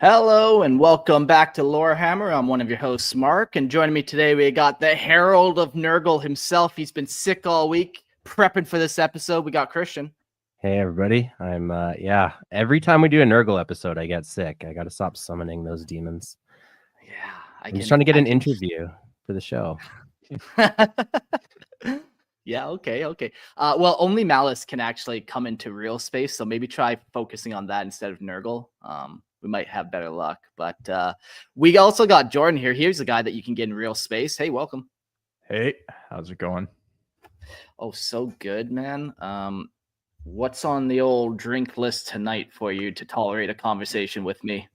Hello and welcome back to Lorehammer. I'm one of your hosts, Mark, and joining me today we got the Herald of Nurgle himself. He's been sick all week, prepping for this episode. We got Christian. Hey everybody, I'm every time we do a Nurgle episode I get sick. I gotta stop summoning those demons. Yeah, I'm just trying to get an interview for the show. Yeah, okay. Well, only Malice can actually come into real space, so maybe try focusing on that instead of Nurgle. We might have better luck. But we also got Jordan here. Here's a guy that you can get in real space. Hey, welcome. Hey, how's it going? Oh, so good, man. What's on the old drink list tonight for you to tolerate a conversation with me?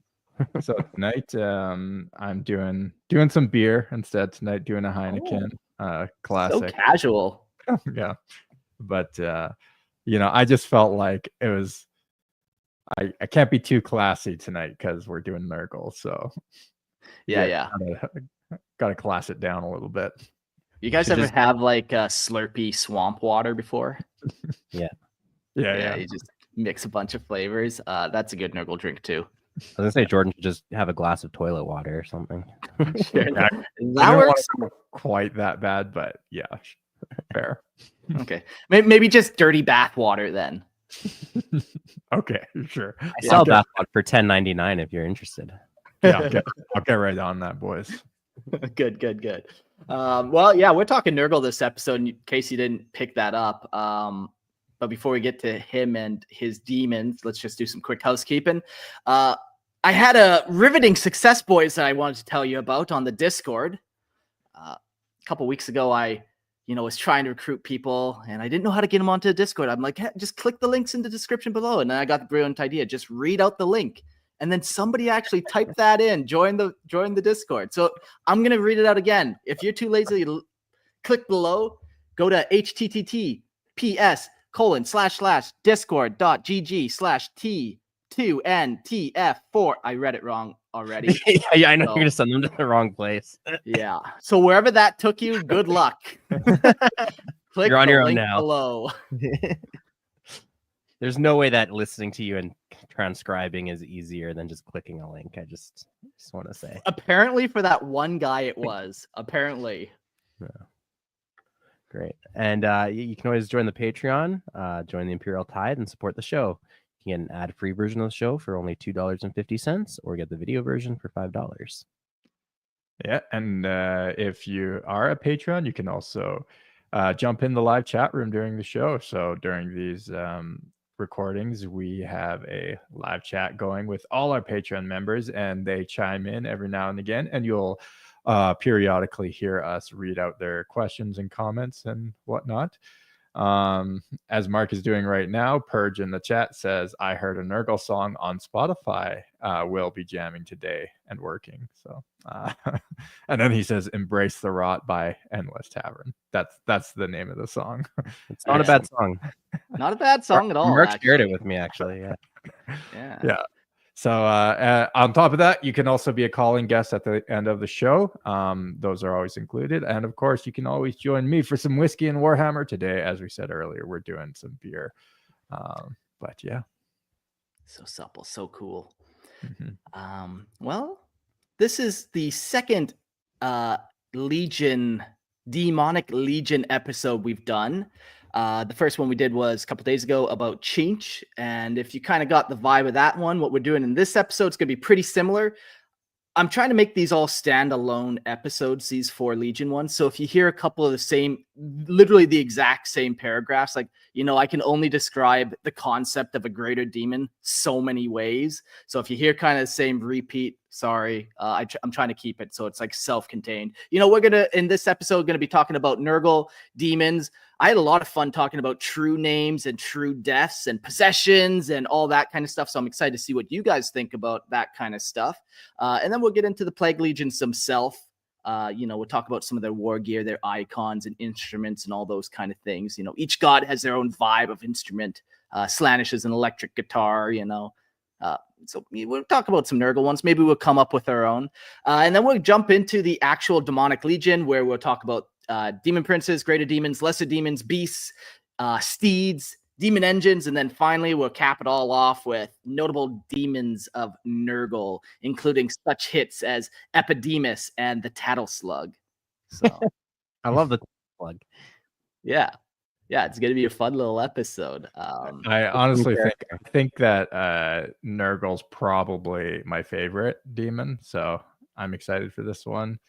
So tonight, I'm doing some beer instead. Tonight, doing a Heineken, classic. So casual. Yeah, but I just felt like it was. I can't be too classy tonight because we're doing Nurgle. So yeah. Gotta class it down a little bit. You guys ever have like a Slurpee swamp water before? Yeah. You just mix a bunch of flavors. That's a good Nurgle drink too. I was gonna say Jordan should just have a glass of toilet water or something. Sure. I That works. Quite that bad, but yeah, fair. Okay, maybe just dirty bath water then. Okay, sure. I sell bath water for $10.99 if you're interested. Yeah, I'll get right on that, boys. Good. Well, yeah, we're talking Nurgle this episode, in case you didn't pick that up. But before we get to him and his demons, let's just do some quick housekeeping. I had a riveting success, boys, that I wanted to tell you about on the Discord. A couple weeks ago, I was trying to recruit people, and I didn't know how to get them onto the Discord. I'm like, hey, just click the links in the description below. And then I got the brilliant idea, just read out the link. And then somebody actually typed that in, join the Discord. So I'm going to read it out again. If you're too lazy, click below, go to https://discord.gg/T2NTF4. I read it wrong already. Yeah, I know you're going to send them to the wrong place. Yeah. So wherever that took you, good luck. Click You're on your own link now. below. There's no way that listening to you and transcribing is easier than just clicking a link. I just want to say. Apparently for that one guy it was. Apparently. Yeah. Great. And you can always join the Patreon, join the Imperial Tide, and support the show. You can get an ad-free version of the show for only $2.50 or get the video version for $5. Yeah, and if you are a Patreon, you can also jump in the live chat room during the show. So during these recordings, we have a live chat going with all our Patreon members, and they chime in every now and again, and you'll periodically hear us read out their questions and comments and whatnot. As Mark is doing right now, Purge in the chat says, I heard a Nurgle song on Spotify will be jamming today and working. So and then he says, Embrace the Rot by Endless Tavern. That's the name of the song. It's not a bad song. Not a bad song at all. Mark shared it with me, actually. Yeah. So on top of that, you can also be a calling guest at the end of the show. Those are always included. And of course, you can always join me for some whiskey and Warhammer. Today, as we said earlier, we're doing some beer. But yeah. So supple, so cool. Mm-hmm. Well, this is the second Demonic Legion episode we've done. The first one we did was a couple days ago about Chinch. And if you kind of got the vibe of that one, what we're doing in this episode is going to be pretty similar. I'm trying to make these all standalone episodes, these 4 Legion ones. So if you hear a couple of the same, literally the exact same paragraphs, like, I can only describe the concept of a greater demon so many ways. So if you hear kind of the same repeat, sorry, I'm trying to keep it so it's like self-contained. We're in this episode, going to be talking about Nurgle demons. I had a lot of fun talking about true names and true deaths and possessions and all that kind of stuff. So I'm excited to see what you guys think about that kind of stuff. And then we'll get into the Plague Legions themselves. We'll talk about some of their war gear, their icons and instruments and all those kind of things. Each god has their own vibe of instrument. Slaanesh is an electric guitar, so we'll talk about some Nurgle ones. Maybe we'll come up with our own. And then we'll jump into the actual Demonic Legion, where we'll talk about demon princes, greater demons, lesser demons, beasts, steeds, demon engines, and then finally we'll cap it all off with notable demons of Nurgle, including such hits as Epidemus and the Tattle Slug. So I love the plug. yeah, it's gonna be a fun little episode. I honestly think that Nurgle's probably my favorite demon, so I'm excited for this one.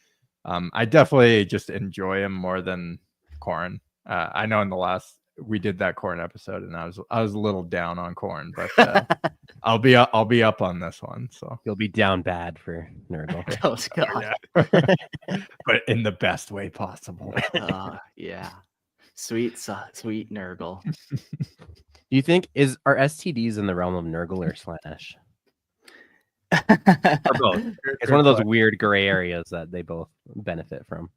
I definitely just enjoy him more than Khorne. I know in the last we did that Khorne episode, and I was a little down on Khorne, but I'll be up on this one. So You'll be down bad for Nurgle. Oh God. But in the best way possible. Yeah. Sweet Nurgle. Do you think are STDs in the realm of Nurgle or Slanesh? Or both? It's one of those weird gray areas that they both benefit from.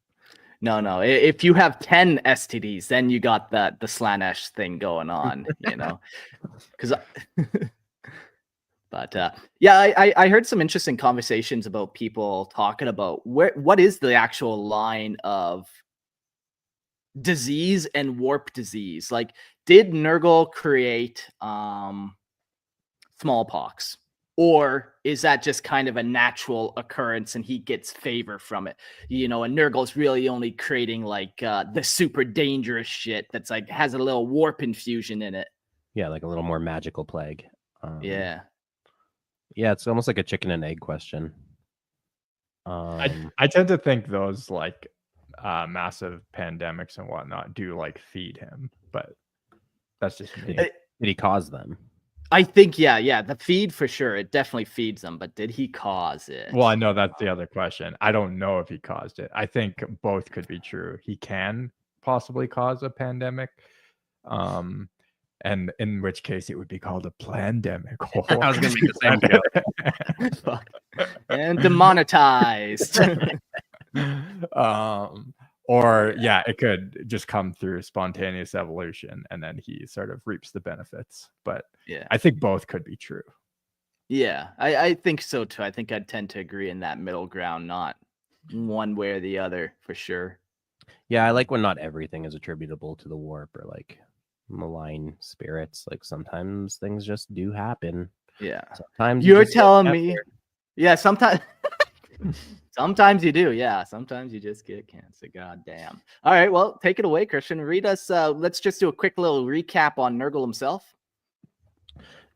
No. If you have 10 STDs, then you got the Slanesh thing going on, you know. Because but I heard some interesting conversations about people talking about what is the actual line of disease and warp disease. Like, did Nurgle create smallpox, or is that just kind of a natural occurrence and he gets favor from it? You know, and Nurgle's really only creating like the super dangerous shit that's like has a little warp infusion in it. Yeah, like a little more magical plague. Yeah, it's almost like a chicken and egg question. I tend to think those like massive pandemics and whatnot do like feed him, but that's just me. Did he cause them? I think the feed for sure, it definitely feeds them, but did he cause it? Well, I know that's the other question. I don't know if he caused it. I think both could be true. He can possibly cause a pandemic, and in which case it would be called a plandemic. I was gonna make the same joke. Fuck. And demonetized. Or it could just come through spontaneous evolution and then he sort of reaps the benefits. But I think both could be true. Yeah, I think so too. I think I'd tend to agree in that middle ground, not one way or the other, for sure. Yeah, I like when not everything is attributable to the warp or like malign spirits. Like sometimes things just do happen. Yeah. Sometimes you're telling me. Yeah, sometimes. Sometimes you do, yeah. Sometimes you just get cancer. God damn. All right, well, take it away, Christian. Read us. Let's just do a quick little recap on Nurgle himself.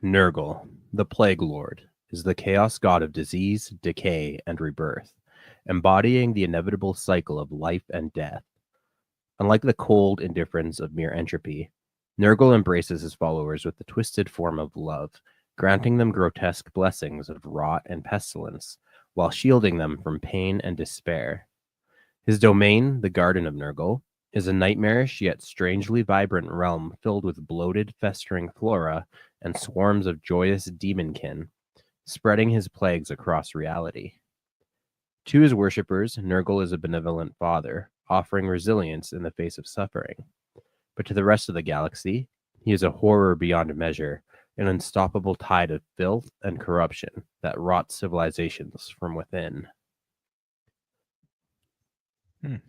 Nurgle, the Plague Lord, is the chaos god of disease, decay, and rebirth, embodying the inevitable cycle of life and death. Unlike the cold indifference of mere entropy, Nurgle embraces his followers with the twisted form of love, granting them grotesque blessings of rot and pestilence, while shielding them from pain and despair. His domain, the Garden of Nurgle, is a nightmarish yet strangely vibrant realm filled with bloated, festering flora and swarms of joyous demonkin, spreading his plagues across reality. To his worshippers, Nurgle is a benevolent father, offering resilience in the face of suffering. But to the rest of the galaxy, he is a horror beyond measure, an unstoppable tide of filth and corruption that rots civilizations from within.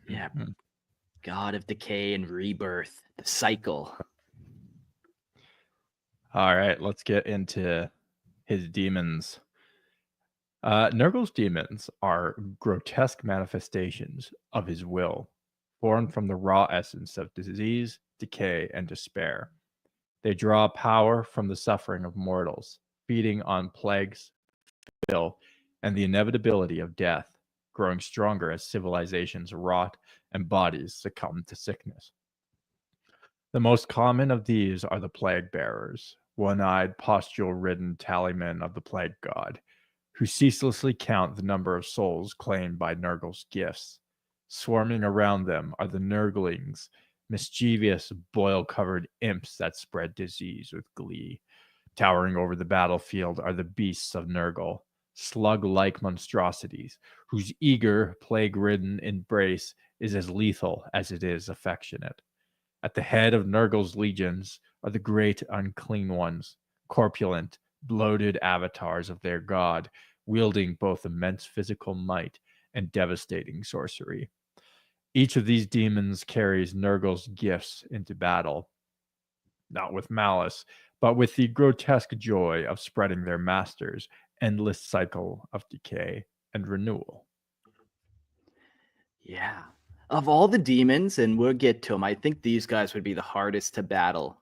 Yeah. God of decay and rebirth, the cycle. All right, let's get into his demons. Nurgle's demons are grotesque manifestations of his will, formed from the raw essence of disease, decay, and despair. They draw power from the suffering of mortals, feeding on plagues, filth, and the inevitability of death, growing stronger as civilizations rot and bodies succumb to sickness. The most common of these are the plague bearers, one-eyed, pustule-ridden tallymen of the plague god, who ceaselessly count the number of souls claimed by Nurgle's gifts. Swarming around them are the Nurglings, mischievous, boil-covered imps that spread disease with glee. Towering over the battlefield are the beasts of Nurgle, slug-like monstrosities, whose eager, plague-ridden embrace is as lethal as it is affectionate. At the head of Nurgle's legions are the Great Unclean Ones, corpulent, bloated avatars of their god, wielding both immense physical might and devastating sorcery. Each of these demons carries Nurgle's gifts into battle. not with malice, but with the grotesque joy of spreading their masters' endless cycle of decay and renewal. Yeah. Of all the demons, and we'll get to them, I think these guys would be the hardest to battle.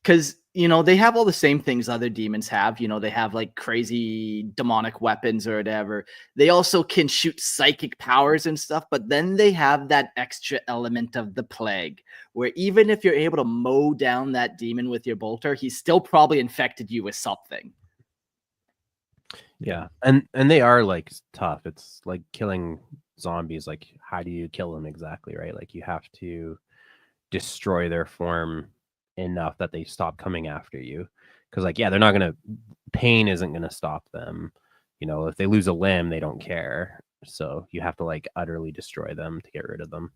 Because, they have all the same things other demons have. They have like crazy demonic weapons or whatever. They also can shoot psychic powers and stuff, but then they have that extra element of the plague, where even if you're able to mow down that demon with your bolter, he's still probably infected you with something. Yeah, and they are like tough. It's like killing zombies. Like, how do you kill them exactly, right? Like, you have to destroy their form enough that they stop coming after you. Because, like, yeah, they're not gonna. Pain isn't gonna stop them. If they lose a limb, they don't care. So you have to like utterly destroy them to get rid of them.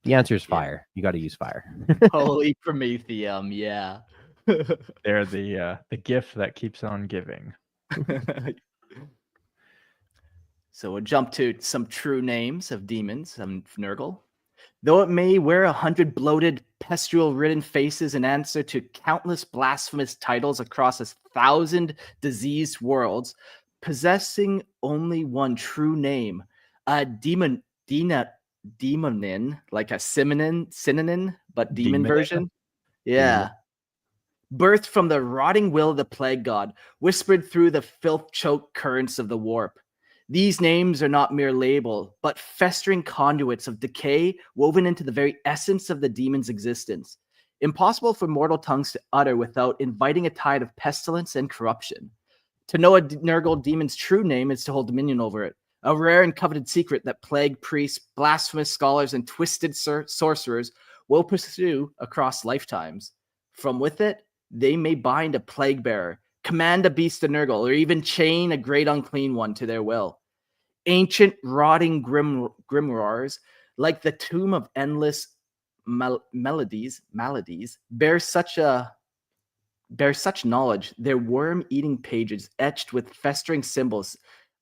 The answer is fire. You got to use fire. Holy Prometheum, yeah. They're the gift that keeps on giving. So we'll jump to some true names of demons of Nurgle. Though it may wear 100 bloated, pestule-ridden faces in answer to countless blasphemous titles across 1,000 diseased worlds, possessing only one true name, a demonin, like a synonym, but demon version. Yeah. Birthed from the rotting will of the plague god, whispered through the filth-choked currents of the warp. These names are not mere label, but festering conduits of decay woven into the very essence of the demon's existence. Impossible for mortal tongues to utter without inviting a tide of pestilence and corruption. To know a Nurgle demon's true name is to hold dominion over it, a rare and coveted secret that plague priests, blasphemous scholars, and twisted sorcerers will pursue across lifetimes. From with it, they may bind a plague bearer, command a beast of Nurgle, or even chain a great unclean one to their will. Ancient, rotting grimoires, like the tomb of endless maladies, bear such knowledge, their worm-eating pages etched with festering symbols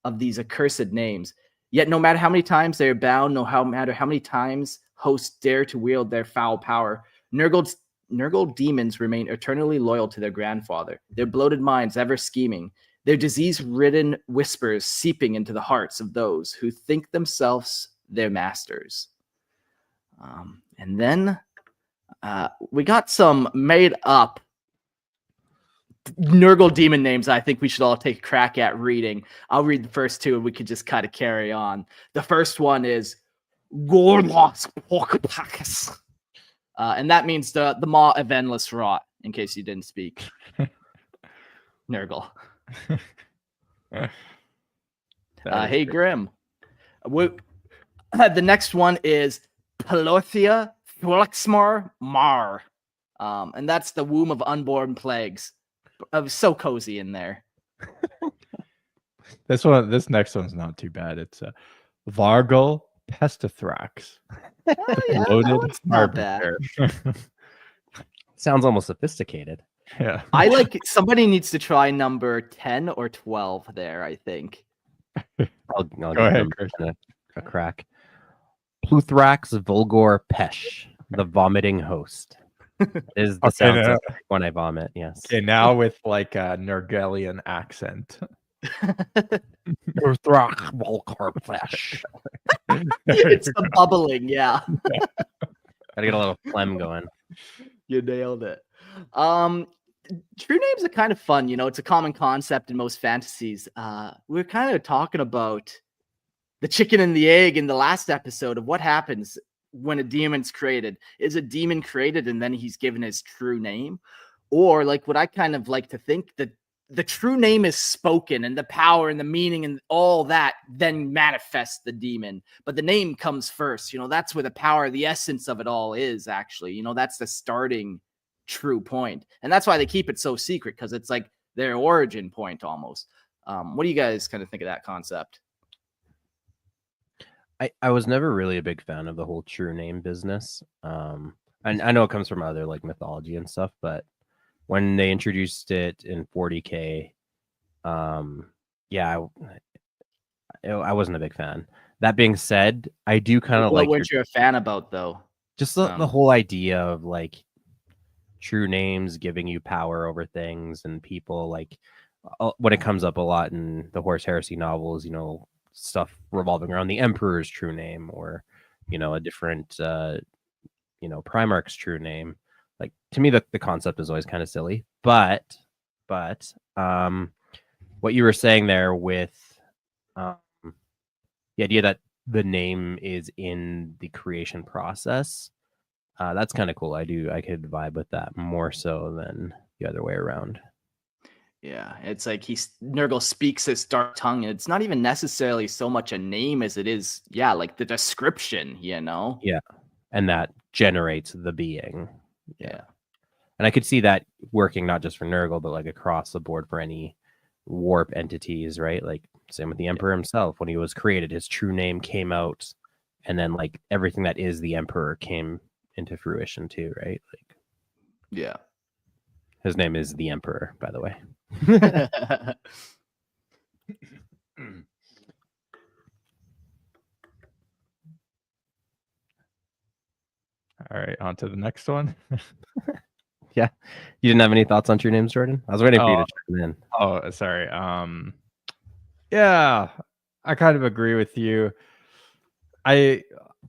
of these accursed names. Yet no matter how many times they are bound, no matter how many times hosts dare to wield their foul power, Nurgle demons remain eternally loyal to their grandfather, their bloated minds ever scheming, their disease-ridden whispers seeping into the hearts of those who think themselves their masters. And then we got some made-up Nurgle demon names I think we should all take a crack at reading. I'll read the first two and we could just kind of carry on. The first one is Gorlos Porkpakas. And that means the maw of endless rot, in case you didn't speak Nurgle. Hey, Grim. The next one is Pelothia Thwalxmar Mar. And that's the womb of unborn plagues. So cozy in there. This next one's not too bad. It's Vargal Pestithrax. Yeah, Bloated, not bad. Sounds almost sophisticated. Yeah. I like somebody needs to try number 10 or 12 there, I think. I'll Go give ahead, them Christian. a crack. Pluthrax Vulgor Pesh, the vomiting host. Is the sound no. when I vomit, yes. Okay, now with like a Nurgalian accent. Pluthrax Vulgor Pesh. It's the bubbling, yeah. Gotta get a little phlegm going. You nailed it. True names are kind of fun, it's a common concept in most fantasies. We're kind of talking about the chicken and the egg in the last episode of what happens when a demon's created. Is a demon created and then he's given his true name? Or like what I kind of like to think, that the true name is spoken and the power and the meaning and all that then manifests the demon. But the name comes first. That's where the power, the essence of it all is actually. That's the starting true point. And that's why they keep it so secret, because it's like their origin point almost. What do you guys kind of think of that concept? I was never really a big fan of the whole true name business. And I know it comes from other like mythology and stuff, but when they introduced it in 40K, yeah, I wasn't a big fan. That being said, I do kind of like. What weren't you a fan about though? Just the whole idea of like, true names giving you power over things and people. Like when it comes up a lot in the Horse Heresy novels, you know, stuff revolving around the Emperor's true name, or, you know, a different, you know, Primarch's true name. Like, to me, the concept is always kind of silly. But what you were saying there with the idea that the name is in the creation process, that's kind of cool. I could vibe with that more so than the other way around. Yeah, it's like Nurgle speaks his dark tongue, and it's not even necessarily so much a name as it is, yeah, like the description, you know? Yeah, and that generates the being. Yeah. And I could see that working not just for Nurgle, but like across the board for any warp entities, right? Like same with the Emperor himself. When he was created, his true name came out, and then like everything that is the Emperor came into fruition too, right? Like, Yeah. his name is the Emperor, by the way. All right, on to the next one. Yeah. You didn't have any thoughts on true names, Jordan? I was waiting for you to chime in. Oh, sorry. Yeah, I kind of agree with you. I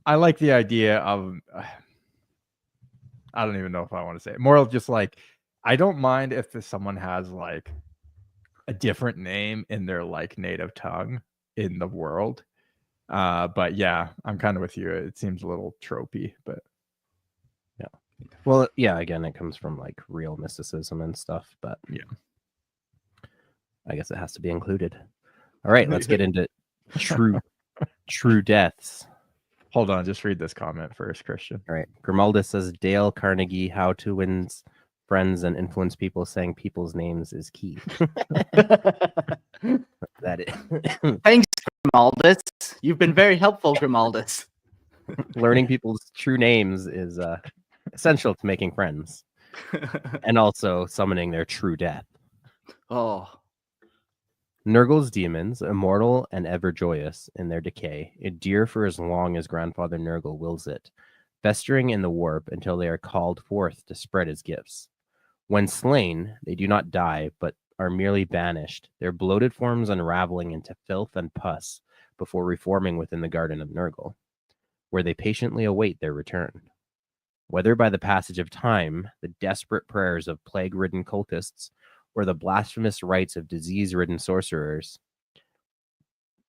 like the idea of I don't even know if I want to say it. More of just like, I don't mind if someone has like a different name in their like native tongue in the world. But yeah, I'm kind of with you. It seems a little tropey, but yeah. Well, yeah, again, it comes from like real mysticism and stuff, but yeah, I guess it has to be included. All right, let's get into true deaths. Hold on, just read this comment first, Christian. All right. Grimaldus says Dale Carnegie, how to win friends and influence people, saying people's names is key. That is. Thanks, Grimaldus. You've been very helpful, Grimaldus. Learning people's true names is essential to making friends, and also summoning their true death. Oh. Nurgle's demons, immortal and ever joyous in their decay, endure for as long as Grandfather Nurgle wills it, festering in the warp until they are called forth to spread his gifts. When slain, they do not die, but are merely banished, their bloated forms unraveling into filth and pus before reforming within the Garden of Nurgle, where they patiently await their return. Whether by the passage of time, the desperate prayers of plague-ridden cultists, or the blasphemous rites of disease-ridden sorcerers.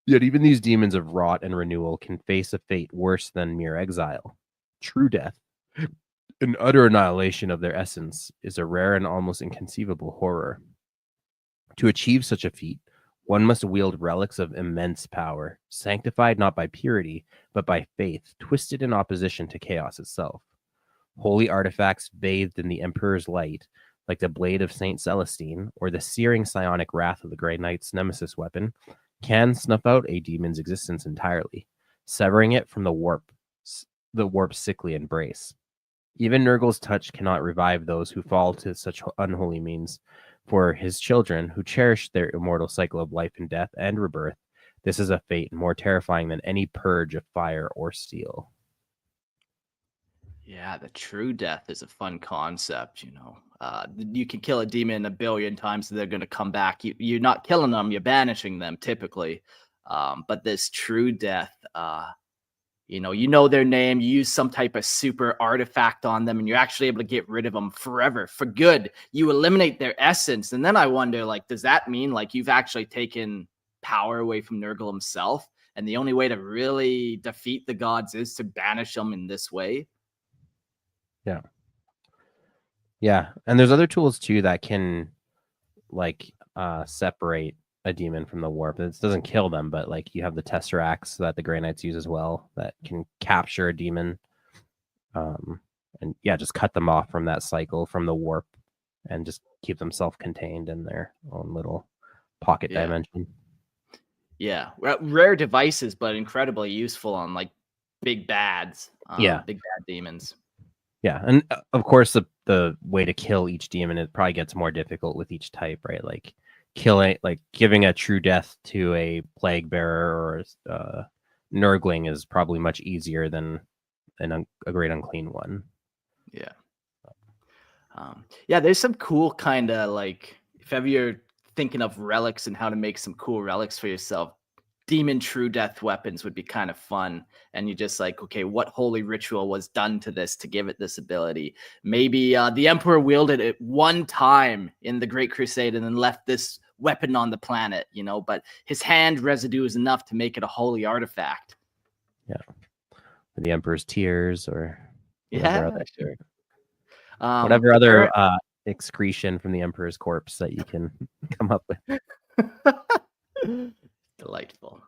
Yet even these demons of rot and renewal can face a fate worse than mere exile. True death, an utter annihilation of their essence, is a rare and almost inconceivable horror. To achieve such a feat, one must wield relics of immense power, sanctified not by purity, but by faith, twisted in opposition to chaos itself. Holy artifacts bathed in the Emperor's light, like the blade of Saint Celestine, or the searing psionic wrath of the Grey Knight's nemesis weapon, can snuff out a demon's existence entirely, severing it from the warp's sickly embrace. Even Nurgle's touch cannot revive those who fall to such unholy means. For his children, who cherish their immortal cycle of life and death and rebirth, this is a fate more terrifying than any purge of fire or steel. Yeah, the true death is a fun concept, you know. You can kill a demon 1 billion times and they're going to come back. You're not killing them, you're banishing them typically. But this true death, you know their name, you use some type of super artifact on them, and you're actually able to get rid of them forever, for good. You eliminate their essence. And then I wonder, like, does that mean like you've actually taken power away from Nurgle himself? And the only way to really defeat the gods is to banish them in this way? Yeah. Yeah. And there's other tools too that can like separate a demon from the warp. It doesn't kill them, but like you have the tesseracts that the Grey Knights use as well that can capture a demon. And yeah, just cut them off from that cycle, from the warp, and just keep them self-contained in their own little pocket dimension. Yeah. Rare devices, but incredibly useful on like big bads. Big bad demons. Yeah, and of course the way to kill each demon, it probably gets more difficult with each type, right? Like giving a true death to a plague bearer or a Nurgling is probably much easier than a great unclean one. Yeah. Yeah, there's some cool kind of like, if ever you're thinking of relics and how to make some cool relics for yourself, demon true death weapons would be kind of fun. And you just like, okay, what holy ritual was done to this to give it this ability? Maybe the emperor wielded it one time in the Great Crusade and then left this weapon on the planet, you know, but his hand residue is enough to make it a holy artifact. Yeah. Or the Emperor's Tears, or Yeah, other, sure. whatever other excretion from the Emperor's corpse that you can come up with. Delightful.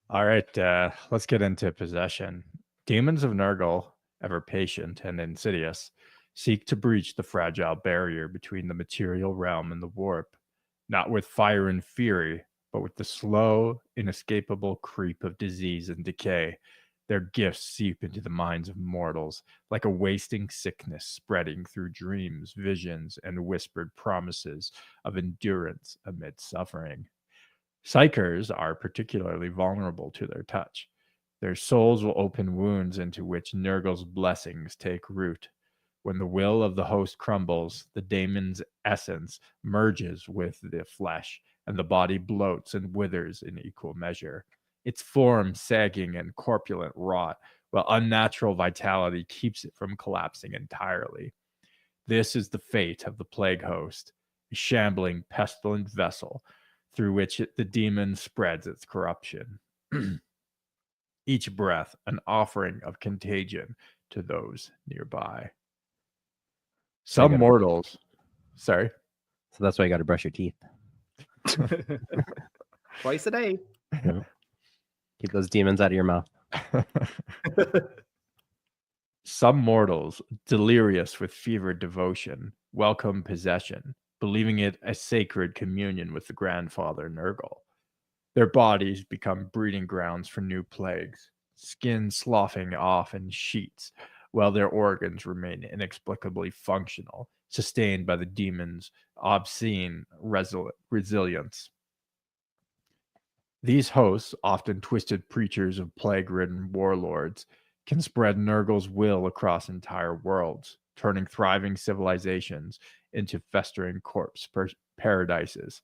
All right, let's get into possession. Demons of Nurgle, ever patient and insidious, seek to breach the fragile barrier between the material realm and the warp, not with fire and fury, but with the slow, inescapable creep of disease and decay. Their gifts seep into the minds of mortals like a wasting sickness spreading through dreams, visions, and whispered promises of endurance amid suffering. Psychers are particularly vulnerable to their touch. Their souls will open wounds into which Nurgle's blessings take root. When the will of the host crumbles, the daemon's essence merges with the flesh, and the body bloats and withers in equal measure. Its form sagging and corpulent rot, while unnatural vitality keeps it from collapsing entirely. This is the fate of the plague host, a shambling, pestilent vessel through which the demon spreads its corruption. Each breath an offering of contagion to those nearby. Some mortals, sorry. So that's why you got to brush your teeth. Twice a day. Yeah. Keep those demons out of your mouth. Some mortals, delirious with fevered devotion, welcome possession, believing it a sacred communion with the grandfather Nurgle. Their bodies become breeding grounds for new plagues, skin sloughing off in sheets, while their organs remain inexplicably functional, sustained by the demon's obscene resilience. These hosts, often twisted preachers of plague-ridden warlords, can spread Nurgle's will across entire worlds, turning thriving civilizations into festering corpse paradises,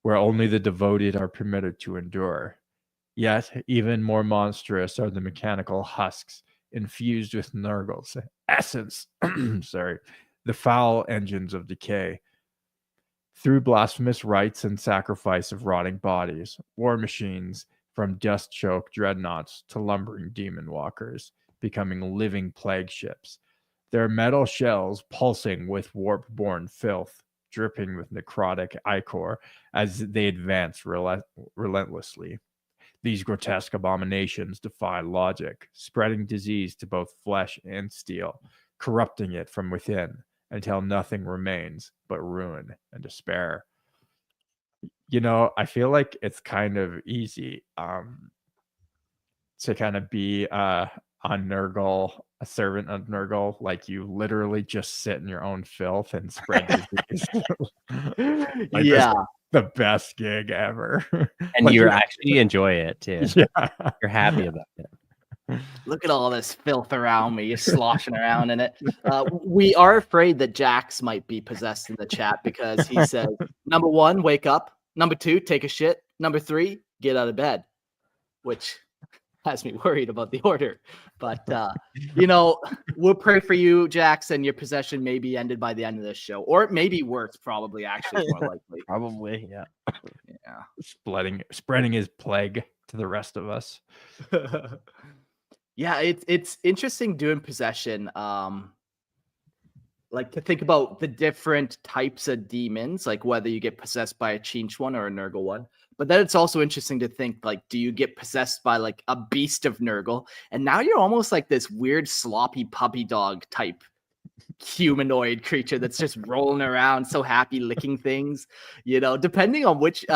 where only the devoted are permitted to endure. Yet, even more monstrous are the mechanical husks infused with Nurgle's essence, the foul engines of decay. Through blasphemous rites and sacrifice of rotting bodies, war machines from dust-choked dreadnoughts to lumbering demon walkers, becoming living plague ships. Their metal shells pulsing with warp-born filth, dripping with necrotic ichor as they advance relentlessly. These grotesque abominations defy logic, spreading disease to both flesh and steel, corrupting it from within until nothing remains but ruin and despair. You know, I feel like it's kind of easy to kind of be on Nurgle, a servant of Nurgle. Like, you literally just sit in your own filth and spread disease. Like, yeah, the best gig ever. And Like, you actually enjoy it too. Yeah. You're happy about it. look at all this filth around me. You're sloshing around in it. We are afraid that Jax might be possessed in the chat because he says, number 1, wake up. Number 2, take a shit. Number 3, get out of bed, which has me worried about the order. But, you know, we'll pray for you, Jax, and your possession may be ended by the end of this show. Or it may be worse, probably, actually, more likely. Probably, yeah. Yeah. Spreading his plague to the rest of us. Yeah, it's interesting doing possession. Like, to think about the different types of demons, like whether you get possessed by a Chinch one or a Nurgle one. But then it's also interesting to think, like, do you get possessed by like a beast of Nurgle? And now you're almost like this weird sloppy puppy dog type humanoid creature that's just rolling around so happy licking things. You know, depending on which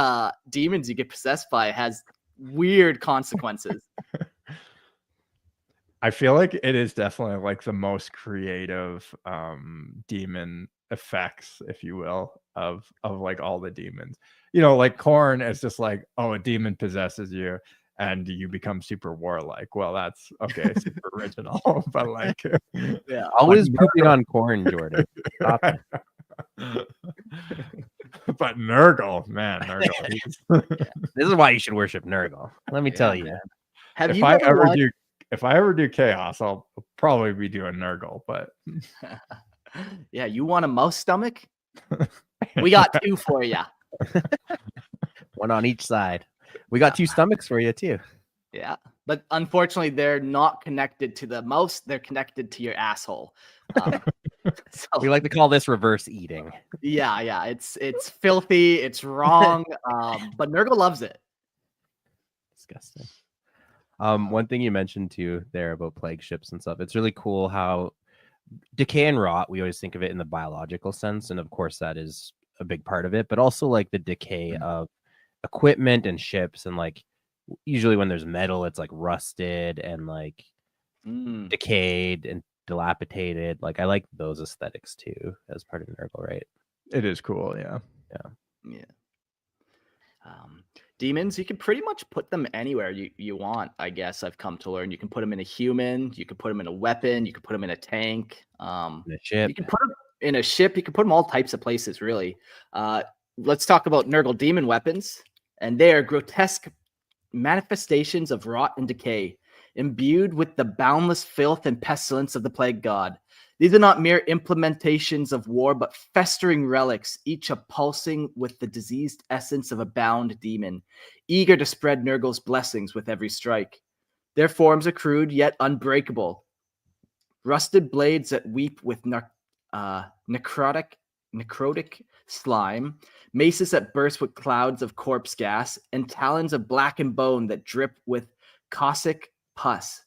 demons you get possessed by has weird consequences. I feel like it is definitely like the most creative demon effects, if you will, of like all the demons. You know, like Khorne is just like, oh, a demon possesses you, and you become super warlike. Well, that's okay, super original, but like, Yeah. Always pooping on corn, Jordan. Stop it. But Nurgle, man, Nurgle. This is why you should worship Nurgle. Let me tell you. Man. Have if you I ever watched... if I ever do chaos, I'll probably be doing Nurgle. But Yeah, you want a mouse stomach? We got 2 for you. One on each side. We got 2 stomachs for you too. Yeah, but unfortunately, they're not connected to the mouse. They're connected to your asshole. So, We like to call this reverse eating. yeah, it's filthy. It's wrong. But Nurgle loves it. Disgusting. One thing you mentioned too there about plague ships and stuff. It's really cool how decay and rot, we always think of it in the biological sense, and of course that is a big part of it, but also like the decay of equipment and ships, and like usually when there's metal, it's like rusted and like decayed and dilapidated. Like I like those aesthetics too as part of Nurgle, right? it is cool, yeah. Demons, you can pretty much put them anywhere you want, I guess. I've come to learn. You can put them in a human, you can put them in a weapon, you can put them in a tank, In a ship. you can put them in a ship, you can put them all types of places, really. Let's talk about Nurgle demon weapons, and they are grotesque manifestations of rot and decay, imbued with the boundless filth and pestilence of the plague god. These are not mere implementations of war, but festering relics, each a pulsing with the diseased essence of a bound demon, eager to spread Nurgle's blessings with every strike. Their forms are crude, yet unbreakable. Rusted blades that weep with necrotic slime, maces that burst with clouds of corpse gas, and talons of blackened bone that drip with caustic pus.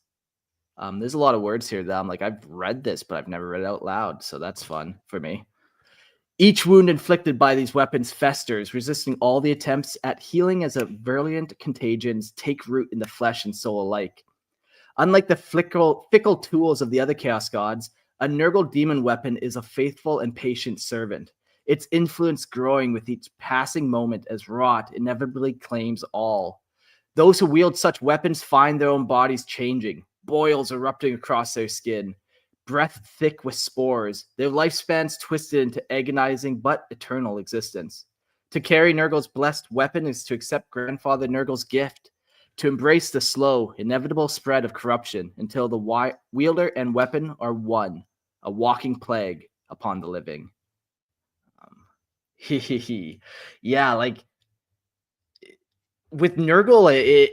There's a lot of words here that I'm like, I've read this, but I've never read it out loud, so that's fun for me. Each wound inflicted by these weapons festers, resisting all the attempts at healing as a virulent contagions take root in the flesh and soul alike. Unlike the fickle tools of the other Chaos Gods, a Nurgle demon weapon is a faithful and patient servant, its influence growing with each passing moment as rot inevitably claims all. Those who wield such weapons find their own bodies changing, boils erupting across their skin, breath thick with spores, their lifespans twisted into agonizing but eternal existence. To carry Nurgle's blessed weapon is to accept Grandfather Nurgle's gift, to embrace the slow, inevitable spread of corruption until the wielder and weapon are one, a walking plague upon the living. Yeah, like with Nurgle,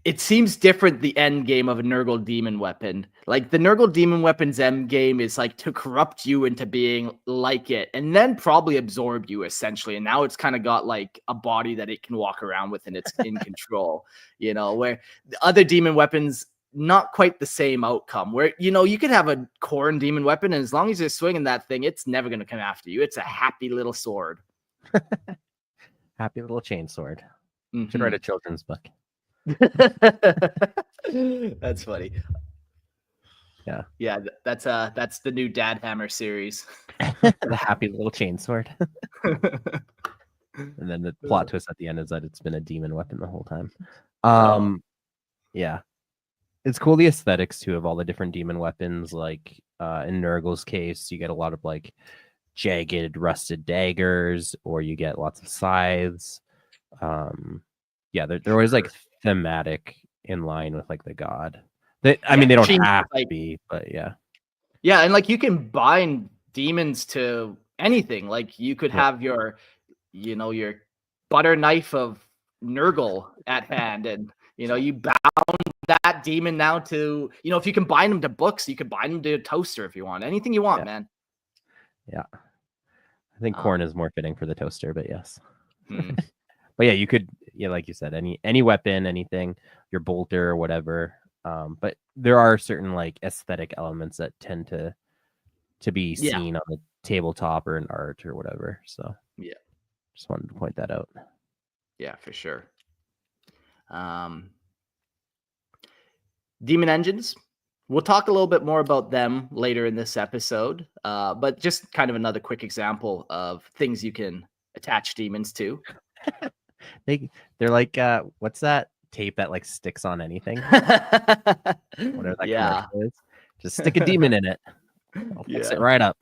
it seems different, the end game of a Nurgle demon weapon. Like the Nurgle demon weapon's end game is like to corrupt you into being like it and then probably absorb you essentially. And now it's kind of got like a body that it can walk around with and it's in control, where the other demon weapons, not quite the same outcome, where, you could have a corn demon weapon and as long as you're swinging that thing, it's never going to come after you. It's a happy little sword. Happy little chain sword. Mm-hmm. Should write a children's book. That's funny. Yeah, that's the new Dad Hammer series. The happy little chain sword. And then the plot twist at the end is that it's been a demon weapon the whole time. Yeah, it's cool, the aesthetics too of all the different demon weapons. Like in Nurgle's case, you get a lot of like jagged rusted daggers, or you get lots of scythes. Yeah, they're always like thematic in line with like the god. I mean, they don't have to be, but yeah. Yeah, and like you can bind demons to anything. Like you could have your butter knife of Nurgle at hand, and you bound that demon now to, if you can bind them to books, you could bind them to a toaster if you want. Anything you want, man. Yeah. I think corn is more fitting for the toaster, but yes. But yeah, you could, like you said, any weapon, anything, your bolter or whatever. But there are certain like aesthetic elements that tend to be seen on the tabletop or in art or whatever. So yeah, just wanted to point that out. Yeah, for sure. Demon engines. We'll talk a little bit more about them later in this episode. But just kind of another quick example of things you can attach demons to. They're like what's that tape that like sticks on anything. Whatever that commercial is. Just stick a demon in it. I'll fix it right up.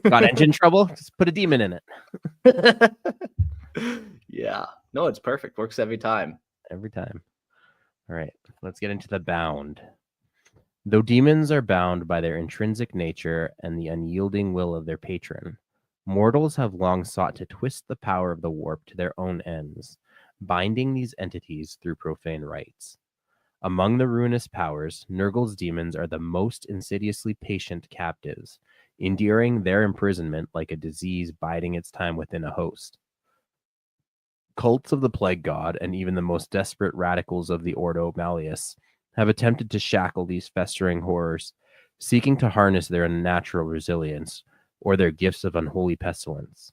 Got engine trouble? Just put a demon in it. Yeah. No, it's perfect. Works every time. Every time. All right. Let's get into the bound. Though demons are bound by their intrinsic nature and the unyielding will of their patron, mortals have long sought to twist the power of the warp to their own ends, binding these entities through profane rites. Among the ruinous powers, Nurgle's demons are the most insidiously patient captives, enduring their imprisonment like a disease biding its time within a host. Cults of the Plague God and even the most desperate radicals of the Ordo Malleus have attempted to shackle these festering horrors, seeking to harness their unnatural resilience or their gifts of unholy pestilence.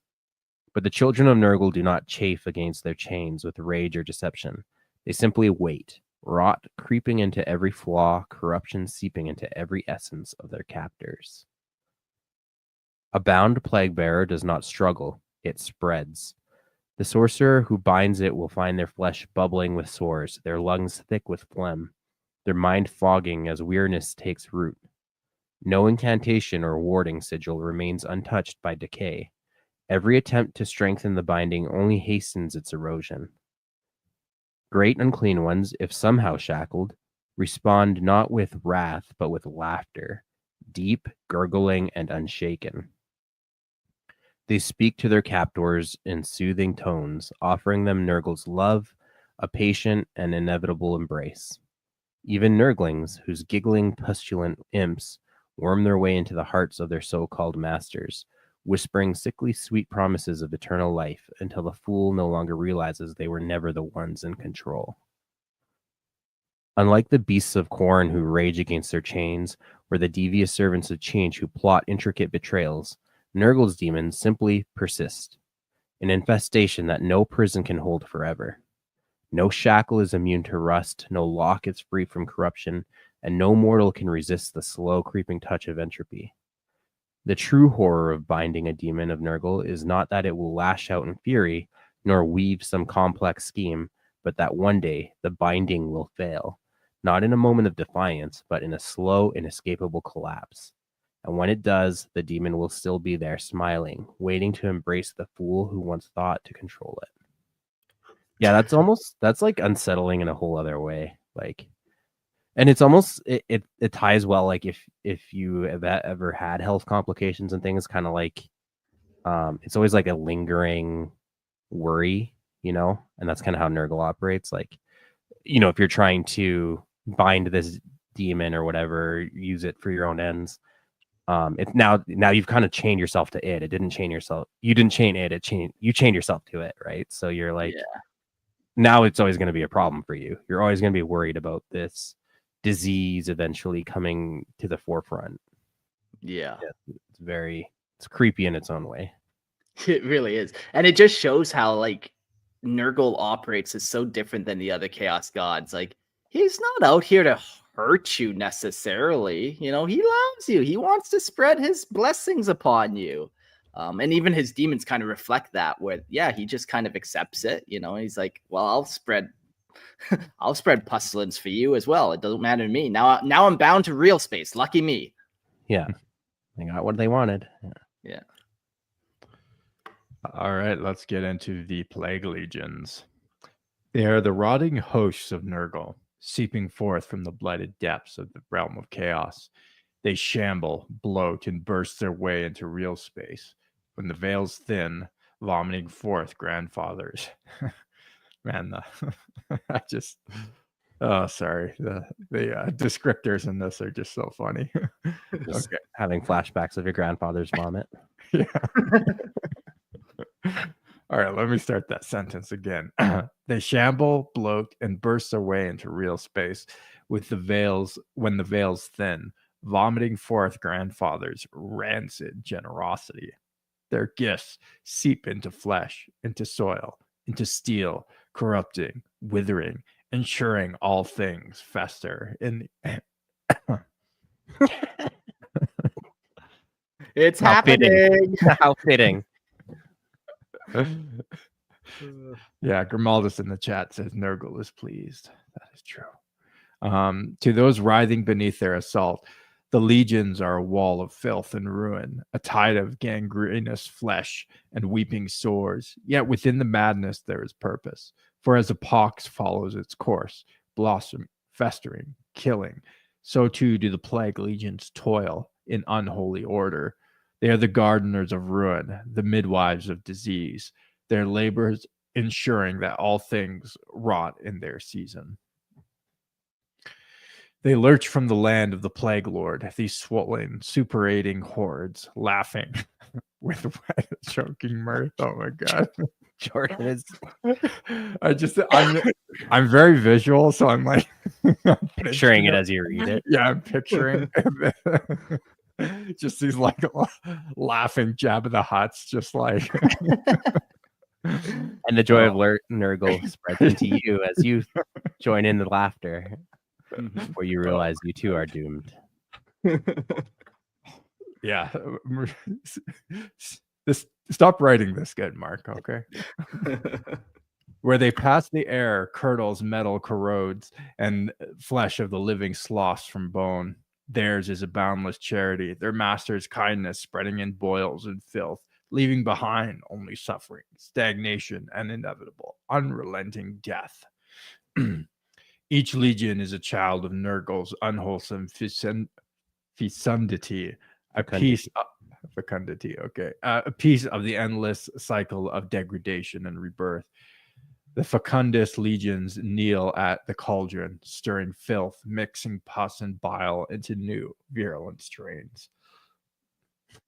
But the children of Nurgle do not chafe against their chains with rage or deception. They simply wait, rot creeping into every flaw, corruption seeping into every essence of their captors. A bound plague bearer does not struggle, it spreads. The sorcerer who binds it will find their flesh bubbling with sores, their lungs thick with phlegm, their mind fogging as weariness takes root. No incantation or warding sigil remains untouched by decay. Every attempt to strengthen the binding only hastens its erosion. Great Unclean Ones, if somehow shackled, respond not with wrath but with laughter, deep, gurgling, and unshaken. They speak to their captors in soothing tones, offering them Nurgle's love, a patient and inevitable embrace. Even Nurglings, whose giggling, pestilent imps worm their way into the hearts of their so-called masters, whispering sickly sweet promises of eternal life until the fool no longer realizes they were never the ones in control. Unlike the beasts of Khorne who rage against their chains, or the devious servants of change who plot intricate betrayals, Nurgle's demons simply persist, an infestation that no prison can hold forever. No shackle is immune to rust, no lock is free from corruption, and no mortal can resist the slow creeping touch of entropy. The true horror of binding a demon of Nurgle is not that it will lash out in fury, nor weave some complex scheme, but that one day the binding will fail, not in a moment of defiance, but in a slow, inescapable collapse. And when it does, the demon will still be there, smiling, waiting to embrace the fool who once thought to control it. Yeah, that's like unsettling in a whole other way. Like, and it's almost it ties well. Like if you have ever had health complications and things, kind of like it's always like a lingering worry, you know, and that's kind of how Nurgle operates. Like, you know, if you're trying to bind this demon or whatever, use it for your own ends. It's now you've kind of chained yourself to it. It didn't chain yourself. You didn't chain it. You chained yourself to it, right? So you're like, now it's always going to be a problem for you. You're always going to be worried about this disease eventually coming to the forefront. Yeah. It's creepy in its own way. It really is. And it just shows how like Nurgle operates is so different than the other chaos gods. Like he's not out here to hurt you necessarily. You know, he loves you. He wants to spread his blessings upon you. And even his demons kind of reflect that, where he just kind of accepts it. You know, he's like, well, I'll spread pestilence for you as well. It doesn't matter to me. Now I'm bound to real space. Lucky me. Yeah. They got what they wanted. Yeah. All right, let's get into the Plague Legions. They are the rotting hosts of Nurgle, seeping forth from the blighted depths of the realm of chaos. They shamble, bloat, and burst their way into real space. When the veil's thin, vomiting forth grandfathers. Man, sorry. The descriptors in this are just so funny. Okay. Having flashbacks of your grandfather's vomit. Yeah. All right, let me start that sentence again. They shamble, bloat, and burst their way into real space when the veil's thin, vomiting forth grandfathers' rancid generosity. Their gifts seep into flesh, into soil, into steel, corrupting, withering, ensuring all things fester in It's How happening. How fitting. Yeah, Grimaldus in the chat says Nurgle is pleased. is true. To those writhing beneath their assault, the legions are a wall of filth and ruin, a tide of gangrenous flesh and weeping sores. Yet within the madness there is purpose. For as a pox follows its course, blossom, festering, killing, so too do the plague legions toil in unholy order. They are the gardeners of ruin, the midwives of disease, their labors ensuring that all things rot in their season. They lurch from the land of the Plague Lord, these swollen, suppurating hordes, laughing with wet, choking mirth. Oh my god, Jordan is I'm very visual, so I'm like picturing it as you read it. Yeah, I'm picturing just these like laughing Jabba the Hutts, just like. And the joy of Nurgle spreads into you as you join in the laughter, where you realize you too are doomed. Yeah. Stop writing this, good Mark, okay? Where they pass the air, curdles, metal corrodes, and flesh of the living sloughs from bone. Theirs is a boundless charity, their master's kindness spreading in boils and filth, leaving behind only suffering, stagnation, and inevitable, unrelenting death. Each legion is a child of Nurgle's unwholesome fecundity, a piece of fecundity, okay, a piece of the endless cycle of degradation and rebirth. The Fecundus Legions kneel at the cauldron, stirring filth, mixing pus and bile into new virulent strains.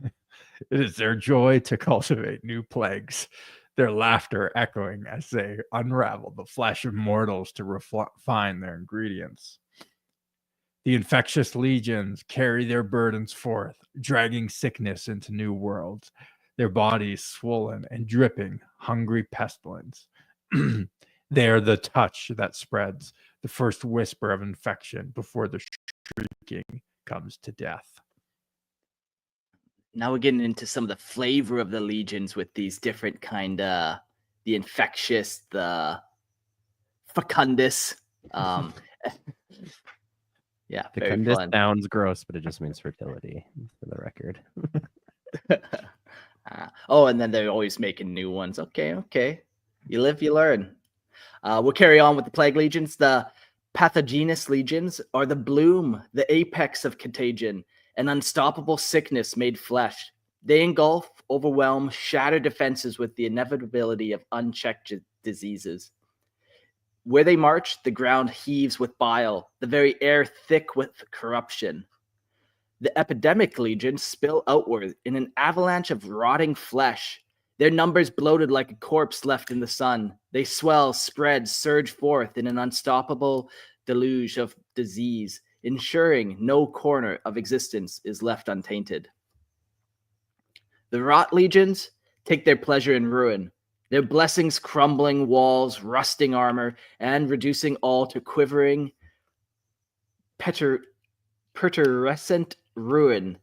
It is their joy to cultivate new plagues, their laughter echoing as they unravel the flesh of mortals to refine their ingredients. The infectious legions carry their burdens forth, dragging sickness into new worlds, their bodies swollen and dripping hungry pestilence. They are the touch that spreads, the first whisper of infection before the shrieking comes to death. Now we're getting into some of the flavor of the legions with these different kind of the infectious, the fecundus. Yeah, Fecundus fun. sounds gross, but it just means fertility, for the record. Oh, and then they're always making new ones. Okay. You live, you learn. We'll carry on with the Plague Legions. The Pathogenous Legions are the bloom, the apex of contagion, an unstoppable sickness made flesh. They engulf, overwhelm, shatter defenses with the inevitability of unchecked diseases. Where they march, the ground heaves with bile, the very air thick with corruption. The epidemic legions spill outward in an avalanche of rotting flesh. Their numbers bloated like a corpse left in the sun. They swell, spread, surge forth in an unstoppable deluge of disease, ensuring no corner of existence is left untainted. The rot legions take their pleasure in ruin, their blessings crumbling walls, rusting armor, and reducing all to quivering, perturbescent ruin.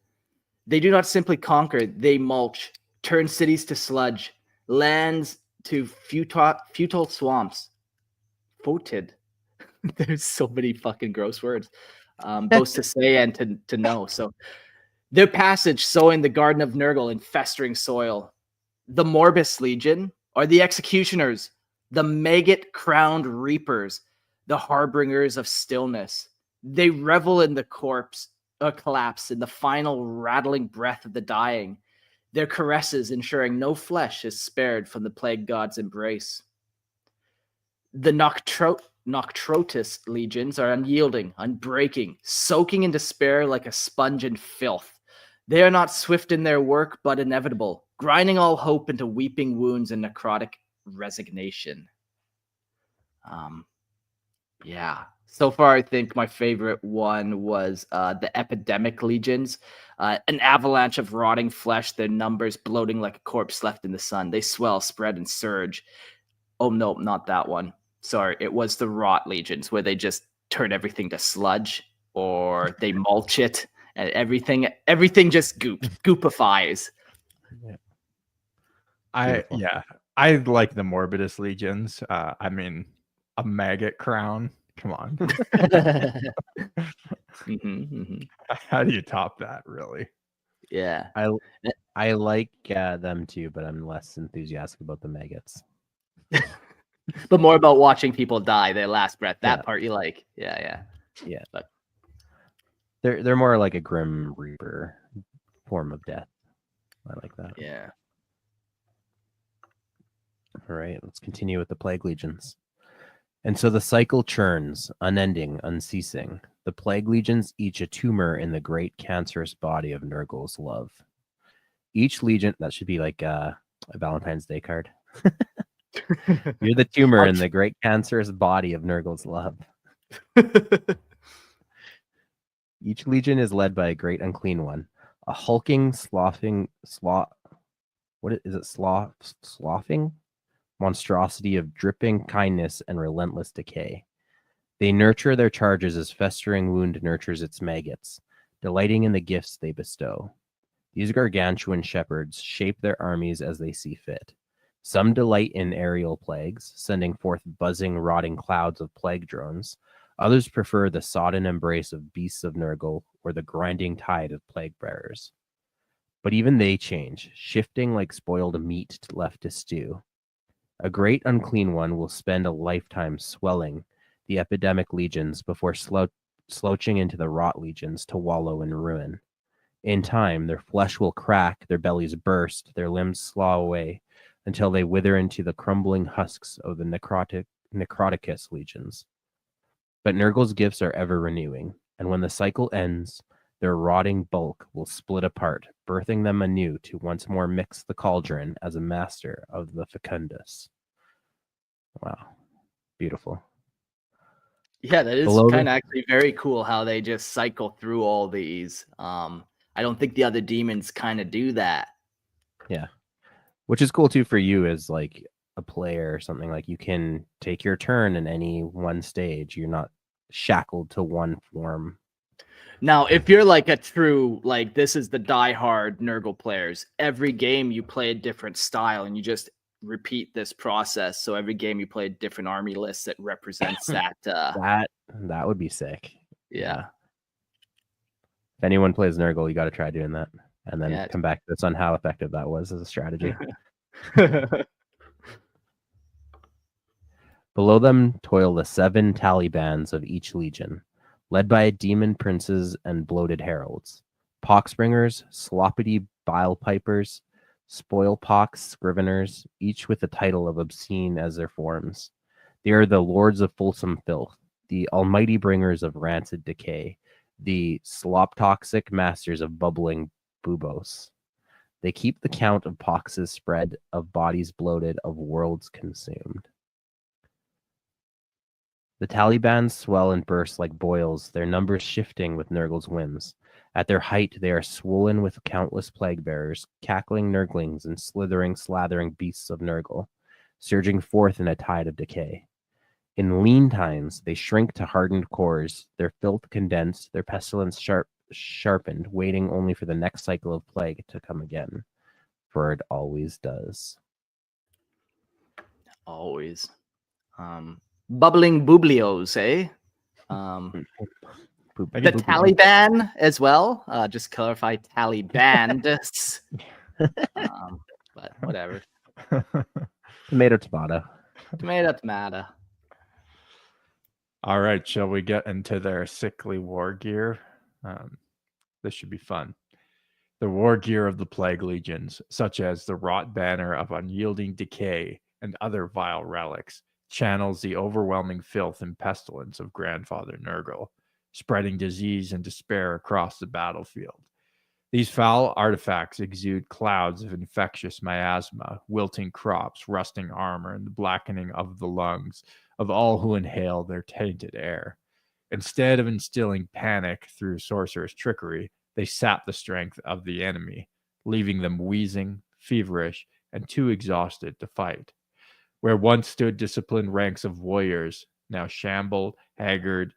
They do not simply conquer, they mulch, turn cities to sludge, lands to futile swamps. Foetid. There's so many fucking gross words. Both to say and to know. So their passage sowing the garden of Nurgle in festering soil. The Morbus Legion are the executioners, the maggot-crowned reapers, the harbingers of stillness. They revel in the collapse, in the final rattling breath of the dying. Their caresses ensuring no flesh is spared from the plague god's embrace. The Noctrotus legions are unyielding, unbreaking, soaking in despair like a sponge in filth. They are not swift in their work, but inevitable, grinding all hope into weeping wounds and necrotic resignation. Yeah. So far, I think my favorite one was the Epidemic Legions. An avalanche of rotting flesh, their numbers bloating like a corpse left in the sun. They swell, spread, and surge. Oh, no, not that one. Sorry, it was the Rot Legions, where they just turn everything to sludge, or they mulch it, and everything just goopifies. Yeah. I like the Morbidus Legions. I mean, a maggot crown Come on. Mhm. How do you top that, really? Yeah. I like them too, but I'm less enthusiastic about the maggots. But more about watching people die, their last breath. That Yeah. part you like. Yeah. Yeah. But They're more like a Grim Reaper form of death. I like that. yeah. All right, let's continue with the Plague Legions. And so the cycle churns, unending, unceasing. The Plague Legions, each a tumor in the great cancerous body of Nurgle's love. Each legion, that should be like a Valentine's Day card. You're the tumor in the great cancerous body of Nurgle's love. Each legion is led by a great unclean one, a hulking, sloughing monstrosity of dripping kindness and relentless decay. They nurture their charges as festering wound nurtures its maggots, delighting in the gifts they bestow. These gargantuan shepherds shape their armies as they see fit. Some delight in aerial plagues, sending forth buzzing, rotting clouds of plague drones. Others prefer the sodden embrace of beasts of Nurgle or the grinding tide of plague bearers. But even they change, shifting like spoiled meat left to stew. A great unclean one will spend a lifetime swelling the epidemic legions before slouching into the rot legions to wallow in ruin. In time, their flesh will crack, their bellies burst, their limbs slough away, until they wither into the crumbling husks of the necroticus legions. But Nurgle's gifts are ever renewing, and when the cycle ends, their rotting bulk will split apart, birthing them anew to once more mix the cauldron as a master of the Fecundus. Wow. Beautiful. Yeah, that is Below kind of actually very cool how they just cycle through all these. I don't think the other demons kind of do that. Yeah. Which is cool too for you as like a player or something. Like you can take your turn in any one stage. You're not shackled to one form. Now, if you're like a true, like this is the diehard Nurgle players, every game you play a different style and you just repeat this process. So every game you play a different army list that represents that. That would be sick. Yeah. If anyone plays Nurgle, you got to try doing that, and then Yeah. come back to this on how effective that was as a strategy. Below them toil the 7 Talibans of each legion, led by demon princes and bloated heralds, poxbringers, sloppity bile pipers, spoil pox scriveners, each with the title of obscene as their forms. They are the lords of fulsome filth, the almighty bringers of rancid decay, the slop toxic masters of bubbling bubos. They keep the count of poxes spread, of bodies bloated, of worlds consumed. The Talibans swell and burst like boils, their numbers shifting with Nurgle's whims. At their height, they are swollen with countless plague bearers, cackling Nurglings and slithering, slathering beasts of Nurgle, surging forth in a tide of decay. In lean times, they shrink to hardened cores, their filth condensed, their pestilence sharpened, waiting only for the next cycle of plague to come again. For it always does. Always. Bubbling bublios, eh? The Taliban as well. Just clarify Talibandists. But whatever. Tomato, tomato. Tomato, tomato. All right, shall we get into their sickly war gear? This should be fun. The war gear of the Plague Legions, such as the wrought banner of unyielding decay and other vile relics, channels the overwhelming filth and pestilence of Grandfather Nurgle, spreading disease and despair across the battlefield. These foul artifacts exude clouds of infectious miasma, wilting crops, rusting armor, and the blackening of the lungs of all who inhale their tainted air. Instead of instilling panic through sorcerer's trickery, they sap the strength of the enemy, leaving them wheezing, feverish, and too exhausted to fight. Where once stood disciplined ranks of warriors, now shambled, haggard,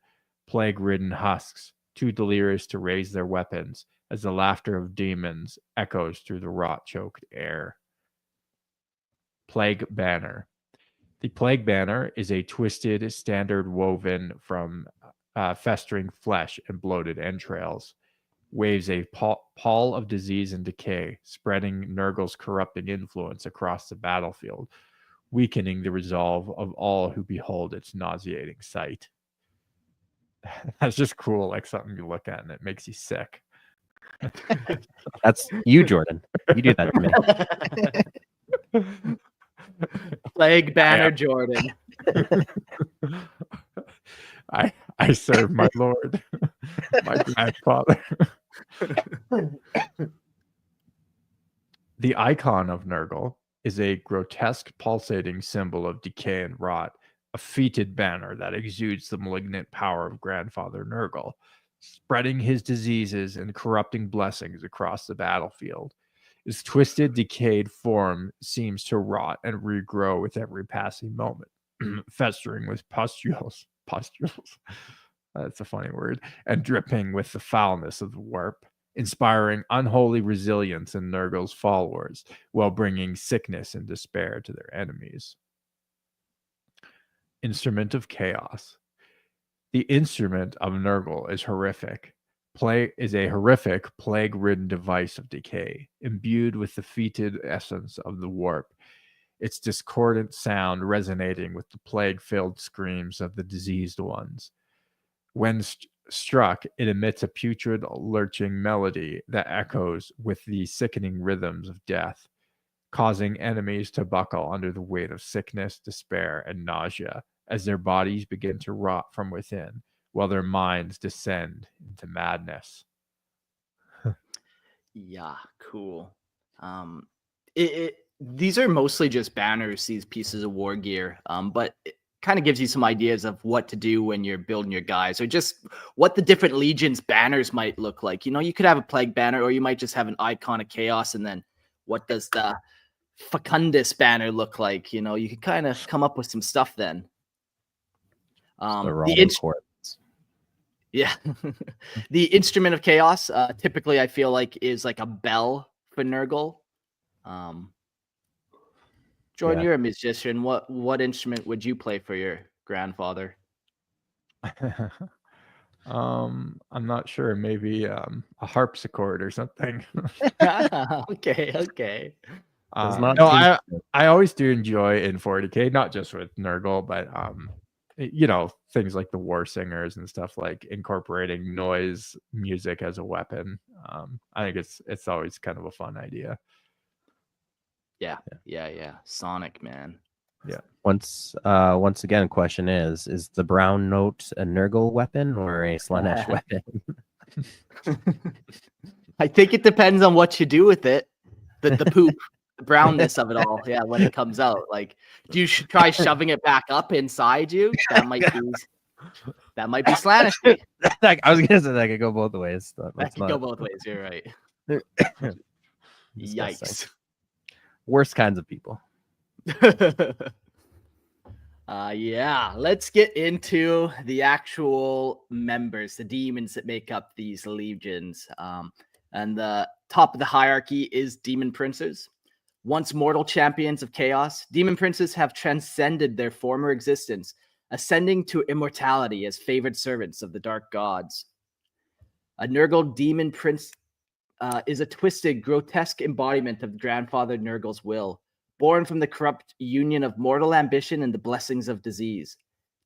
plague-ridden husks, too delirious to raise their weapons, as the laughter of demons echoes through the rot-choked air. Plague Banner. The Plague Banner is a twisted standard woven from festering flesh and bloated entrails. Waves a pall of disease and decay, spreading Nurgle's corrupting influence across the battlefield, weakening the resolve of all who behold its nauseating sight. That's just cool, like something you look at and it makes you sick. That's you, Jordan. You do that to me. Plague Banner Jordan. I serve my lord, my grandfather. The icon of Nurgle is a grotesque pulsating symbol of decay and rot, a fetid banner that exudes the malignant power of Grandfather Nurgle, spreading his diseases and corrupting blessings across the battlefield. His twisted, decayed form seems to rot and regrow with every passing moment, festering with pustules. That's a funny word. And dripping with the foulness of the warp, inspiring unholy resilience in Nurgle's followers, while bringing sickness and despair to their enemies. Instrument of Chaos. The instrument of Nurgle is horrific. Is a horrific, plague-ridden device of decay, imbued with the fetid essence of the warp, its discordant sound resonating with the plague-filled screams of the diseased ones. When struck, it emits a putrid, lurching melody that echoes with the sickening rhythms of death, causing enemies to buckle under the weight of sickness, despair, and nausea as their bodies begin to rot from within, while their minds descend into madness. Yeah, cool. These are mostly just banners, these pieces of war gear, but it kind of gives you some ideas of what to do when you're building your guys, or just what the different legions banners might look like. You know, you could have a plague banner, or you might just have an icon of chaos, and then what does the Fecundus banner look like? You know, you could kind of come up with some stuff then. Yeah. The instrument of chaos, typically I feel like is like a bell for Nurgle. Jordan, you're a musician. What instrument would you play for your grandfather? I'm not sure. Maybe a harpsichord or something. Okay. No, I always do enjoy in 40K, not just with Nurgle, but you know, things like the war singers and stuff, like incorporating noise music as a weapon. I think it's always kind of a fun idea. Yeah. Sonic, man. Yeah. Once again, question is the brown note a Nurgle weapon or a Slaanesh weapon? I think it depends on what you do with it. The poop, the brownness of it all. Yeah, when it comes out, like, do you try shoving it back up inside you? That might be Slaanesh. I was gonna say that could go both ways. That could go both ways. You're right. Yikes. Worst kinds of people. Yeah, let's get into the actual members, the demons that make up these legions. And the top of the hierarchy is demon princes. Once mortal champions of chaos, demon princes have transcended their former existence, ascending to immortality as favored servants of the dark gods. A Nurgle demon prince is a twisted, grotesque embodiment of Grandfather Nurgle's will, born from the corrupt union of mortal ambition and the blessings of disease.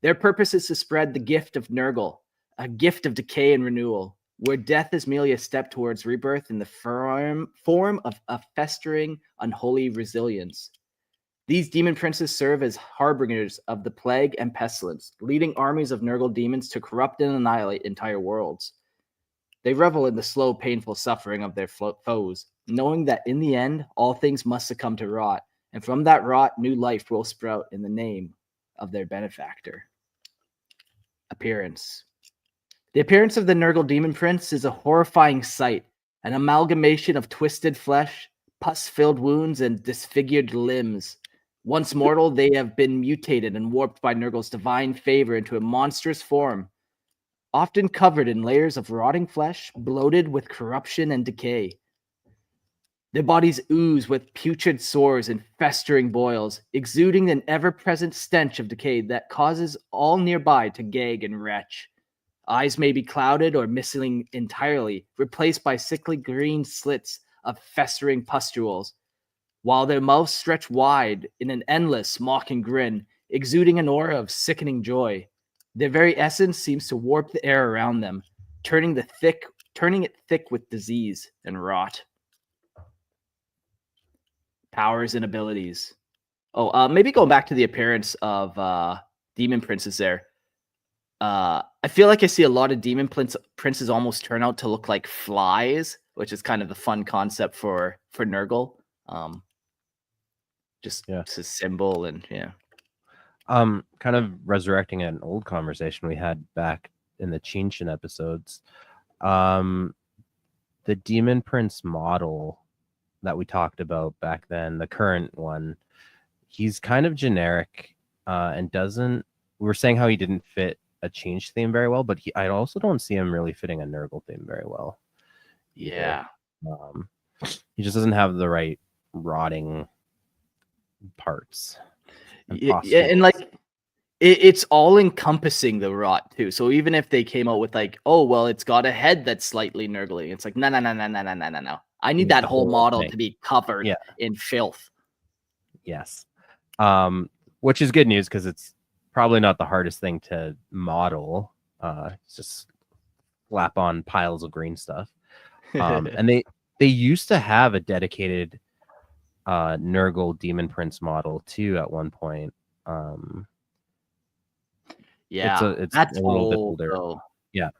Their purpose is to spread the gift of Nurgle, a gift of decay and renewal, where death is merely a step towards rebirth in the form of a festering, unholy resilience. These demon princes serve as harbingers of the plague and pestilence, leading armies of Nurgle demons to corrupt and annihilate entire worlds. They revel in the slow, painful suffering of their foes, knowing that in the end, all things must succumb to rot, and from that rot, new life will sprout in the name of their benefactor. Appearance. The appearance of the Nurgle Demon Prince is a horrifying sight, an amalgamation of twisted flesh, pus-filled wounds, and disfigured limbs. Once mortal, they have been mutated and warped by Nurgle's divine favor into a monstrous form, often covered in layers of rotting flesh, bloated with corruption and decay. Their bodies ooze with putrid sores and festering boils, exuding an ever-present stench of decay that causes all nearby to gag and retch. Eyes may be clouded or missing entirely, replaced by sickly green slits of festering pustules, while their mouths stretch wide in an endless, mocking grin, exuding an aura of sickening joy. Their very essence seems to warp the air around them, turning it thick with disease and rot. Powers and abilities. Maybe going back to the appearance of demon princes there. I feel like I see a lot of demon princes almost turn out to look like flies, which is kind of the fun concept for Nurgle. Just a symbol and kind of resurrecting an old conversation we had back in the Chinchin episodes. The demon prince model that we talked about back then, the current one, he's kind of generic and doesn't. We were saying how he didn't fit a change theme very well, but I also don't see him really fitting a Nurgle theme very well. Yeah. He just doesn't have the right rotting parts. And like it's all encompassing the rot too. So even if they came out with like, oh well, it's got a head that's slightly nurgly, it's like no. I need that whole model to be covered in filth. Yes. Which is good news because it's probably not the hardest thing to model. It's just slap on piles of green stuff. And they used to have a dedicated Nurgle Demon Prince model too at one point. It's that's a little bit old, older. though. Yeah,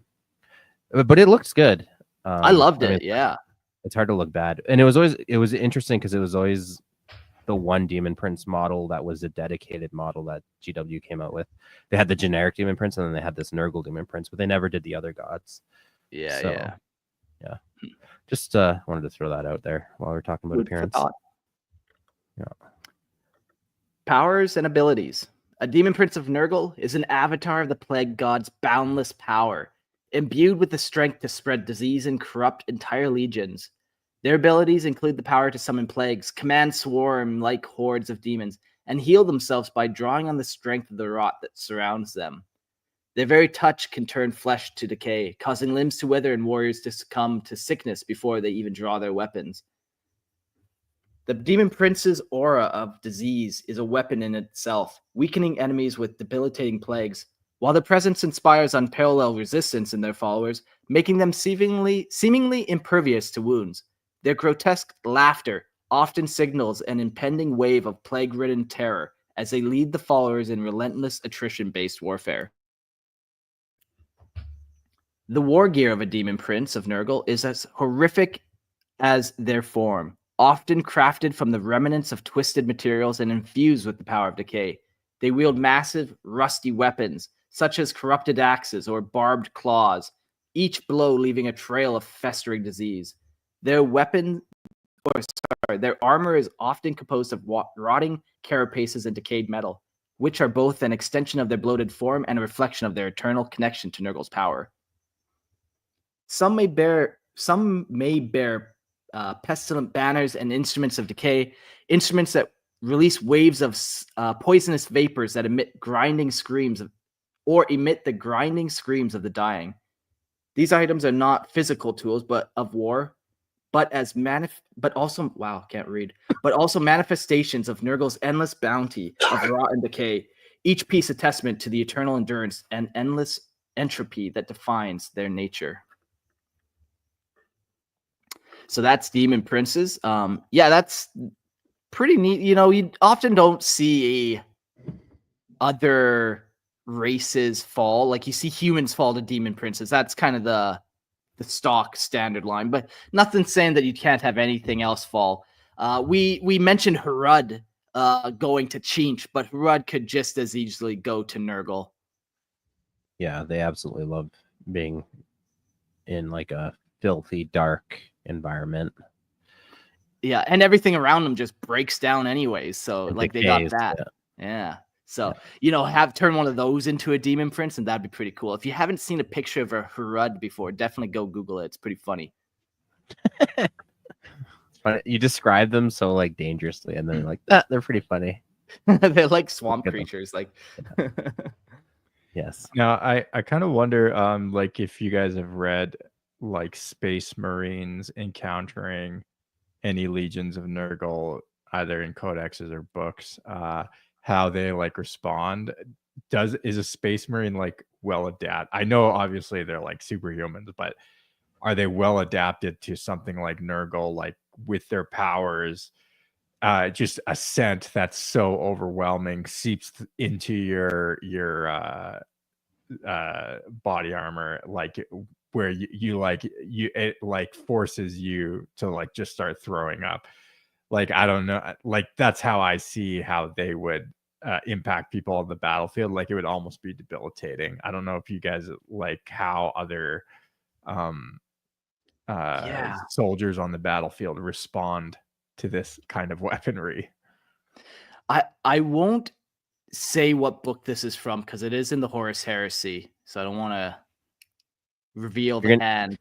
but it looks good. I loved it. Yeah, it's hard to look bad, and it was interesting because it was always the one Demon Prince model that was a dedicated model that GW came out with. They had the generic Demon Prince, and then they had this Nurgle Demon Prince, but they never did the other gods. Yeah. Just wanted to throw that out there while we're talking about appearance. Yeah. Powers and abilities. A Demon Prince of Nurgle is an avatar of the Plague God's boundless power, imbued with the strength to spread disease and corrupt entire legions. Their abilities include the power to summon plagues, command swarm-like hordes of demons, and heal themselves by drawing on the strength of the rot that surrounds them. Their very touch can turn flesh to decay, causing limbs to wither and warriors to succumb to sickness before they even draw their weapons. The Demon Prince's aura of disease is a weapon in itself, weakening enemies with debilitating plagues, while their presence inspires unparalleled resistance in their followers, making them seemingly impervious to wounds. Their grotesque laughter often signals an impending wave of plague-ridden terror as they lead the followers in relentless attrition-based warfare. The war gear of a Demon Prince of Nurgle is as horrific as their form, often crafted from the remnants of twisted materials and infused with the power of decay. They wield massive, rusty weapons, such as corrupted axes or barbed claws, each blow leaving a trail of festering disease. Their armor is often composed of rotting carapaces and decayed metal, which are both an extension of their bloated form and a reflection of their eternal connection to Nurgle's power. Some may bear pestilent banners and instruments of decay, instruments that release waves of poisonous vapors that emit the grinding screams of the dying. These items are not physical tools, but of war, but also manifestations of Nurgle's endless bounty of rot and decay. Each piece a testament to the eternal endurance and endless entropy that defines their nature. So that's Demon Princes. That's pretty neat. You know, you often don't see other races fall. Like you see humans fall to Demon Princes. That's kind of the stock standard line. But nothing saying that you can't have anything else fall. We mentioned Harud going to Chinch, but Harud could just as easily go to Nurgle. Yeah, they absolutely love being in like a filthy, dark environment. Yeah, and everything around them just breaks down anyways. So like they got that. Yeah. So, turn one of those into a Demon Prince, and that'd be pretty cool. If you haven't seen a picture of a Harud before, definitely go Google it. It's pretty funny. But you describe them so like dangerously, and then like they're pretty funny. They're like swamp Get them. creatures. Like, Yes. Now, I kind of wonder, like if you guys have read like Space Marines encountering any legions of Nurgle, either in codexes or books, how they like respond. Is a Space Marine like well adapted? I know obviously they're like superhumans, but are they well adapted to something like Nurgle, like with their powers? Just a scent that's so overwhelming seeps into your body armor, like where it like forces you to like just start throwing up. Like, I don't know, like that's how I see how they would impact people on the battlefield. Like it would almost be debilitating. I don't know if you guys like how other soldiers on the battlefield respond to this kind of weaponry. I won't say what book this is from because it is in the Horus Heresy, so I don't want to reveal the hand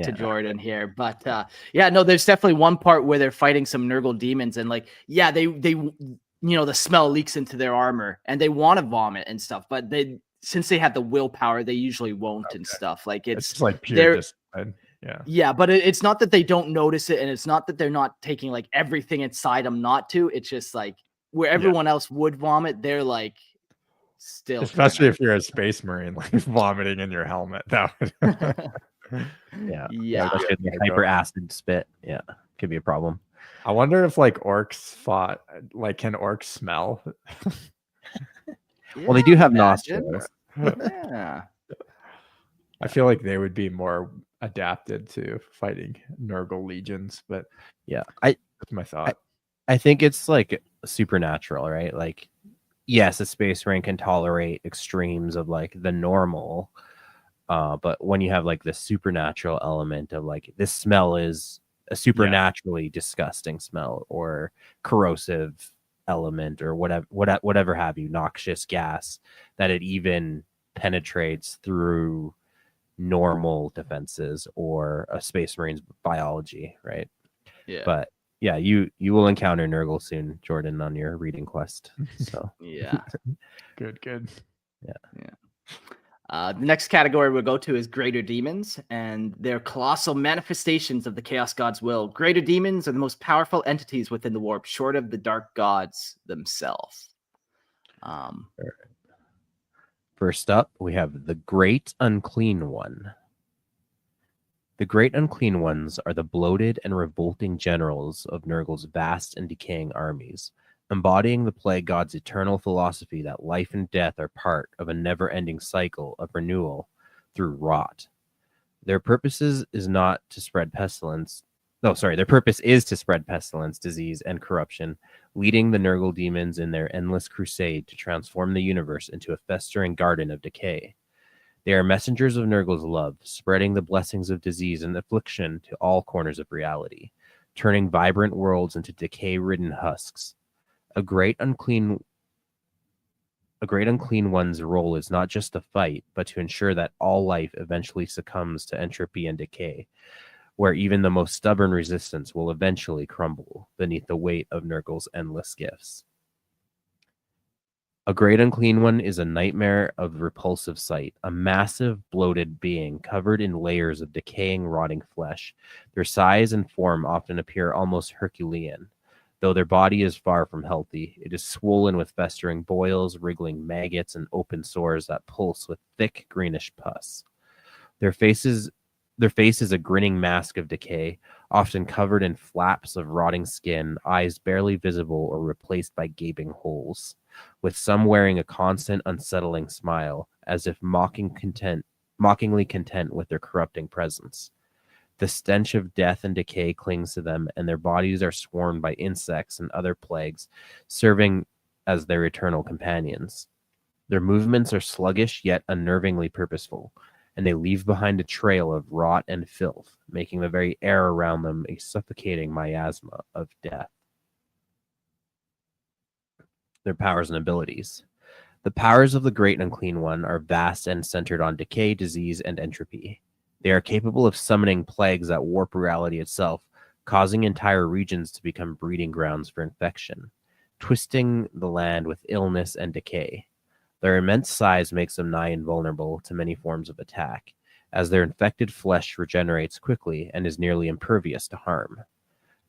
to Jordan here. But yeah, no, there's definitely one part where they're fighting some Nurgle demons, and like, yeah, they the smell leaks into their armor, and they want to vomit and stuff, but since they have the willpower, they usually won't and stuff. Like it's just like pure discipline. Yeah, but it's not that they don't notice it, and it's not that they're not taking like everything inside them not to. It's just like where everyone else would vomit, they're like still. Especially if you're a Space Marine, like vomiting in your helmet. That would yeah. Hyper acid spit. Yeah, could be a problem. I wonder if like orcs fought. Like, can orcs smell? Well, they do have nostrils. Yeah. I feel like they would be more adapted to fighting Nurgle legions, but yeah, that's my thought. I think it's like supernatural, right? Like, yes, a Space Marine can tolerate extremes of like the normal, but when you have like the supernatural element of like this smell is a supernaturally disgusting smell or corrosive element or whatever have you, noxious gas, that it even penetrates through normal defenses or a Space Marine's biology, right? Yeah. But yeah, you will encounter Nurgle soon, Jordan, on your reading quest. So yeah. Good. Yeah. The next category we'll go to is greater demons, and they're colossal manifestations of the Chaos God's will. Greater demons are the most powerful entities within the warp, short of the dark gods themselves. First up, we have the Great Unclean One. The Great Unclean Ones are the bloated and revolting generals of Nurgle's vast and decaying armies, embodying the Plague God's eternal philosophy that life and death are part of a never-ending cycle of renewal through rot. Their purpose is to spread pestilence, disease, and corruption, leading the Nurgle demons in their endless crusade to transform the universe into a festering garden of decay. They are messengers of Nurgle's love, spreading the blessings of disease and affliction to all corners of reality, turning vibrant worlds into decay-ridden husks. A great unclean one's role is not just to fight, but to ensure that all life eventually succumbs to entropy and decay, where even the most stubborn resistance will eventually crumble beneath the weight of Nurgle's endless gifts. A Great Unclean One is a nightmare of repulsive sight, a massive, bloated being covered in layers of decaying, rotting flesh. Their size and form often appear almost Herculean. Though their body is far from healthy, it is swollen with festering boils, wriggling maggots, and open sores that pulse with thick greenish pus. Their face is a grinning mask of decay, often covered in flaps of rotting skin, eyes barely visible or replaced by gaping holes, with some wearing a constant, unsettling smile, as if mockingly content with their corrupting presence. The stench of death and decay clings to them, and their bodies are swarmed by insects and other plagues, serving as their eternal companions. Their movements are sluggish yet unnervingly purposeful, and they leave behind a trail of rot and filth, making the very air around them a suffocating miasma of death. Their powers and abilities. The powers of the Great Unclean One are vast and centered on decay, disease, and entropy. They are capable of summoning plagues that warp reality itself, causing entire regions to become breeding grounds for infection, twisting the land with illness and decay. Their immense size makes them nigh invulnerable to many forms of attack, as their infected flesh regenerates quickly and is nearly impervious to harm.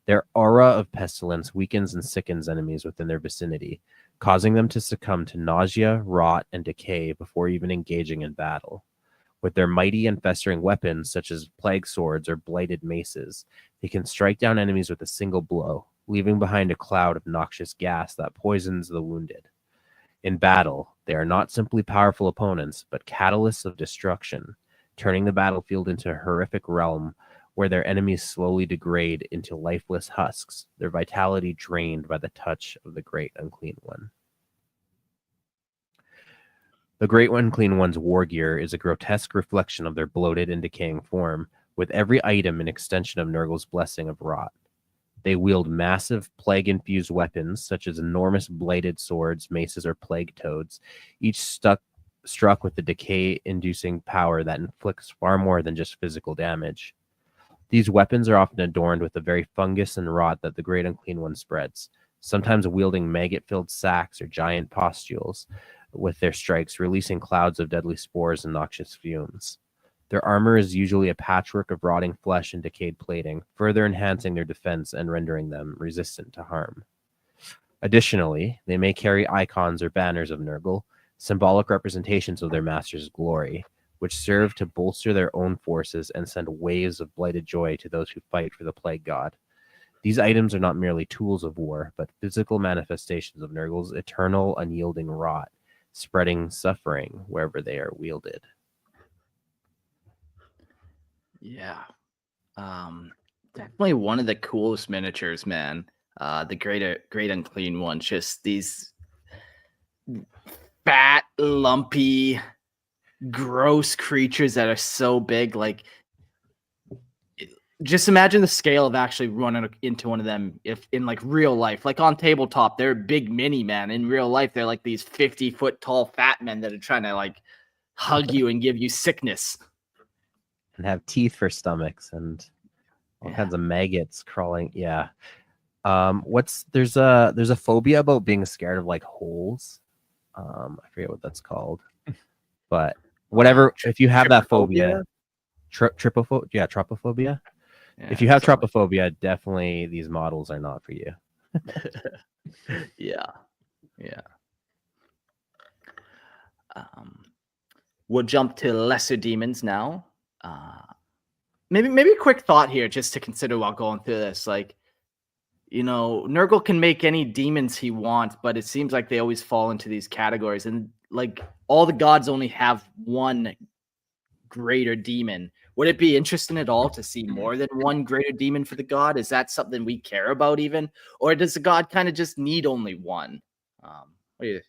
Their aura of pestilence weakens and sickens enemies within their vicinity, causing them to succumb to nausea, rot, and decay before even engaging in battle. With their mighty and festering weapons, such as plague swords or blighted maces, they can strike down enemies with a single blow, leaving behind a cloud of noxious gas that poisons the wounded. In battle, they are not simply powerful opponents, but catalysts of destruction, turning the battlefield into a horrific realm where their enemies slowly degrade into lifeless husks, their vitality drained by the touch of the Great Unclean One. The Great Unclean One's war gear is a grotesque reflection of their bloated and decaying form, with every item an extension of Nurgle's blessing of rot. They wield massive plague-infused weapons, such as enormous bladed swords, maces, or plague toads, each struck with the decay-inducing power that inflicts far more than just physical damage. These weapons are often adorned with the very fungus and rot that the Great Unclean One spreads, sometimes wielding maggot-filled sacks or giant pustules with their strikes, releasing clouds of deadly spores and noxious fumes. Their armor is usually a patchwork of rotting flesh and decayed plating, further enhancing their defense and rendering them resistant to harm. Additionally, they may carry icons or banners of Nurgle, symbolic representations of their master's glory, which serve to bolster their own forces and send waves of blighted joy to those who fight for the Plague God. These items are not merely tools of war, but physical manifestations of Nurgle's eternal, unyielding rot, spreading suffering wherever they are wielded. Yeah. Definitely one of the coolest miniatures, man. The Great Unclean Ones. Just these fat, lumpy, gross creatures that are so big. Like, just imagine the scale of actually running into one of them if in like real life. Like on tabletop, they're big mini, man. In real life, they're like these 50-foot tall fat men that are trying to like hug you and give you sickness. And have teeth for stomachs and all kinds of maggots crawling. Yeah. There's a phobia about being scared of like holes. I forget what that's called, but whatever. If you have that phobia, trypophobia. Yeah, if you have trypophobia, definitely these models are not for you. Yeah. We'll jump to lesser demons now. Maybe a quick thought here just to consider while going through this. Like, you know, Nurgle can make any demons he wants, but it seems like they always fall into these categories. And like all the gods only have one greater demon. Would it be interesting at all to see more than one greater demon for the god? Is that something we care about even? Or does the god kind of just need only one? What do you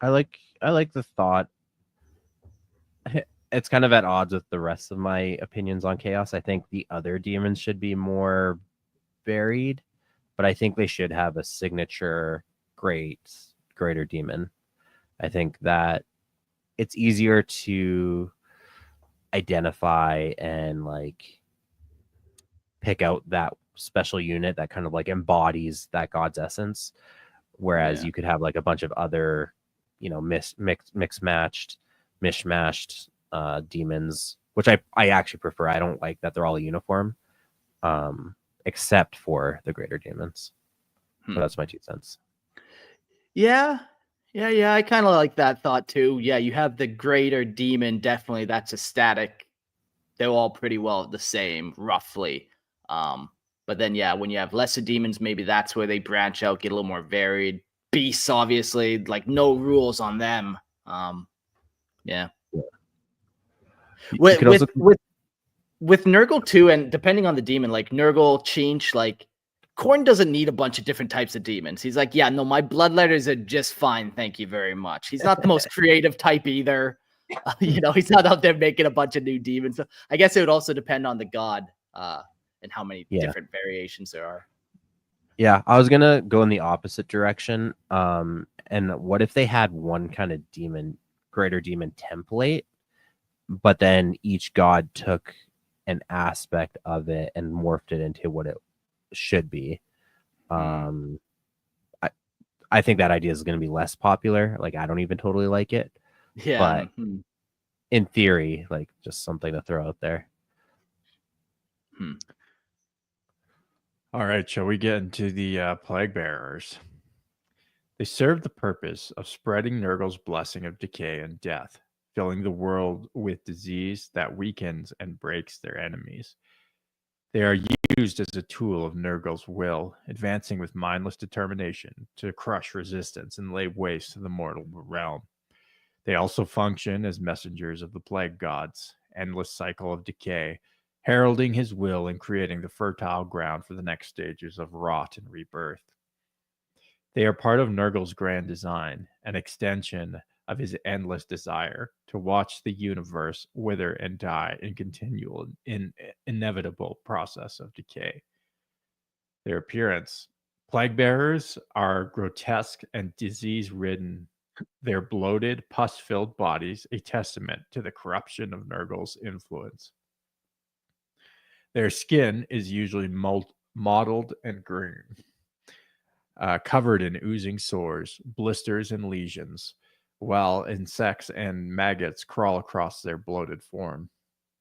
I like the thought. It's kind of at odds with the rest of my opinions on chaos. I think the other demons should be more varied, but I think they should have a signature greater demon. I think that it's easier to identify and like pick out that special unit that kind of like embodies that god's essence, whereas you could have like a bunch of other, you know, mishmashed demons, which I actually prefer. I don't like that they're all uniform, except for the greater demons. So that's my 2 cents. Yeah. I kind of like that thought too. Yeah, you have the greater demon. Definitely, that's a static. They're all pretty well the same, roughly. But then, yeah, when you have lesser demons, maybe that's where they branch out, get a little more varied. Beasts, obviously, like no rules on them. Yeah. With Nurgle too, and depending on the demon, like Nurgle, Chinch, like Khorne doesn't need a bunch of different types of demons. He's like, yeah, no, my bloodletters are just fine. Thank you very much. He's not the most creative type either. You know, he's not out there making a bunch of new demons. So I guess it would also depend on the god and how many different variations there are. Yeah, I was gonna go in the opposite direction. And what if they had one kind of demon, greater demon template, but then each god took an aspect of it and morphed it into what it should be. I think that idea is going to be less popular. Like, I don't even totally like it. Yeah. But in theory, like, just something to throw out there. All right, shall we get into the plague bearers? They serve the purpose of spreading Nurgle's blessing of decay and death, filling the world with disease that weakens and breaks their enemies. They are used as a tool of Nurgle's will, advancing with mindless determination to crush resistance and lay waste to the mortal realm. They also function as messengers of the plague gods, endless cycle of decay, heralding his will and creating the fertile ground for the next stages of rot and rebirth. They are part of Nurgle's grand design, an extension of his endless desire to watch the universe wither and die in continual, inevitable process of decay. Their appearance. Plague bearers are grotesque and disease-ridden, their bloated, pus-filled bodies a testament to the corruption of Nurgle's influence. Their skin is usually mottled and green, covered in oozing sores, blisters, and lesions, while insects and maggots crawl across their bloated form.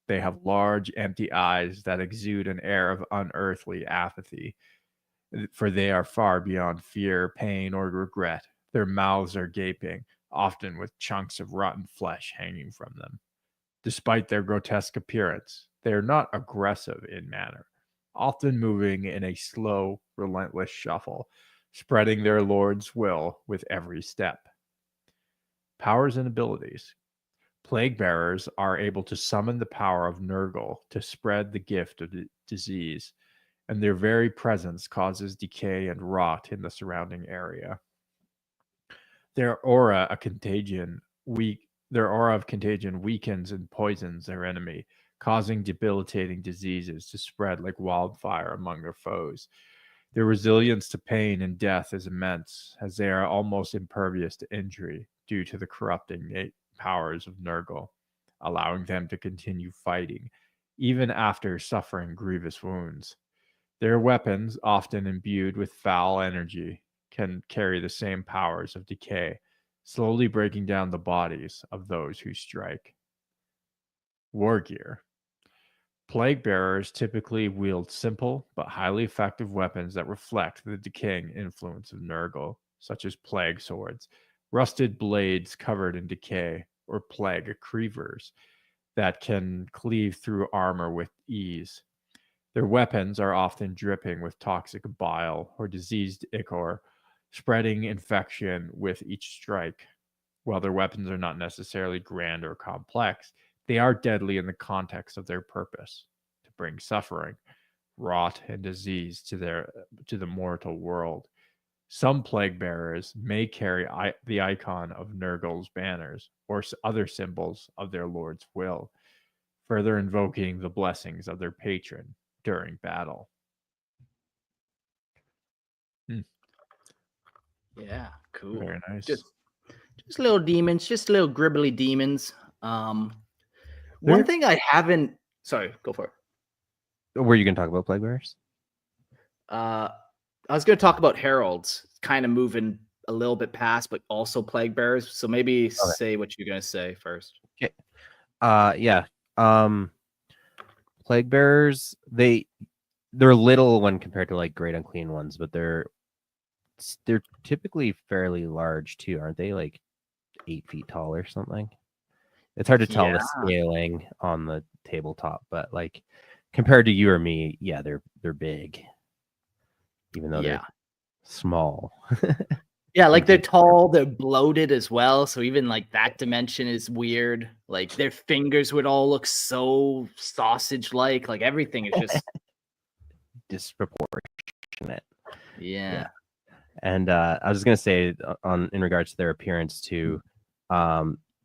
They have large, empty eyes that exude an air of unearthly apathy, for they are far beyond fear, pain, or regret. Their mouths are gaping, often with chunks of rotten flesh hanging from them. Despite their grotesque appearance, they are not aggressive in manner, often moving in a slow, relentless shuffle, spreading their lord's will with every step. Powers and abilities. Plague bearers are able to summon the power of Nurgle to spread the gift of disease, and their very presence causes decay and rot in the surrounding area. Their aura of contagion weakens and poisons their enemy, causing debilitating diseases to spread like wildfire among their foes. Their resilience to pain and death is immense, as they are almost impervious to injury due to the corrupting powers of Nurgle, allowing them to continue fighting, even after suffering grievous wounds. Their weapons, often imbued with foul energy, can carry the same powers of decay, slowly breaking down the bodies of those who strike. War gear. Plague bearers typically wield simple but highly effective weapons that reflect the decaying influence of Nurgle, such as plague swords, rusted blades covered in decay, or plague cleavers that can cleave through armor with ease. Their weapons are often dripping with toxic bile or diseased ichor, spreading infection with each strike. While their weapons are not necessarily grand or complex, they are deadly in the context of their purpose, to bring suffering, rot, and disease to the mortal world. Some plague bearers may carry the icon of Nurgle's banners or other symbols of their lord's will, further invoking the blessings of their patron during battle. Yeah, cool. Very nice. Just little demons, just little gribbly demons. One thing I haven't. Sorry, go for it. Were you going to talk about plague bearers? I was going to talk about heralds, kind of moving a little bit past, but also plague bearers. So maybe say what you're going to say first. Okay. Yeah. Plague bearers, they're little when compared to like Great Unclean Ones, but they're typically fairly large too, aren't they? Like 8 feet tall or something. It's hard to tell the scaling on the tabletop, but like compared to you or me, yeah, they're big, even though they're small. Yeah, like they're tall, they're bloated as well. So even like that dimension is weird. Like their fingers would all look so sausage-like. Like everything is just disproportionate. Yeah. And I was just gonna say in regards to their appearance too,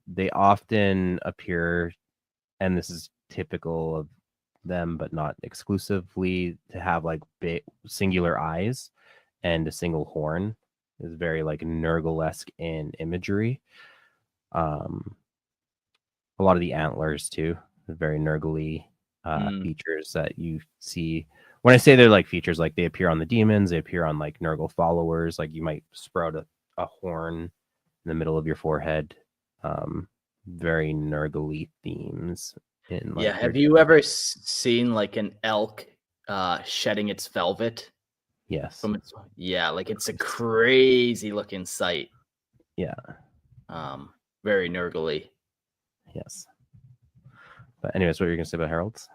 they often appear, and this is typical of them, but not exclusively, to have like big singular eyes and a single horn. Is very like Nurgle-esque in imagery. A lot of the antlers too, very Nurgle-y Mm. features that you see. When I say they're like features, like they appear on the demons, they appear on like Nurgle followers. Like you might sprout a horn in the middle of your forehead. Very Nurgle-y themes. In like Yeah, have you ever seen like an elk shedding its velvet? Yes. From its, yeah, like it's a crazy looking sight. Yeah. Very Nurgle-y. Yes. But anyways, what were you gonna say about heralds?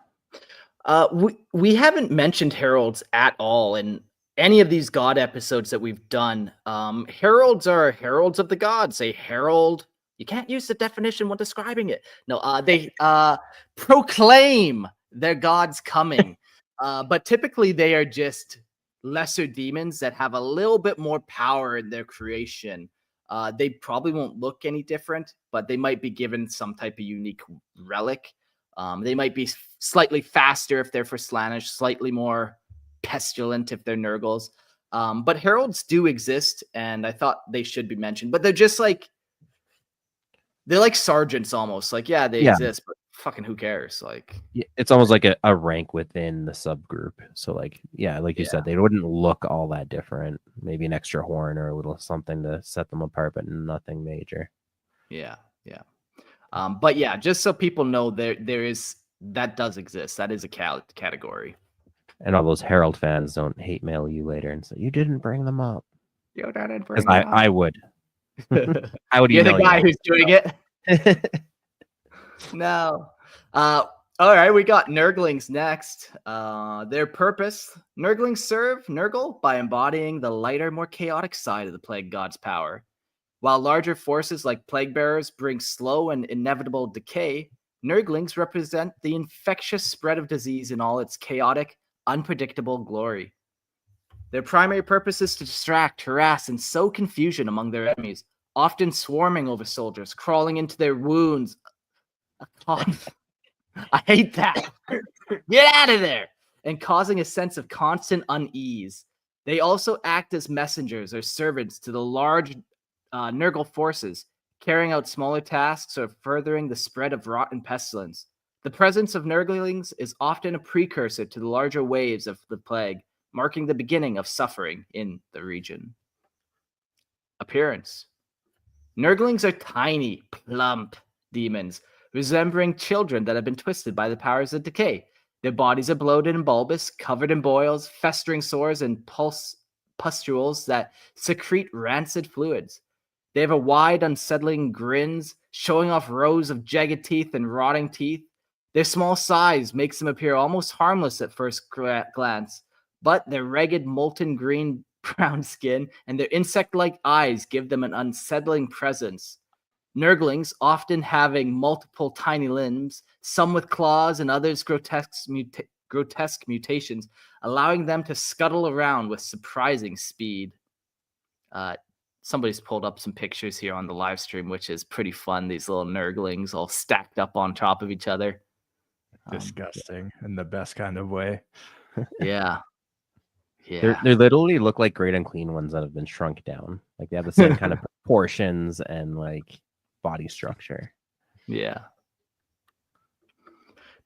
We haven't mentioned heralds at all in any of these god episodes that we've done. Heralds are heralds of the gods. A herald, you can't use the definition when describing it. No, they proclaim their god's coming. But typically they are just lesser demons that have a little bit more power in their creation. They probably won't look any different, but they might be given some type of unique relic. They might be slightly faster if they're for Slaanesh, slightly more pestilent if they're Nurgles. But heralds do exist, and I thought they should be mentioned. But they're just like, they're like sergeants almost. Like, yeah, they exist, but fucking who cares? Like, it's almost like a rank within the subgroup. So like, yeah, like you said, they wouldn't look all that different. Maybe an extra horn or a little something to set them apart, but nothing major. Yeah. But yeah, just so people know, there is, that does exist. That is a category. And all those Herald fans don't hate mail you later and say you didn't bring them up. You didn't bring Because them up. I would. I would. You're the guy who's doing it. No. All right, we got Nurglings next. Their purpose: Nurglings serve Nurgle by embodying the lighter, more chaotic side of the Plague God's power. While larger forces like Plague Bearers bring slow and inevitable decay, Nurglings represent the infectious spread of disease in all its chaotic, unpredictable glory. Their primary purpose is to distract, harass, and sow confusion among their enemies, often swarming over soldiers, crawling into their wounds. A cough. I hate that. Get out of there! And causing a sense of constant unease. They also act as messengers or servants to the large Nurgle forces, carrying out smaller tasks or furthering the spread of rot and pestilence. The presence of Nurglings is often a precursor to the larger waves of the plague, marking the beginning of suffering in the region. Appearance: Nurglings are tiny, plump demons, resembling children that have been twisted by the powers of decay. Their bodies are bloated and bulbous, covered in boils, festering sores, and pustules that secrete rancid fluids. They have a wide, unsettling grins, showing off rows of jagged teeth and rotting teeth. Their small size makes them appear almost harmless at first glance, but their ragged, molten green-brown skin and their insect-like eyes give them an unsettling presence. Nurglings, often having multiple tiny limbs, some with claws and others grotesque mutations, allowing them to scuttle around with surprising speed. Somebody's pulled up some pictures here on the live stream, which is pretty fun. These little Nurglings all stacked up on top of each other. Disgusting in the best kind of way. Yeah. They literally look like Great Unclean Ones that have been shrunk down. Like they have the same kind of proportions and like body structure. Yeah.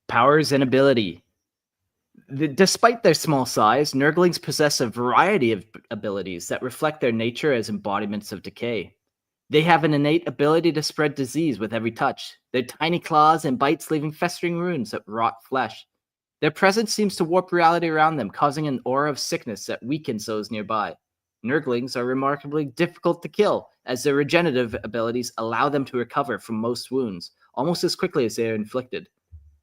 Powers and ability. Despite their small size, Nurglings possess a variety of abilities that reflect their nature as embodiments of decay. They have an innate ability to spread disease with every touch, their tiny claws and bites leaving festering wounds that rot flesh. Their presence seems to warp reality around them, causing an aura of sickness that weakens those nearby. Nurglings are remarkably difficult to kill, as their regenerative abilities allow them to recover from most wounds, almost as quickly as they are inflicted.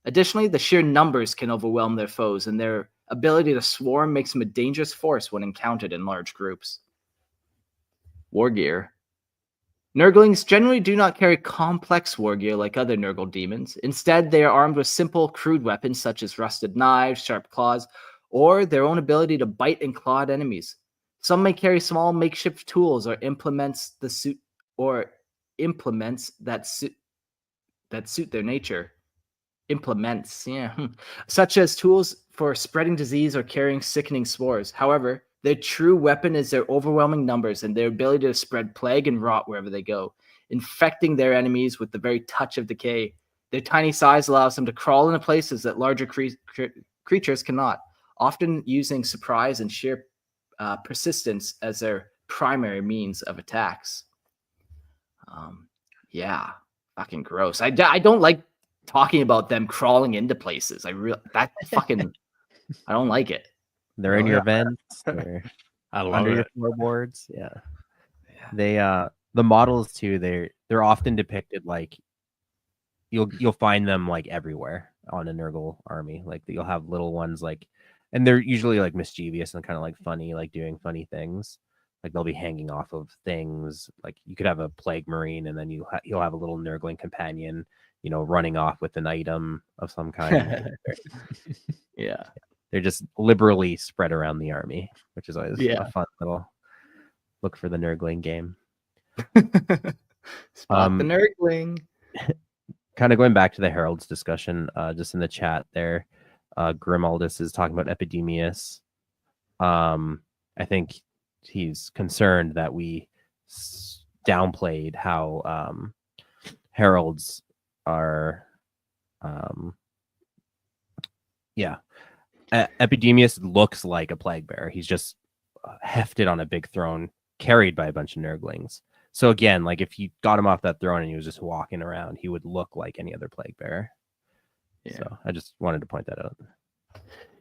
Additionally, the sheer numbers can overwhelm their foes, and their ability to swarm makes them a dangerous force when encountered in large groups. War gear. Nurglings generally do not carry complex war gear like other Nurgle demons. Instead, they are armed with simple, crude weapons such as rusted knives, sharp claws, or their own ability to bite and claw at enemies. Some may carry small makeshift tools or implements that suit their nature. Implements, such as tools for spreading disease or carrying sickening spores. However, their true weapon is their overwhelming numbers and their ability to spread plague and rot wherever they go, infecting their enemies with the very touch of decay. Their tiny size allows them to crawl into places that larger creatures cannot, often using surprise and sheer persistence as their primary means of attacks. Yeah, fucking gross. I don't like talking about them crawling into places. I don't like it. They're in your vents. They're I love under your it. floorboards. Yeah. They the models too, they're often depicted like you'll find them like everywhere on a Nurgle army. Like you'll have little ones like, and they're usually like mischievous and kind of like funny, like doing funny things. Like they'll be hanging off of things. Like you could have a plague marine, and then you'll have a little Nurgling companion, running off with an item of some kind. Yeah. They're just liberally spread around the army, which is always a fun little look for the Nurgling game. Spot the Nurgling. Kind of going back to the Heralds discussion, just in the chat there, Grimaldus is talking about Epidemius. I think he's concerned that we downplayed how Heralds are Epidemius looks like a plague bearer. He's just hefted on a big throne carried by a bunch of Nurglings. So again, like if you got him off that throne and he was just walking around, he would look like any other plague bearer. Yeah. So I just wanted to point that out.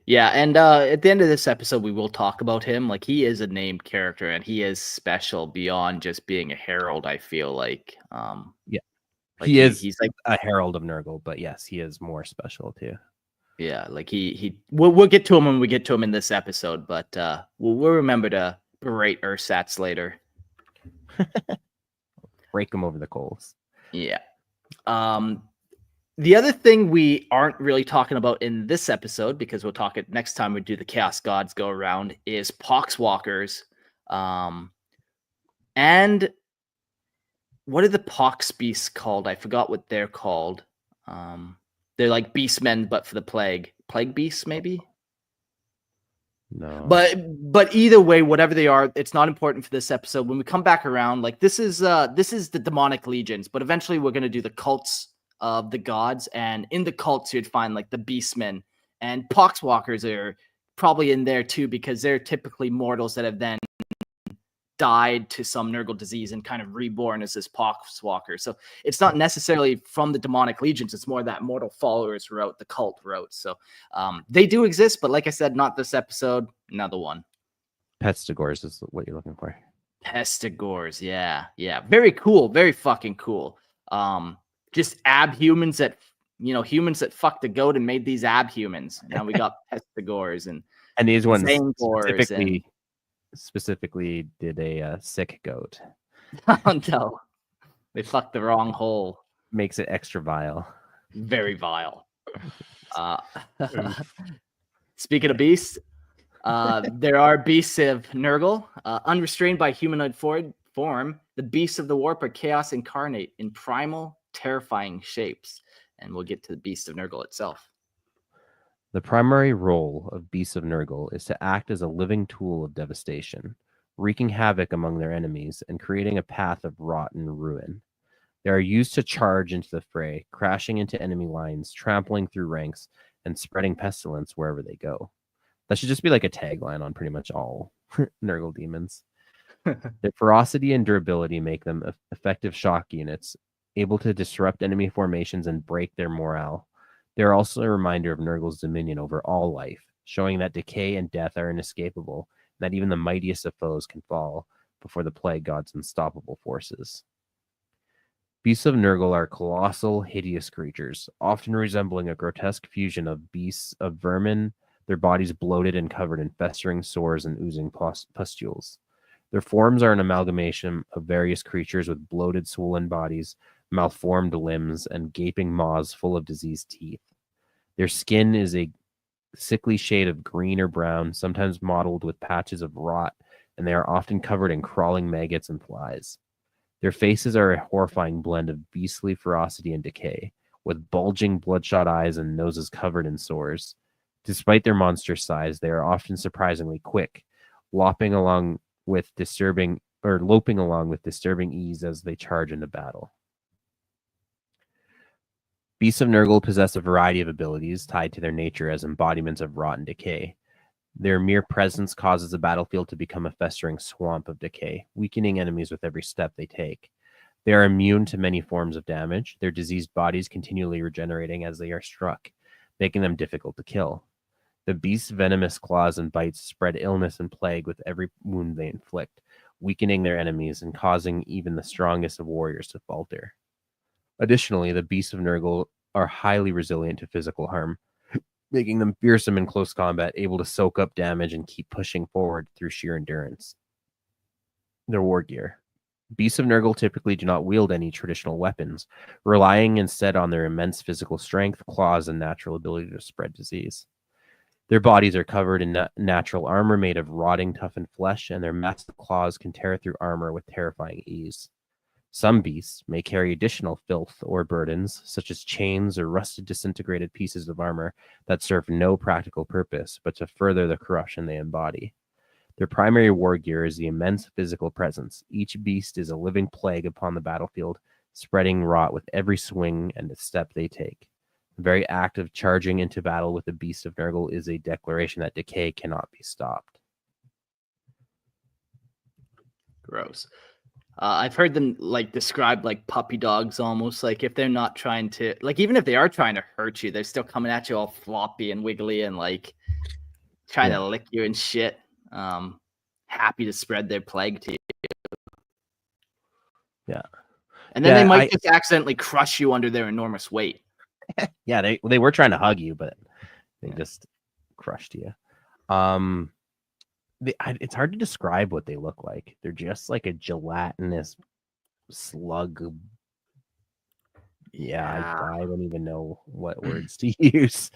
Yeah, and at the end of this episode, we will talk about him. Like he is a named character, and he is special beyond just being a herald. I feel like, like he's like a herald of Nurgle, but yes, he is more special too. Yeah, like we'll get to him when we get to him in this episode, but we'll remember to berate Ursats later. Break them over the coals. Yeah. The other thing we aren't really talking about in this episode, because we'll talk it next time we do the Chaos Gods go around, is Poxwalkers. And what are the Pox beasts called? I forgot what they're called. They're like beastmen, but for the plague. Plague beasts, maybe? No. But either way, whatever they are, it's not important for this episode. When we come back around, like this is the demonic legions, but eventually we're gonna do the cults of the gods, and in the cults you'd find like the beastmen, and Poxwalkers are probably in there too, because they're typically mortals that have then died to some Nurgle disease and kind of reborn as this Poxwalker. So it's not necessarily from the demonic legions, it's more that mortal followers route, the cult route. So they do exist, but like I said, not this episode, another one. Pestigors is what you're looking for. Pestigors, yeah. Very cool, very fucking cool. Just abhumans that, humans that fucked the goat and made these abhumans. Now we got Pestigors and these ones specifically did a sick goat. Oh no, they fucked the wrong hole. Makes it extra vile. Very vile. Speaking of beasts, there are beasts of Nurgle, unrestrained by humanoid form. The beasts of the warp are chaos incarnate in primal, terrifying shapes, and we'll get to the beast of Nurgle itself. The primary role of beasts of Nurgle is to act as a living tool of devastation, wreaking havoc among their enemies and creating a path of rot and ruin. They are used to charge into the fray, crashing into enemy lines, trampling through ranks, and spreading pestilence wherever they go. That should just be like a tagline on pretty much all Nurgle demons. Their ferocity and durability make them effective shock units, able to disrupt enemy formations and break their morale. They are also a reminder of Nurgle's dominion over all life, showing that decay and death are inescapable, and that even the mightiest of foes can fall before the plague god's unstoppable forces. Beasts of Nurgle are colossal, hideous creatures, often resembling a grotesque fusion of beasts of vermin, their bodies bloated and covered in festering sores and oozing pustules. Their forms are an amalgamation of various creatures with bloated, swollen bodies, malformed limbs, and gaping maws full of diseased teeth. Their skin is a sickly shade of green or brown, sometimes mottled with patches of rot, and they are often covered in crawling maggots and flies. Their faces are a horrifying blend of beastly ferocity and decay, with bulging bloodshot eyes and noses covered in sores. Despite their monstrous size, they are often surprisingly quick, loping along with disturbing ease as they charge into battle. Beasts of Nurgle possess a variety of abilities tied to their nature as embodiments of rot and decay. Their mere presence causes the battlefield to become a festering swamp of decay, weakening enemies with every step they take. They are immune to many forms of damage, their diseased bodies continually regenerating as they are struck, making them difficult to kill. The beast's venomous claws and bites spread illness and plague with every wound they inflict, weakening their enemies and causing even the strongest of warriors to falter. Additionally, the beasts of Nurgle are highly resilient to physical harm, making them fearsome in close combat, able to soak up damage and keep pushing forward through sheer endurance. Their war gear. Beasts of Nurgle typically do not wield any traditional weapons, relying instead on their immense physical strength, claws, and natural ability to spread disease. Their bodies are covered in natural armor made of rotting, toughened flesh, and their massive claws can tear through armor with terrifying ease. Some beasts may carry additional filth or burdens, such as chains or rusted, disintegrated pieces of armor that serve no practical purpose but to further the corruption they embody. Their primary war gear is the immense physical presence. Each beast is a living plague upon the battlefield, spreading rot with every swing and step they take. The very act of charging into battle with the beast of Nurgle is a declaration that decay cannot be stopped. Gross. I've heard them like described like puppy dogs almost, like if they're not trying to, like even if they are trying to hurt you, they're still coming at you all floppy and wiggly and like trying to lick you and shit. Happy to spread their plague to you. Yeah. And then they might just accidentally crush you under their enormous weight. Yeah, they were trying to hug you, but they just crushed you. It's hard to describe what they look like. They're just like a gelatinous slug. I don't even know what words to use.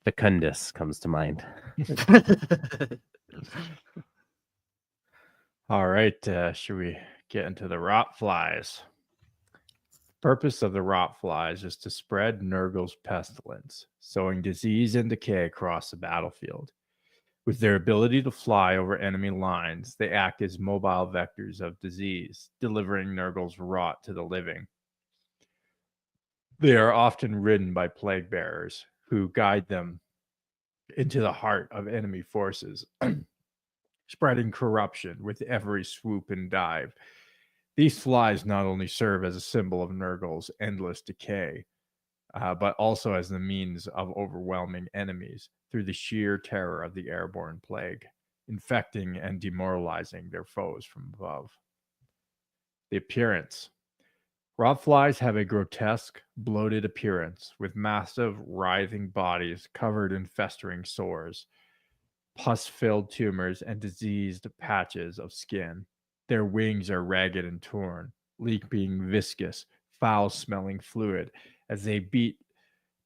Fecundus comes to mind. All right, should we get into the rot flies? The purpose of the rot flies is to spread Nurgle's pestilence, sowing disease and decay across the battlefield. With their ability to fly over enemy lines, they act as mobile vectors of disease, delivering Nurgle's rot to the living. They are often ridden by plague bearers, who guide them into the heart of enemy forces, spreading corruption with every swoop and dive. These flies not only serve as a symbol of Nurgle's endless decay, but also as the means of overwhelming enemies through the sheer terror of the airborne plague, infecting and demoralizing their foes from above. The appearance. Rot flies have a grotesque, bloated appearance with massive, writhing bodies covered in festering sores, pus-filled tumors, and diseased patches of skin. Their wings are ragged and torn, leaking viscous, foul-smelling fluid as they beat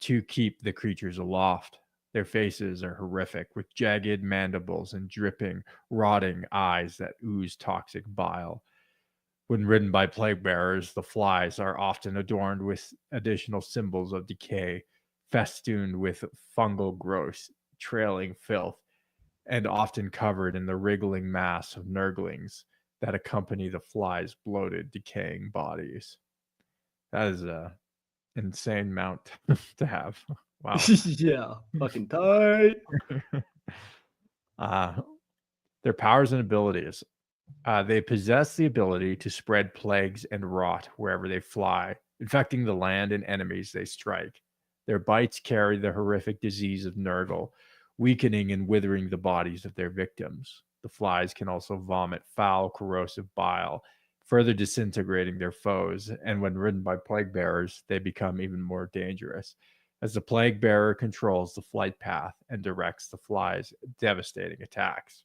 to keep the creatures aloft. Their faces are horrific, with jagged mandibles and dripping, rotting eyes that ooze toxic bile. When ridden by plague bearers, the flies are often adorned with additional symbols of decay, festooned with fungal growths, trailing filth, and often covered in the wriggling mass of Nurglings that accompany the flies' bloated, decaying bodies. That is a insane mount to have. Wow. Yeah, fucking tight. Their powers and abilities. They possess the ability to spread plagues and rot wherever they fly, infecting the land and enemies they strike. Their bites carry the horrific disease of Nurgle, weakening and withering the bodies of their victims. The flies can also vomit foul, corrosive bile, further disintegrating their foes, and when ridden by plague bearers, they become even more dangerous, as the plague bearer controls the flight path and directs the flies' devastating attacks.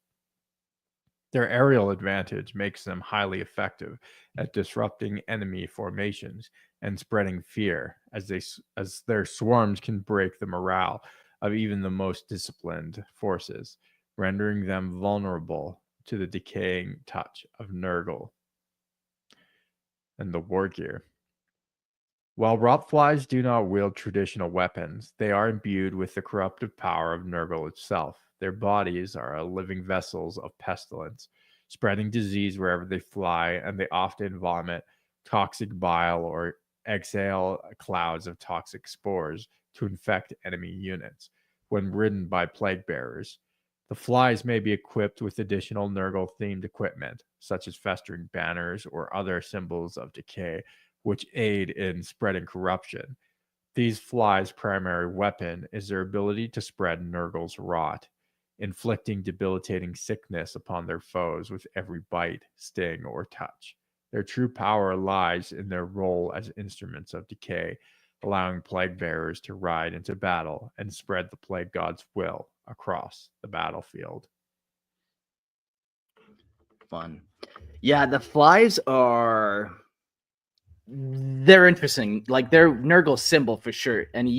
Their aerial advantage makes them highly effective at disrupting enemy formations and spreading fear, as their swarms can break the morale of even the most disciplined forces, rendering them vulnerable to the decaying touch of Nurgle. And the war gear. While rotflies do not wield traditional weapons, they are imbued with the corruptive power of Nurgle itself. Their bodies are living vessels of pestilence, spreading disease wherever they fly, and they often vomit toxic bile or exhale clouds of toxic spores to infect enemy units. When ridden by plague bearers, the flies may be equipped with additional Nurgle-themed equipment, such as festering banners or other symbols of decay, which aid in spreading corruption. These flies' primary weapon is their ability to spread Nurgle's rot, inflicting debilitating sickness upon their foes with every bite, sting, or touch. Their true power lies in their role as instruments of decay, allowing plague bearers to ride into battle and spread the plague god's will across the battlefield. Fun. Yeah, the flies they're interesting. Like, they're Nurgle's symbol for sure, and he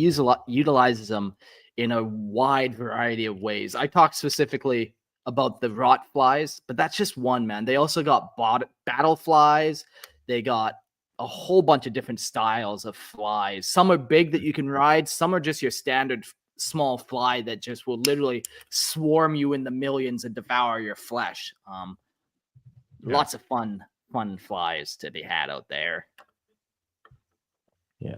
utilizes them in a wide variety of ways. I talked specifically about the rot flies, but that's just one, man. They also got battle flies. They got a whole bunch of different styles of flies. Some are big that you can ride. Some are just your standard small fly that just will literally swarm you in the millions and devour your flesh. Lots of fun flies to be had out there. Yeah.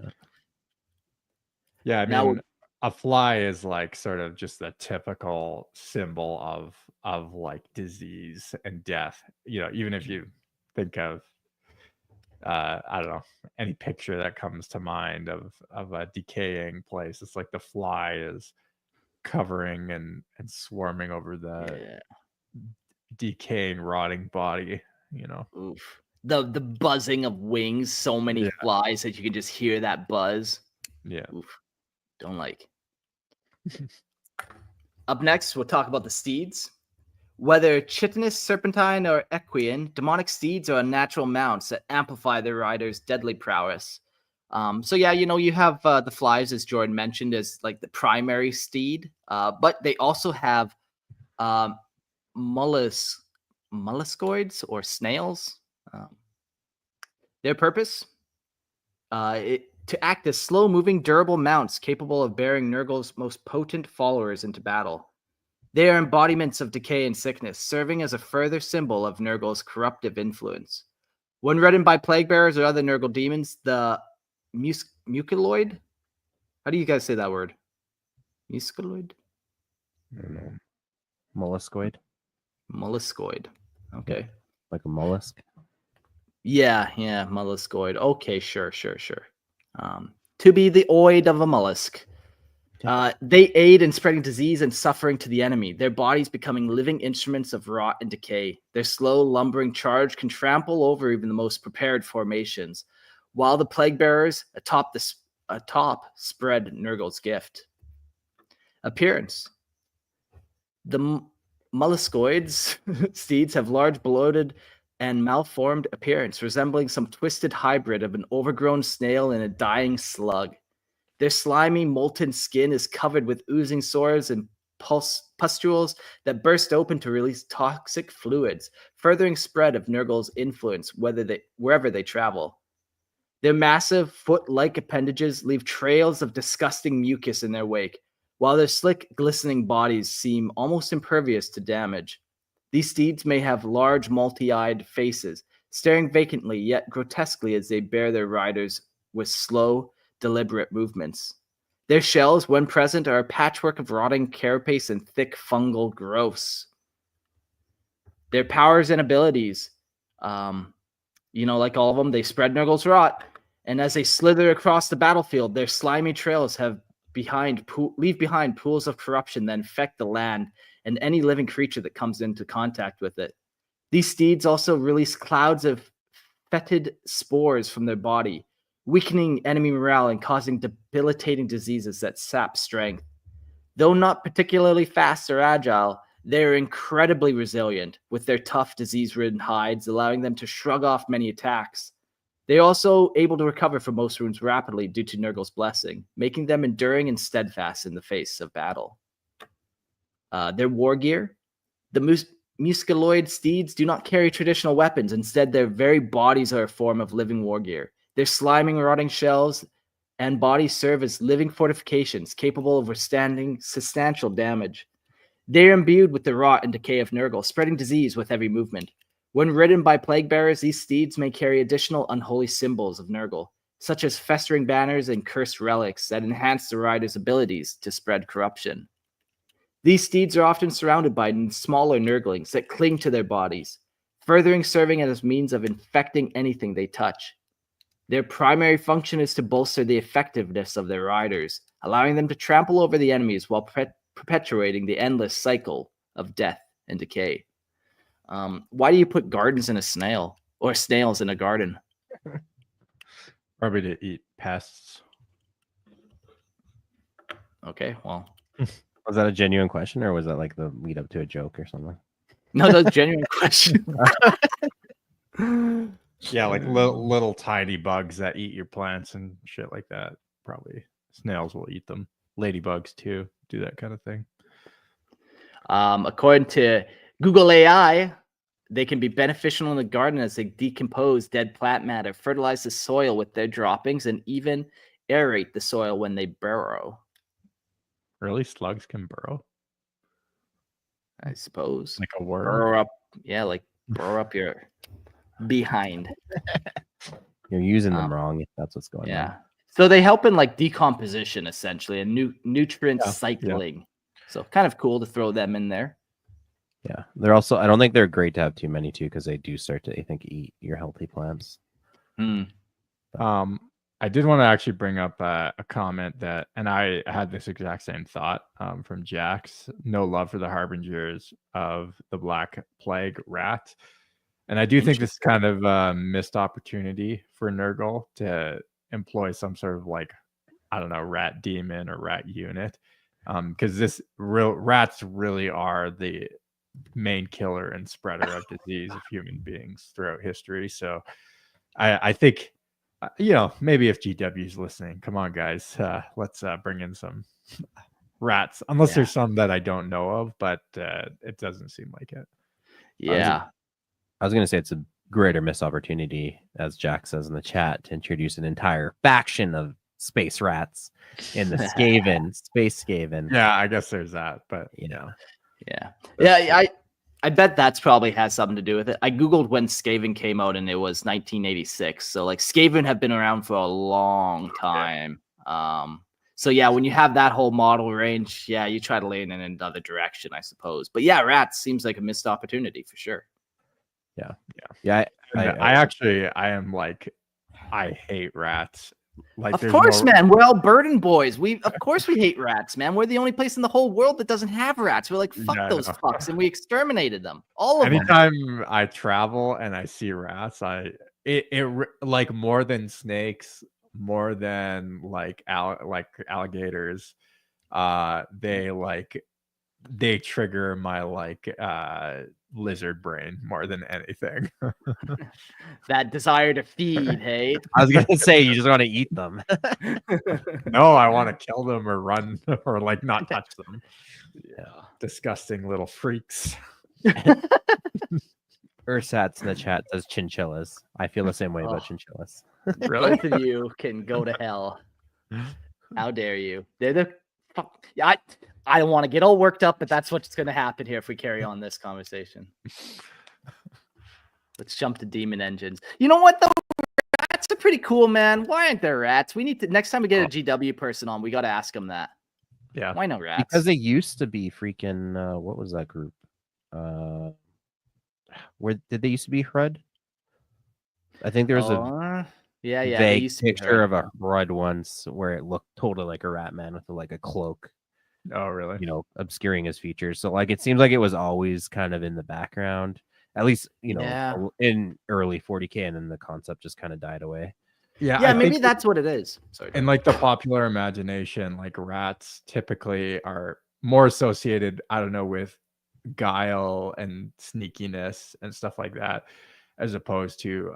Yeah, I Now- mean, a fly is like sort of just the typical symbol of like disease and death. You know, even if you think of I don't know, any picture that comes to mind of a decaying place, it's like the fly is covering and swarming over the decaying, rotting body, you know. Oof. The buzzing of wings, so many flies that you can just hear that buzz. Yeah. Oof. Don't like. Up next, we'll talk about the steeds. Whether chitinous, serpentine, or equian, demonic steeds are unnatural mounts that amplify their riders' deadly prowess. So yeah, you know, you have the flies, as Jordan mentioned, as like the primary steed, but they also have molluscoids or snails. Their purpose? To act as slow-moving, durable mounts capable of bearing Nurgle's most potent followers into battle. They are embodiments of decay and sickness, serving as a further symbol of Nurgle's corruptive influence. When ridden by plague bearers or other Nurgle demons, the muciloid? How do you guys say that word? Muciloid? I don't know. Molluscoid? Molluscoid. Okay. Like a mollusk? Yeah, molluscoid. Okay, sure. To be the oid of a mollusk. They aid in spreading disease and suffering to the enemy, their bodies becoming living instruments of rot and decay. Their slow, lumbering charge can trample over even the most prepared formations, while the plague bearers atop spread Nurgle's gift. Appearance. The molluscoids steeds have large, bloated, and malformed appearance, resembling some twisted hybrid of an overgrown snail and a dying slug. Their slimy, molten skin is covered with oozing sores and pustules that burst open to release toxic fluids, furthering spread of Nurgle's influence wherever they travel. Their massive, foot-like appendages leave trails of disgusting mucus in their wake, while their slick, glistening bodies seem almost impervious to damage. These steeds may have large, multi-eyed faces, staring vacantly yet grotesquely as they bear their riders with slow, deliberate movements. Their shells, when present, are a patchwork of rotting carapace and thick fungal growths. Their powers and abilities, like all of them, they spread Nurgle's rot, and as they slither across the battlefield, their slimy trails leave behind pools of corruption that infect the land and any living creature that comes into contact with it. These steeds also release clouds of fetid spores from their body, weakening enemy morale and causing debilitating diseases that sap strength. Though not particularly fast or agile, they are incredibly resilient, with their tough, disease-ridden hides allowing them to shrug off many attacks. They are also able to recover from most wounds rapidly due to Nurgle's blessing, making them enduring and steadfast in the face of battle. Their war gear. The musculoid steeds do not carry traditional weapons. Instead, their very bodies are a form of living war gear. Their sliming, rotting shells and bodies serve as living fortifications capable of withstanding substantial damage. They are imbued with the rot and decay of Nurgle, spreading disease with every movement. When ridden by plague bearers, these steeds may carry additional unholy symbols of Nurgle, such as festering banners and cursed relics that enhance the rider's abilities to spread corruption. These steeds are often surrounded by smaller nurglings that cling to their bodies, furthering serving as a means of infecting anything they touch. Their primary function is to bolster the effectiveness of their riders, allowing them to trample over the enemies while perpetuating the endless cycle of death and decay. Why do you put gardens in a snail or snails in a garden? Probably to eat pests. Okay, well, Was that a genuine question, or was that like the lead up to a joke or something? no, that's a genuine question. Yeah, like little tiny bugs that eat your plants and shit like that. Probably snails will eat them. Ladybugs too do that kind of thing. According to Google AI, they can be beneficial in the garden as they decompose dead plant matter, fertilize the soil with their droppings, and even aerate the soil when they burrow. Really, slugs can burrow I suppose. like a worm. Burrow up, yeah, like burrow up your behind. You're using them wrong if that's what's going on. Yeah. So they help in like decomposition essentially and nutrient cycling. So kind of cool to throw them in there. Yeah. They're also, I don't think they're great to have too many too, because they do start to, I think, eat your healthy plants. I did want to actually bring up a comment that, and I had this exact same thought from Jax. No love for the harbingers of the Black Plague rat. And I do think this is kind of a missed opportunity for Nurgle to employ some sort of like, I don't know, rat demon or rat unit. Because rats really are the main killer and spreader of disease of human beings throughout history. So I think, maybe if GW's listening, come on, guys, let's bring in some rats. Unless there's some that I don't know of, but it doesn't seem like it. Yeah. I was going to say it's a greater missed opportunity, as Jack says in the chat, to introduce an entire faction of space rats in the Skaven, space Skaven. Yeah, I guess there's that, but Yeah. I bet that's probably has something to do with it. I Googled when Skaven came out and it was 1986. So like Skaven have been around for a long time. So yeah, when you have that whole model range, yeah, you try to lean in another direction, I suppose. But yeah, rats seems like a missed opportunity for sure. Yeah. I am like, I hate rats. Like, of course, man. We're all burden boys. Of course we hate rats, man. We're the only place in the whole world that doesn't have rats. We're like, fuck those fucks, and we exterminated them. All of them. Anytime I travel and I see rats, it like more than snakes, more than like alligators, they trigger my lizard brain more than anything. That desire to feed, hey? I was gonna say you just want to eat them. No, I want to kill them or run or like not touch them. Yeah. Disgusting little freaks. Ursats in the chat says chinchillas. I feel the same way about chinchillas. Really? Both of you can go to hell. How dare you? They're the I don't want to get all worked up, but that's what's going to happen here if we carry on this conversation. Let's jump to demon engines. You know what, though? Rats are pretty cool, man. Why aren't there rats? We need to, next time we get a GW person on, we got to ask them that. Yeah. Why no rats? Because they used to be freaking, what was that group? Where did they used to be Hrud? I think there was a vague picture of a Hrud once where it looked totally like a rat man with like a cloak. Oh, really? Obscuring his features. So like it seems like it was always kind of in the background, at least in early 40K, and then the concept just kind of died away. Yeah, maybe that's what it is. Sorry. In like the popular imagination, like rats typically are more associated, I don't know, with guile and sneakiness and stuff like that, as opposed to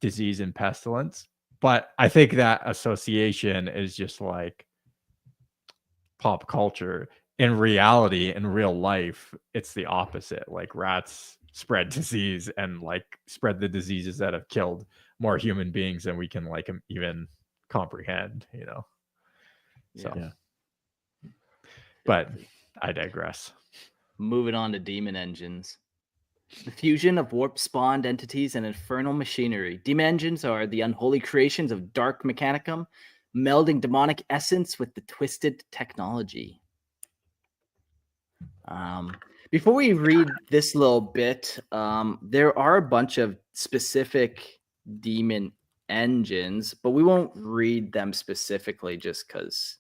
disease and pestilence. But I think that association is just like pop culture. In reality, in real life, it's the opposite. Like rats spread disease and like spread the diseases that have killed more human beings than we can like even comprehend, So but I digress. Moving on to demon engines. The fusion of warp-spawned entities and infernal machinery. Demon engines are the unholy creations of dark mechanicum, melding demonic essence with the twisted technology. Before we read this little bit, there are a bunch of specific demon engines, but we won't read them specifically just because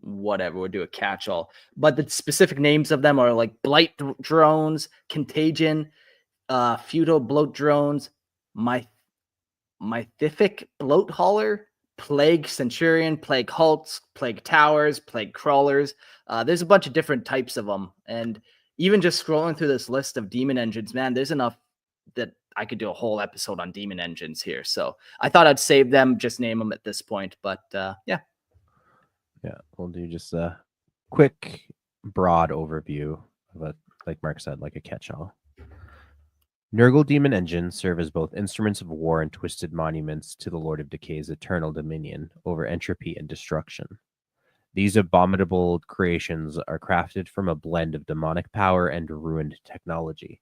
whatever, we'll do a catch-all. But the specific names of them are like blight drones, contagion, feudal bloat drones, mythific bloat hauler, plague centurion, plague hulks, plague towers, plague crawlers. There's a bunch of different types of them, and even just scrolling through this list of demon engines, man, there's enough that I could do a whole episode on demon engines here. So I thought I'd save them, just name them at this point. But yeah, we'll do just a quick, broad overview of it, like Mark said, like a catch-all. Nurgle demon engines serve as both instruments of war and twisted monuments to the Lord of Decay's eternal dominion over entropy and destruction. These abominable creations are crafted from a blend of demonic power and ruined technology,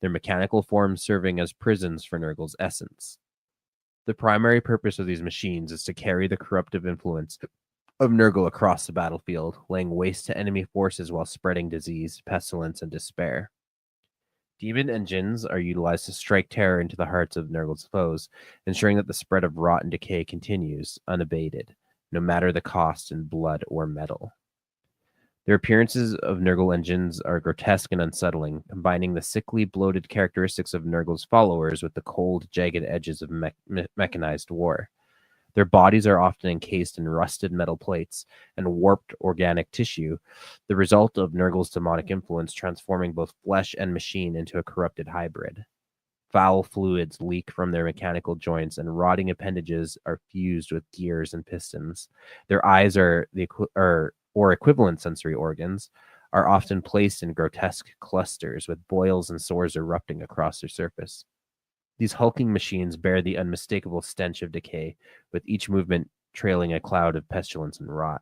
their mechanical forms serving as prisons for Nurgle's essence. The primary purpose of these machines is to carry the corruptive influence of Nurgle across the battlefield, laying waste to enemy forces while spreading disease, pestilence, and despair. Demon engines are utilized to strike terror into the hearts of Nurgle's foes, ensuring that the spread of rot and decay continues unabated, no matter the cost in blood or metal. Their appearances of Nurgle engines are grotesque and unsettling, combining the sickly, bloated characteristics of Nurgle's followers with the cold, jagged edges of mechanized war. Their bodies are often encased in rusted metal plates and warped organic tissue, the result of Nurgle's demonic influence transforming both flesh and machine into a corrupted hybrid. Foul fluids leak from their mechanical joints, and rotting appendages are fused with gears and pistons. Their eyes or equivalent sensory organs are often placed in grotesque clusters, with boils and sores erupting across their surface. These hulking machines bear the unmistakable stench of decay, with each movement trailing a cloud of pestilence and rot.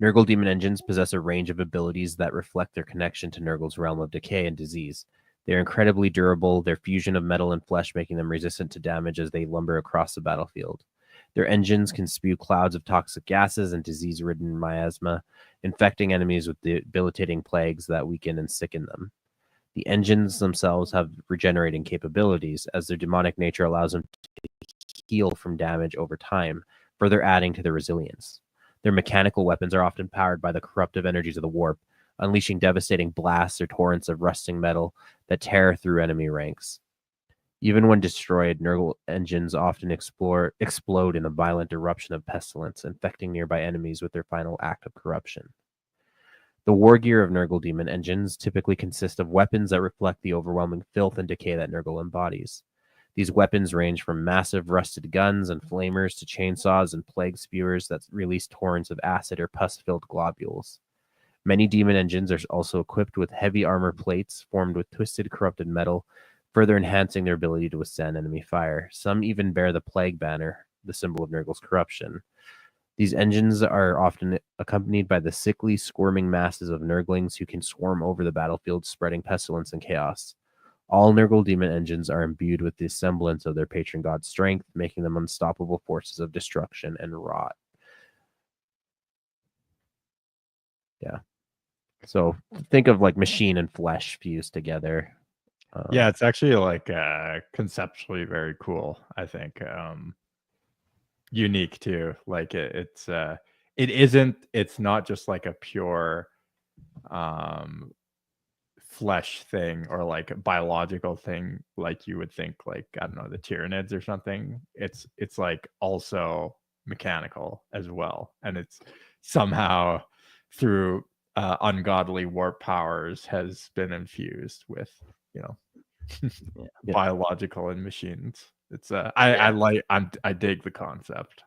Nurgle demon engines possess a range of abilities that reflect their connection to Nurgle's realm of decay and disease. They are incredibly durable, their fusion of metal and flesh making them resistant to damage as they lumber across the battlefield. Their engines can spew clouds of toxic gases and disease-ridden miasma, infecting enemies with debilitating plagues that weaken and sicken them. The engines themselves have regenerating capabilities, as their demonic nature allows them to heal from damage over time, further adding to their resilience. Their mechanical weapons are often powered by the corruptive energies of the warp, unleashing devastating blasts or torrents of rusting metal that tear through enemy ranks. Even when destroyed, Nurgle engines often explode in a violent eruption of pestilence, infecting nearby enemies with their final act of corruption. The war gear of Nurgle demon engines typically consist of weapons that reflect the overwhelming filth and decay that Nurgle embodies. These weapons range from massive rusted guns and flamers to chainsaws and plague spewers that release torrents of acid or pus-filled globules. Many demon engines are also equipped with heavy armor plates formed with twisted, corrupted metal, further enhancing their ability to withstand enemy fire. Some even bear the plague banner, the symbol of Nurgle's corruption. These engines are often accompanied by the sickly, squirming masses of Nurglings who can swarm over the battlefield, spreading pestilence and chaos. All Nurgle demon engines are imbued with the semblance of their patron god's strength, making them unstoppable forces of destruction and rot. Yeah. So think of like machine and flesh fused together. Yeah, it's actually like conceptually very cool, I think. Unique too. Like it's not just like a pure flesh thing or like a biological thing like you would think, like, I don't know, the Tyranids or something. It's like also mechanical as well, and it's somehow through ungodly warp powers has been infused with, you know, biological and machines. It's I dig the concept.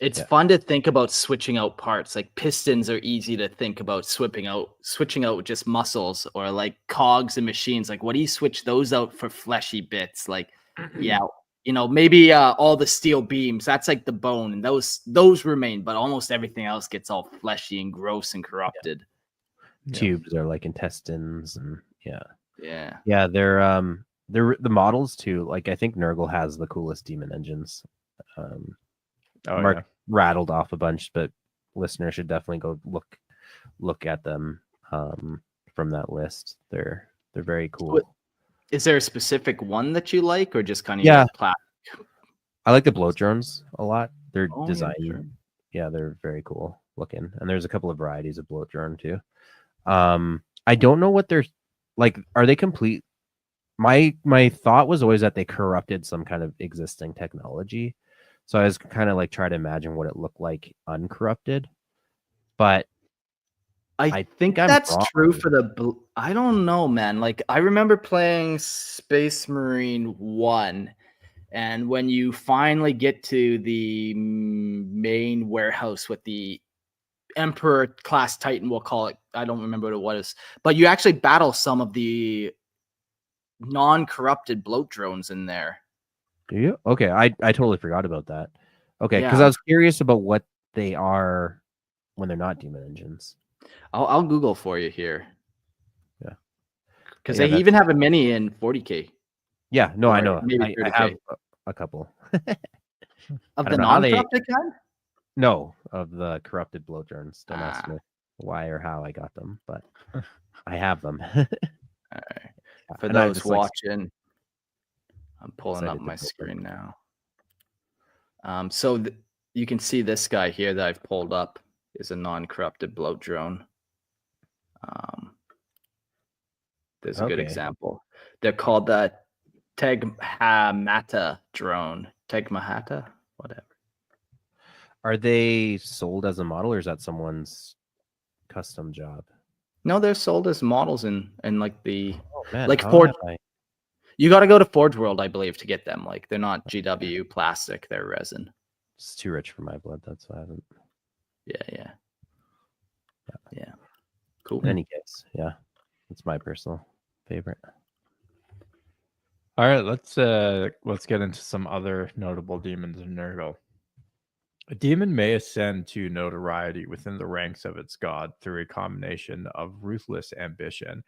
It's fun to think about switching out parts. Like pistons are easy to think about switching out with just muscles, or like cogs and machines. Like, what do you switch those out for fleshy bits? Like, yeah, you know, maybe all the steel beams, that's like the bone, and those remain, but almost everything else gets all fleshy and gross and corrupted. Tubes are like intestines, and Yeah. Yeah, they're the models too. Like I think Nurgle has the coolest demon engines. Mark yeah. rattled off a bunch, but listeners should definitely go look at them from that list. They're very cool. Is there a specific one that you like, or just kind of Yeah. your class? I like the bloat drones a lot. Their Oh, yeah, design, sure. yeah, they're very cool looking. And there's a couple of varieties of bloat drone too. I don't know what they're like. Are they complete? My thought was always that they corrupted some kind of existing technology. So I was kind of like trying to imagine what it looked like uncorrupted. But I think think I'm that's wrong. true for the. I don't know, man. Like I remember playing Space Marine 1, and when you finally get to the main warehouse with the Emperor class Titan, we'll call it. I don't remember what it was, but you actually battle some of the non-corrupted bloat drones in there. Do you? Okay, I totally forgot about that. Okay, because Yeah. I was curious about what they are when they're not demon engines. I'll Google for you here. Yeah. Because Yeah, they even have a mini in 40K. Yeah, no, I Or know. maybe I 30K. have a couple. Of I the don't know how they- non-corrupted kind? No, of the corrupted bloat drones. Don't ask Ah. me why or how I got them, but I have them. All right. For And I those just, like, watching, I'm pulling up excited to my build them. screen now. So you can see this guy here that I've pulled up is a non-corrupted bloat drone. There's a good Okay. example. They're called the Tegmahata drone. Tegmahata? Whatever. Are they sold as a model or is that someone's custom job? No, they're sold as models in like the Oh man, like how Forge. have I- You got to go to Forge World, I believe, to get them. Like they're not GW plastic; they're resin. It's too rich for my blood. That's why I haven't. Yeah. Cool. In any case, yeah, it's my personal favorite. All right, let's get into some other notable demons in Nurgle. A demon may ascend to notoriety within the ranks of its god through a combination of ruthless ambition,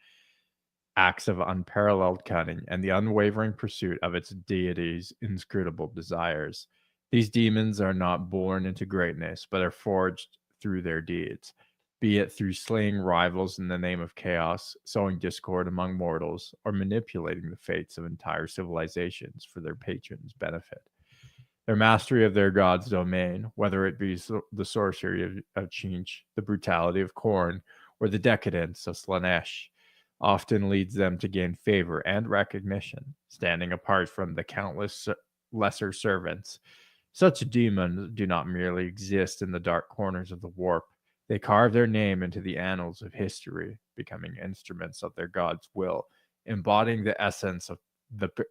acts of unparalleled cunning, and the unwavering pursuit of its deity's inscrutable desires. These demons are not born into greatness, but are forged through their deeds, be it through slaying rivals in the name of chaos, sowing discord among mortals, or manipulating the fates of entire civilizations for their patrons' benefit. Their mastery of their god's domain, whether it be the sorcery of Chinch, the brutality of Khorne, or the decadence of Slanesh, often leads them to gain favor and recognition, standing apart from the countless lesser servants. Such demons do not merely exist in the dark corners of the warp. They carve their name into the annals of history, becoming instruments of their god's will, embodying the essence of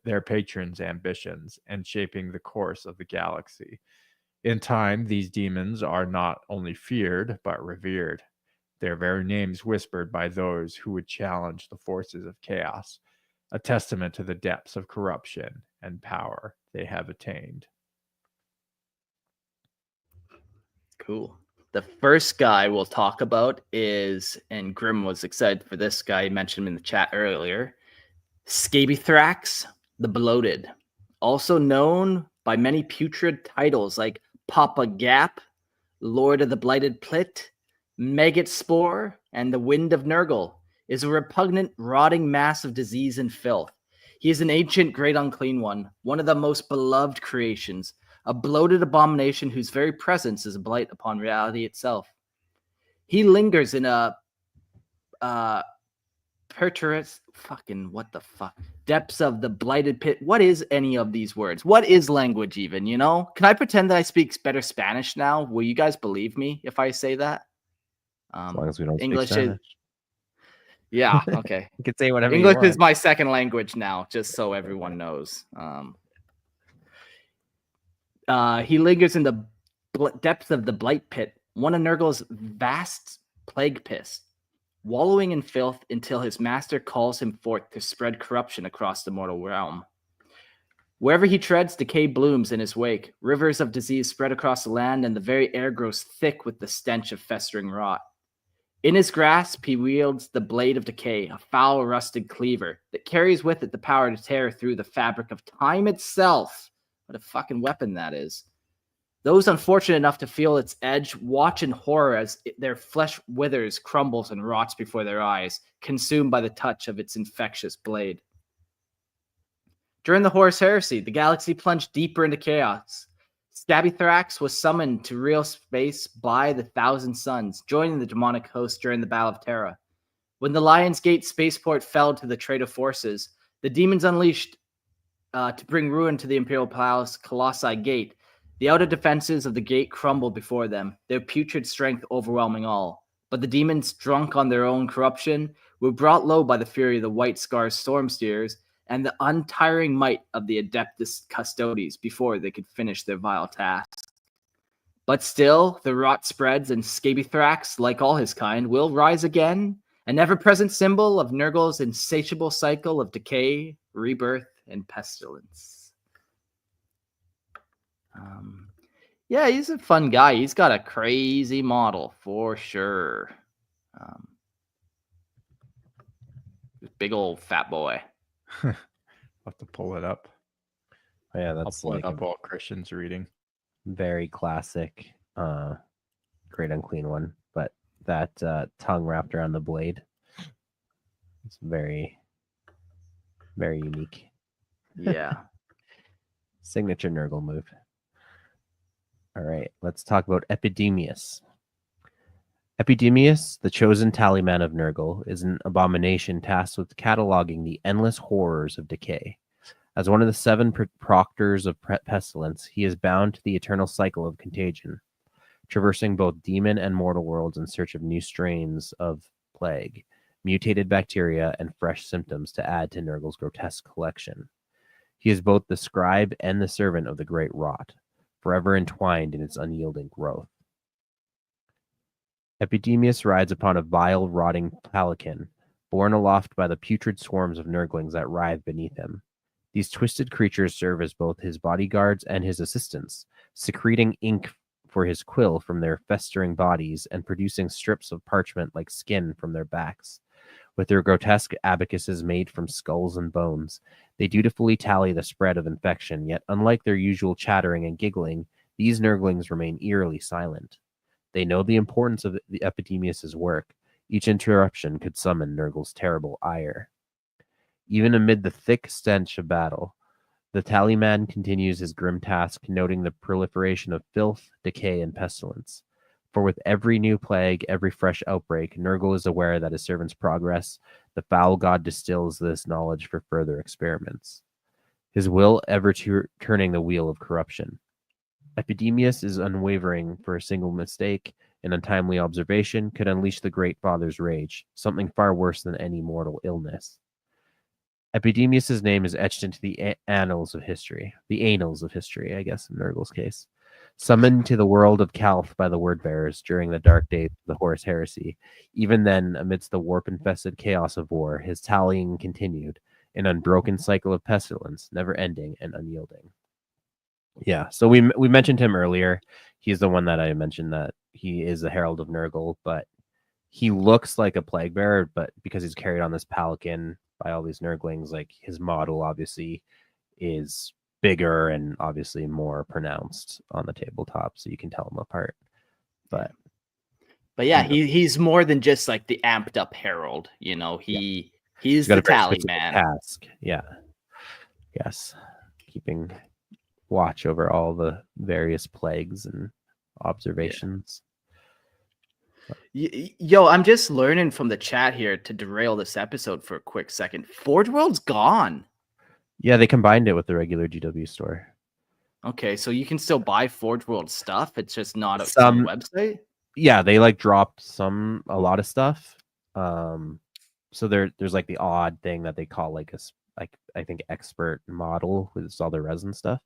their patrons' ambitions and shaping the course of the galaxy. In time, these demons are not only feared, but revered. Their very names whispered by those who would challenge the forces of chaos, a testament to the depths of corruption and power they have attained. Cool. The first guy we'll talk about is, and Grim was excited for this guy, he mentioned him in the chat earlier, Scabythrax the Bloated, also known by many putrid titles like Papa Gap, Lord of the Blighted Plit, Maggot Spore, and the Wind of Nurgle, is a repugnant, rotting mass of disease and filth. He is an ancient Great Unclean One, one of the most beloved creations, a bloated abomination whose very presence is a blight upon reality itself. He lingers in a depths of the blighted pit. What is any of these words? What is language even, you know? Can I pretend that I speak better Spanish now? Will you guys believe me if I say that? As long as we don't English speak Spanish. Yeah, okay. You can say whatever English you want. is my second language now, just so everyone knows. He lingers in the depths of the blight pit, one of Nurgle's vast plague pits, wallowing in filth until his master calls him forth to spread corruption across the mortal realm. Wherever he treads, decay blooms in his wake. Rivers of disease spread across the land, and the very air grows thick with the stench of festering rot. In his grasp, he wields the blade of decay, a foul, rusted cleaver that carries with it the power to tear through the fabric of time itself. What a fucking weapon that is. Those unfortunate enough to feel its edge watch in horror as their flesh withers, crumbles, and rots before their eyes, consumed by the touch of its infectious blade. During the Horus Heresy, the galaxy plunged deeper into chaos. Stabbythrax was summoned to real space by the Thousand Suns, joining the demonic host during the Battle of Terra. When the Lion's Gate spaceport fell to the traitor forces, the demons unleashed to bring ruin to the Imperial Palace Colossi Gate. The outer defenses of the gate crumbled before them, their putrid strength overwhelming all. But the demons, drunk on their own corruption, were brought low by the fury of the White Scar's Stormsteers and the untiring might of the Adeptus Custodes before they could finish their vile task. But still, the rot spreads, and Scabythrax, like all his kind, will rise again, an ever-present symbol of Nurgle's insatiable cycle of decay, rebirth, and pestilence. Yeah, he's a fun guy. He's got a crazy model for sure. Big old fat boy. I'll have to pull it up. Oh, yeah, I'll that's pull like it up while Christian's reading. very classic Great Unclean One, but that tongue wrapped around the blade, it's very, very unique. Yeah. Signature Nurgle move. All right, let's talk about Epidemius. Epidemius, the chosen tallyman of Nurgle, is an abomination tasked with cataloging the endless horrors of decay. As one of the 7 proctors of pestilence, he is bound to the eternal cycle of contagion, traversing both demon and mortal worlds in search of new strains of plague, mutated bacteria, and fresh symptoms to add to Nurgle's grotesque collection. He is both the scribe and the servant of the great rot, forever entwined in its unyielding growth. Epidemius rides upon a vile, rotting pelican, borne aloft by the putrid swarms of Nurglings that writhe beneath him. These twisted creatures serve as both his bodyguards and his assistants, secreting ink for his quill from their festering bodies and producing strips of parchment like skin from their backs. With their grotesque abacuses made from skulls and bones, they dutifully tally the spread of infection, yet unlike their usual chattering and giggling, these Nurglings remain eerily silent. They know the importance of the Epidemius' work. Each interruption could summon Nurgle's terrible ire. Even amid the thick stench of battle, the tallyman continues his grim task, noting the proliferation of filth, decay, and pestilence. For with every new plague, every fresh outbreak, Nurgle is aware that his servant's progress, the foul god distills this knowledge for further experiments. His will ever turning the wheel of corruption. Epidemius is unwavering, for a single mistake, an untimely observation could unleash the Great Father's rage, something far worse than any mortal illness. Epidemius' name is etched into the annals of history. The annals of history, I guess, in Nurgle's case. Summoned to the world of Calth by the Word-Bearers during the dark days of the Horus Heresy. Even then, amidst the warp-infested chaos of war, his tallying continued, an unbroken cycle of pestilence, never-ending and unyielding. Yeah, so we mentioned him earlier. He's the one that I mentioned that he is the Herald of Nurgle, but he looks like a plague bearer, but because he's carried on this pelican by all these Nurglings, like his model obviously is bigger and obviously more pronounced on the tabletop, so you can tell them apart. But yeah, he's more than just like the amped up herald, you know. He's the tally man. Task. Yeah. Yes. Keeping watch over all the various plagues and observations. Yo, I'm just learning from the chat here to derail this episode for a quick second. Forge World's gone. Yeah, they combined it with the regular GW store. Okay, so you can still buy Forge World stuff. It's just not on the website. Yeah, they like dropped a lot of stuff. So there's like the odd thing that they call like I think expert model with all the resin stuff.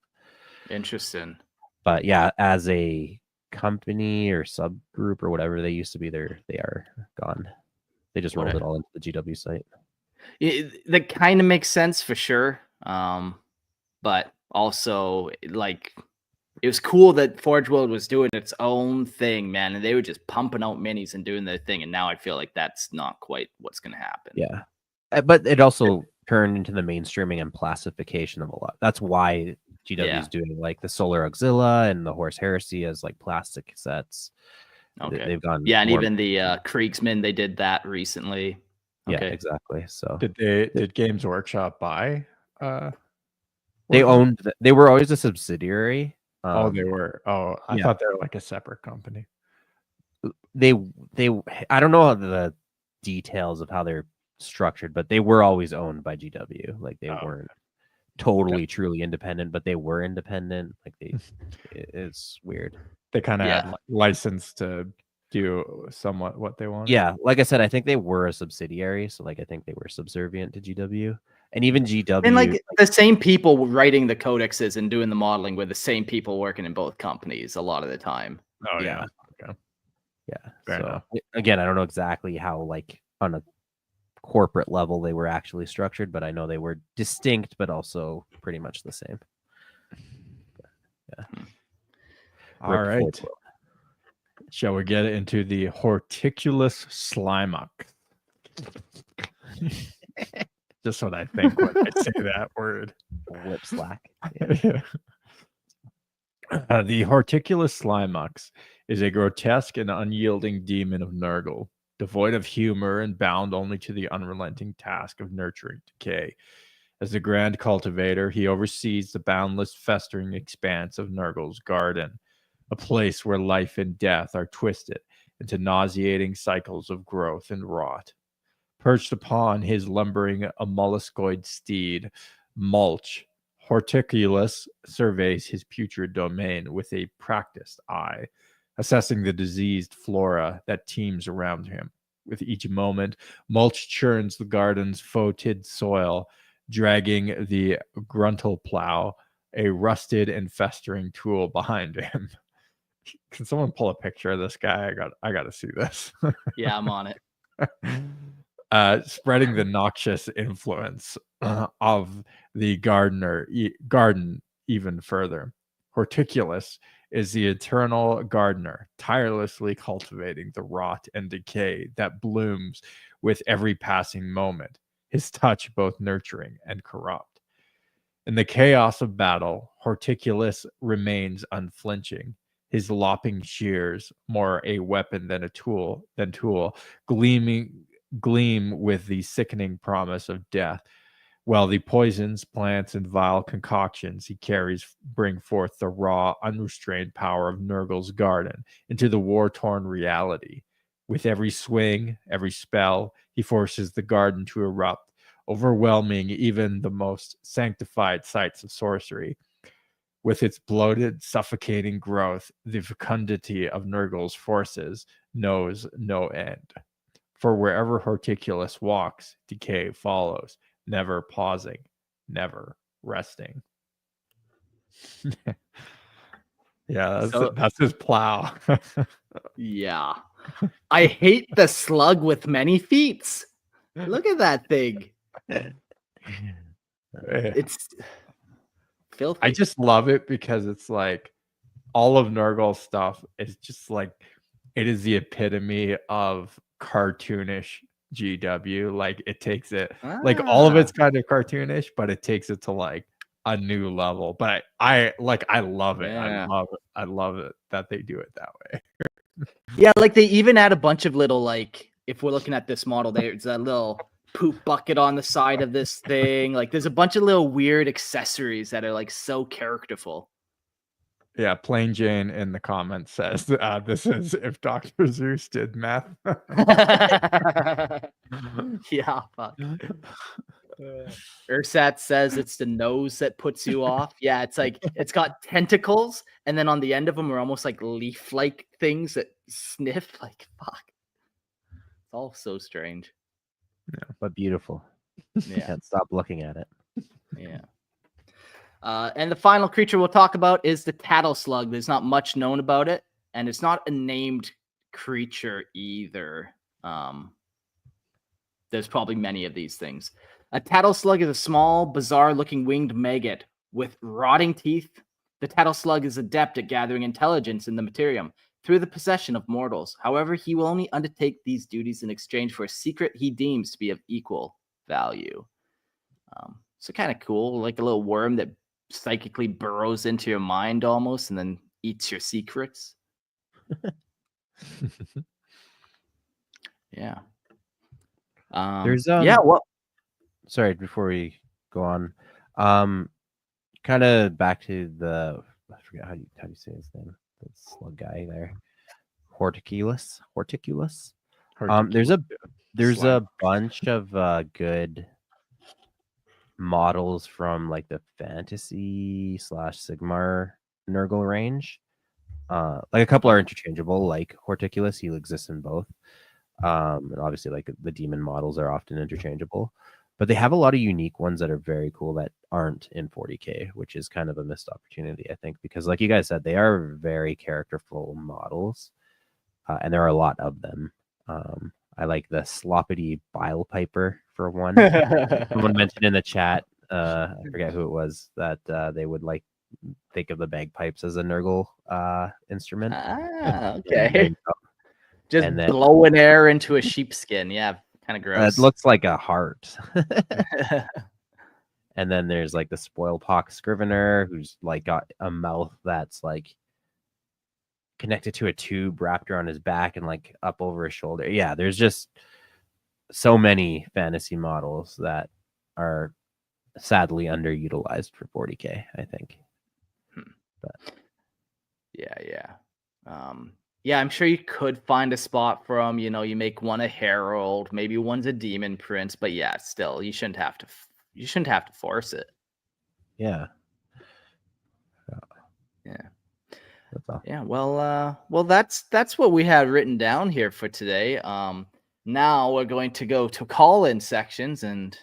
Interesting. But yeah, as a company or subgroup or whatever they used to be, they are gone. They just rolled it all into the GW site. That kind of makes sense for sure. But also like it was cool that Forge World was doing its own thing, man, and they were just pumping out minis and doing their thing. And now I feel like that's not quite what's going to happen. Yeah, but it also turned into the mainstreaming and classification of a lot. That's why GW is doing like the Solar Auxilla and the Horse Heresy as like plastic sets. Okay. They've gone. Yeah, and even the Kriegsman, they did that recently. Yeah, exactly. So did Games Workshop buy? They owned. They were always a subsidiary. Oh, they were. Oh, I thought they were like a separate company. They. I don't know the details of how they're structured, but they were always owned by GW. Like they weren't totally truly independent, but they were independent. Like it's weird. They kind of had license to do somewhat what they want. Yeah, like I said, I think they were a subsidiary, so like I think they were subservient to GW, and even GW. And like the same people writing the codexes and doing the modeling were the same people working in both companies a lot of the time. Oh yeah. Okay. Yeah. Fair so enough. Again, I don't know exactly how like on a corporate level they were actually structured, but I know they were distinct but also pretty much the same. Yeah. All right. Shall we get into the Horticulus Slimuck? Just what I think when I say that word. Lip slack. Yeah. The Horticulus Slimuck is a grotesque and unyielding demon of Nurgle, devoid of humor and bound only to the unrelenting task of nurturing decay. As the Grand Cultivator, he oversees the boundless festering expanse of Nurgle's garden, a place where life and death are twisted into nauseating cycles of growth and rot. Perched upon his lumbering molluscoid steed, Mulch, Horticulus surveys his putrid domain with a practiced eye, assessing the diseased flora that teems around him. With each moment, Mulch churns the garden's foetid soil, dragging the gruntle plow, a rusted and festering tool behind him. Can someone pull a picture of this guy? I got to see this. Yeah, I'm on it. Spreading the noxious influence of the garden even further. Horticulus is the eternal gardener, tirelessly cultivating the rot and decay that blooms with every passing moment, his touch both nurturing and corrupt. In the chaos of battle, Horticulus remains unflinching, his lopping shears, more a weapon than a tool, gleam with the sickening promise of death, while the poisons, plants, and vile concoctions he carries bring forth the raw, unrestrained power of Nurgle's garden into the war-torn reality. With every swing, every spell, he forces the garden to erupt, overwhelming even the most sanctified sites of sorcery. With its bloated, suffocating growth, the fecundity of Nurgle's forces knows no end. For wherever Horticulus walks, decay follows, never pausing, never resting. Yeah, that's his plow. Yeah. I hate the slug with many feet. Look at that thing. It's filthy. I just love it because it's like all of Nurgle's stuff is just like it is the epitome of cartoonish GW. Like it takes it like all of it's kind of cartoonish, but it takes it to like a new level. But I love it. Yeah. I love it that they do it that way. Yeah, like they even add a bunch of little, like, if we're looking at this model, there's a little poop bucket on the side of this thing. Like there's a bunch of little weird accessories that are like so characterful. Yeah, Plain Jane in the comments says this is if Dr. Zeus did math. Yeah, fuck. Ursat says it's the nose that puts you off. Yeah, it's like it's got tentacles, and then on the end of them are almost like leaf-like things that sniff. Like fuck, it's all so strange. Yeah, but beautiful. Yeah, can't stop looking at it. Yeah. And the final creature we'll talk about is the Tattle Slug. There's not much known about it, and it's not a named creature either. There's probably many of these things. A Tattle Slug is a small, bizarre-looking winged maggot with rotting teeth, The tattle slug is adept at gathering intelligence in the materium through the possession of mortals. However, he will only undertake these duties in exchange for a secret he deems to be of equal value. So kind of cool, like a little worm that psychically burrows into your mind almost and then eats your secrets. Yeah. There's yeah, well, sorry, before we go on, kind of back to the, I forget how do you say his name, the slug guy there, horticulus. There's a bunch of good models from like the fantasy / Sigmar Nurgle range. Like a couple are interchangeable, like horticulus, he exists in both. And obviously like the demon models are often interchangeable, but they have a lot of unique ones that are very cool that aren't in 40k, which is kind of a missed opportunity, I think, because like you guys said, they are very characterful models, and there are a lot of them. I like the sloppity bile piper for one. Someone mentioned in the chat, I forget who it was, that they would like think of the bagpipes as a Nurgle instrument. Okay. Just blowing air into a sheepskin. Yeah, kind of gross. It looks like a heart. And then there's like the spoilpox scrivener, who's like got a mouth that's like connected to a tube wrapped around his back and like up over his shoulder. Yeah, there's just so many fantasy models that are sadly underutilized for 40k, I think. But yeah. Yeah, I'm sure you could find a spot for them. You know, you make one a herald, maybe one's a demon prince, but yeah, still, you shouldn't have to force it. Yeah. That's all. Yeah, well, that's what we had written down here for today. Now we're going to go to call-in sections, and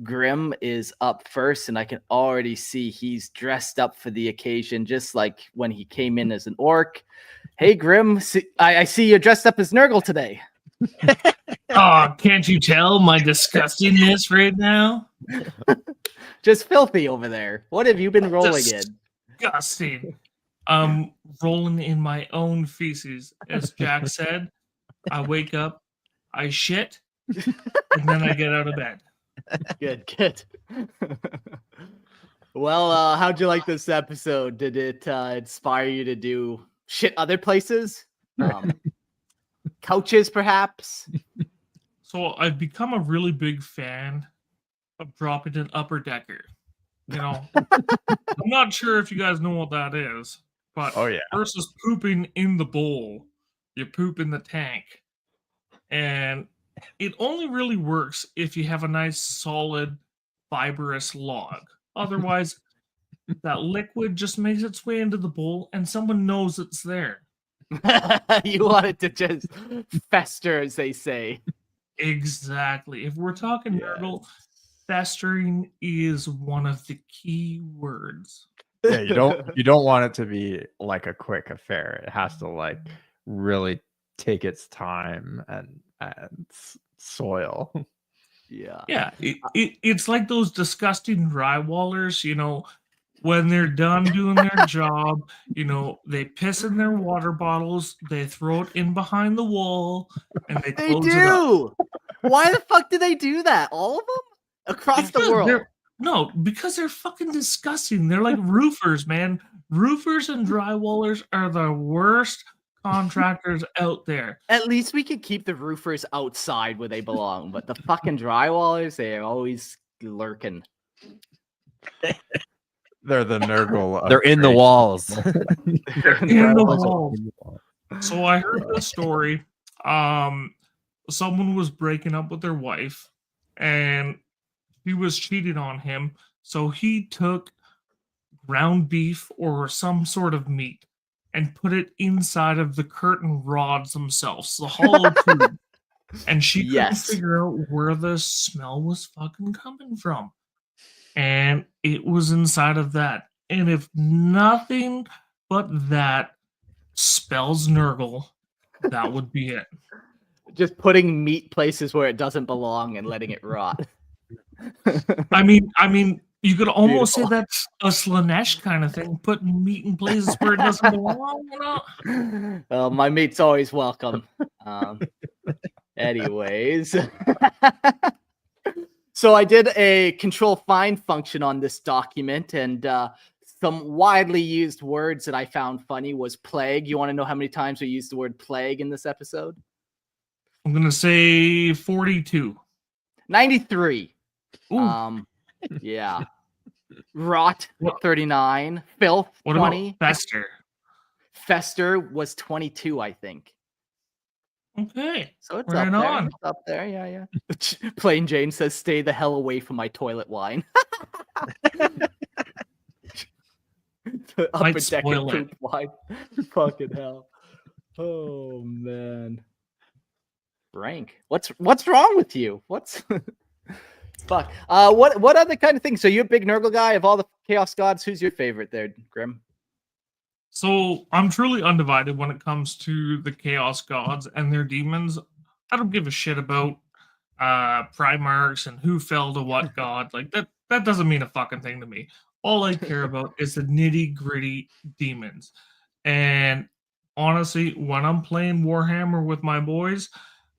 Grim is up first, and I can already see he's dressed up for the occasion, just like when he came in as an orc. Hey, Grim, I see you're dressed up as Nurgle today. Oh, can't you tell my disgustingness right now? Just filthy over there. What have you been rolling in? Disgusting. I'm rolling in my own feces. As Jack said, I wake up, I shit, and then I get out of bed. Good. Well, how'd you like this episode? Did it inspire you to do shit other places? Couches, perhaps? So I've become a really big fan of dropping an upper decker. You know, I'm not sure if you guys know what that is, but versus pooping in the bowl, you poop in the tank. And it only really works if you have a nice, solid, fibrous log. Otherwise, that liquid just makes its way into the bowl and someone knows it's there. You want it to just fester, as they say. Exactly. If we're talking Nurgle, festering is one of the key words. Yeah, you don't want it to be like a quick affair. It has to like really take its time and soil. Yeah. It's like those disgusting drywallers, you know, when they're done doing their job, you know, they piss in their water bottles, they throw it in behind the wall, and they close it up. Why the fuck do they do that? All of them? Across the world? No, because they're fucking disgusting. They're like roofers, man. Roofers and drywallers are the worst contractors out there. At least we could keep the roofers outside where they belong, but the fucking drywallers, they're always lurking. They're the Nurgle. They're in the walls. They're in the walls. So I heard this story. Someone was breaking up with their wife, and he was cheating on him. So he took ground beef or some sort of meat and put it inside of the curtain rods themselves, the hollow tube. And she couldn't figure out where the smell was fucking coming from. And it was inside of that. And if nothing but that spells Nurgle, that would be it. Just putting meat places where it doesn't belong and letting it rot. I mean, You could almost say Beautiful. that's a Slanesh kind of thing, putting meat in places where it doesn't belong. You know? My mate's always welcome. Anyways. So I did a control find function on this document, and some widely used words that I found funny was plague. You want to know how many times we used the word plague in this episode? I'm gonna say 42. 93. Ooh, Yeah. Rot, What- 39. Filth, what 20. about Fester? Fester was 22, I think. Okay, So it's right up there. on. It's up there. Yeah. Plain Jane says, "Stay the hell away from my toilet wine." Upper Might deck spoil it. poop wine. Fucking hell. Oh man. Rank. What's wrong with you? What's fuck? What other kind of things? So you're a big Nurgle guy. Of all the Chaos Gods, who's your favorite there, Grim? So I'm truly undivided when it comes to the Chaos Gods and their demons. I don't give a shit about Primarchs and who fell to what god. Like that doesn't mean a fucking thing to me. All I care about is the nitty-gritty demons. And honestly, when I'm playing Warhammer with my boys,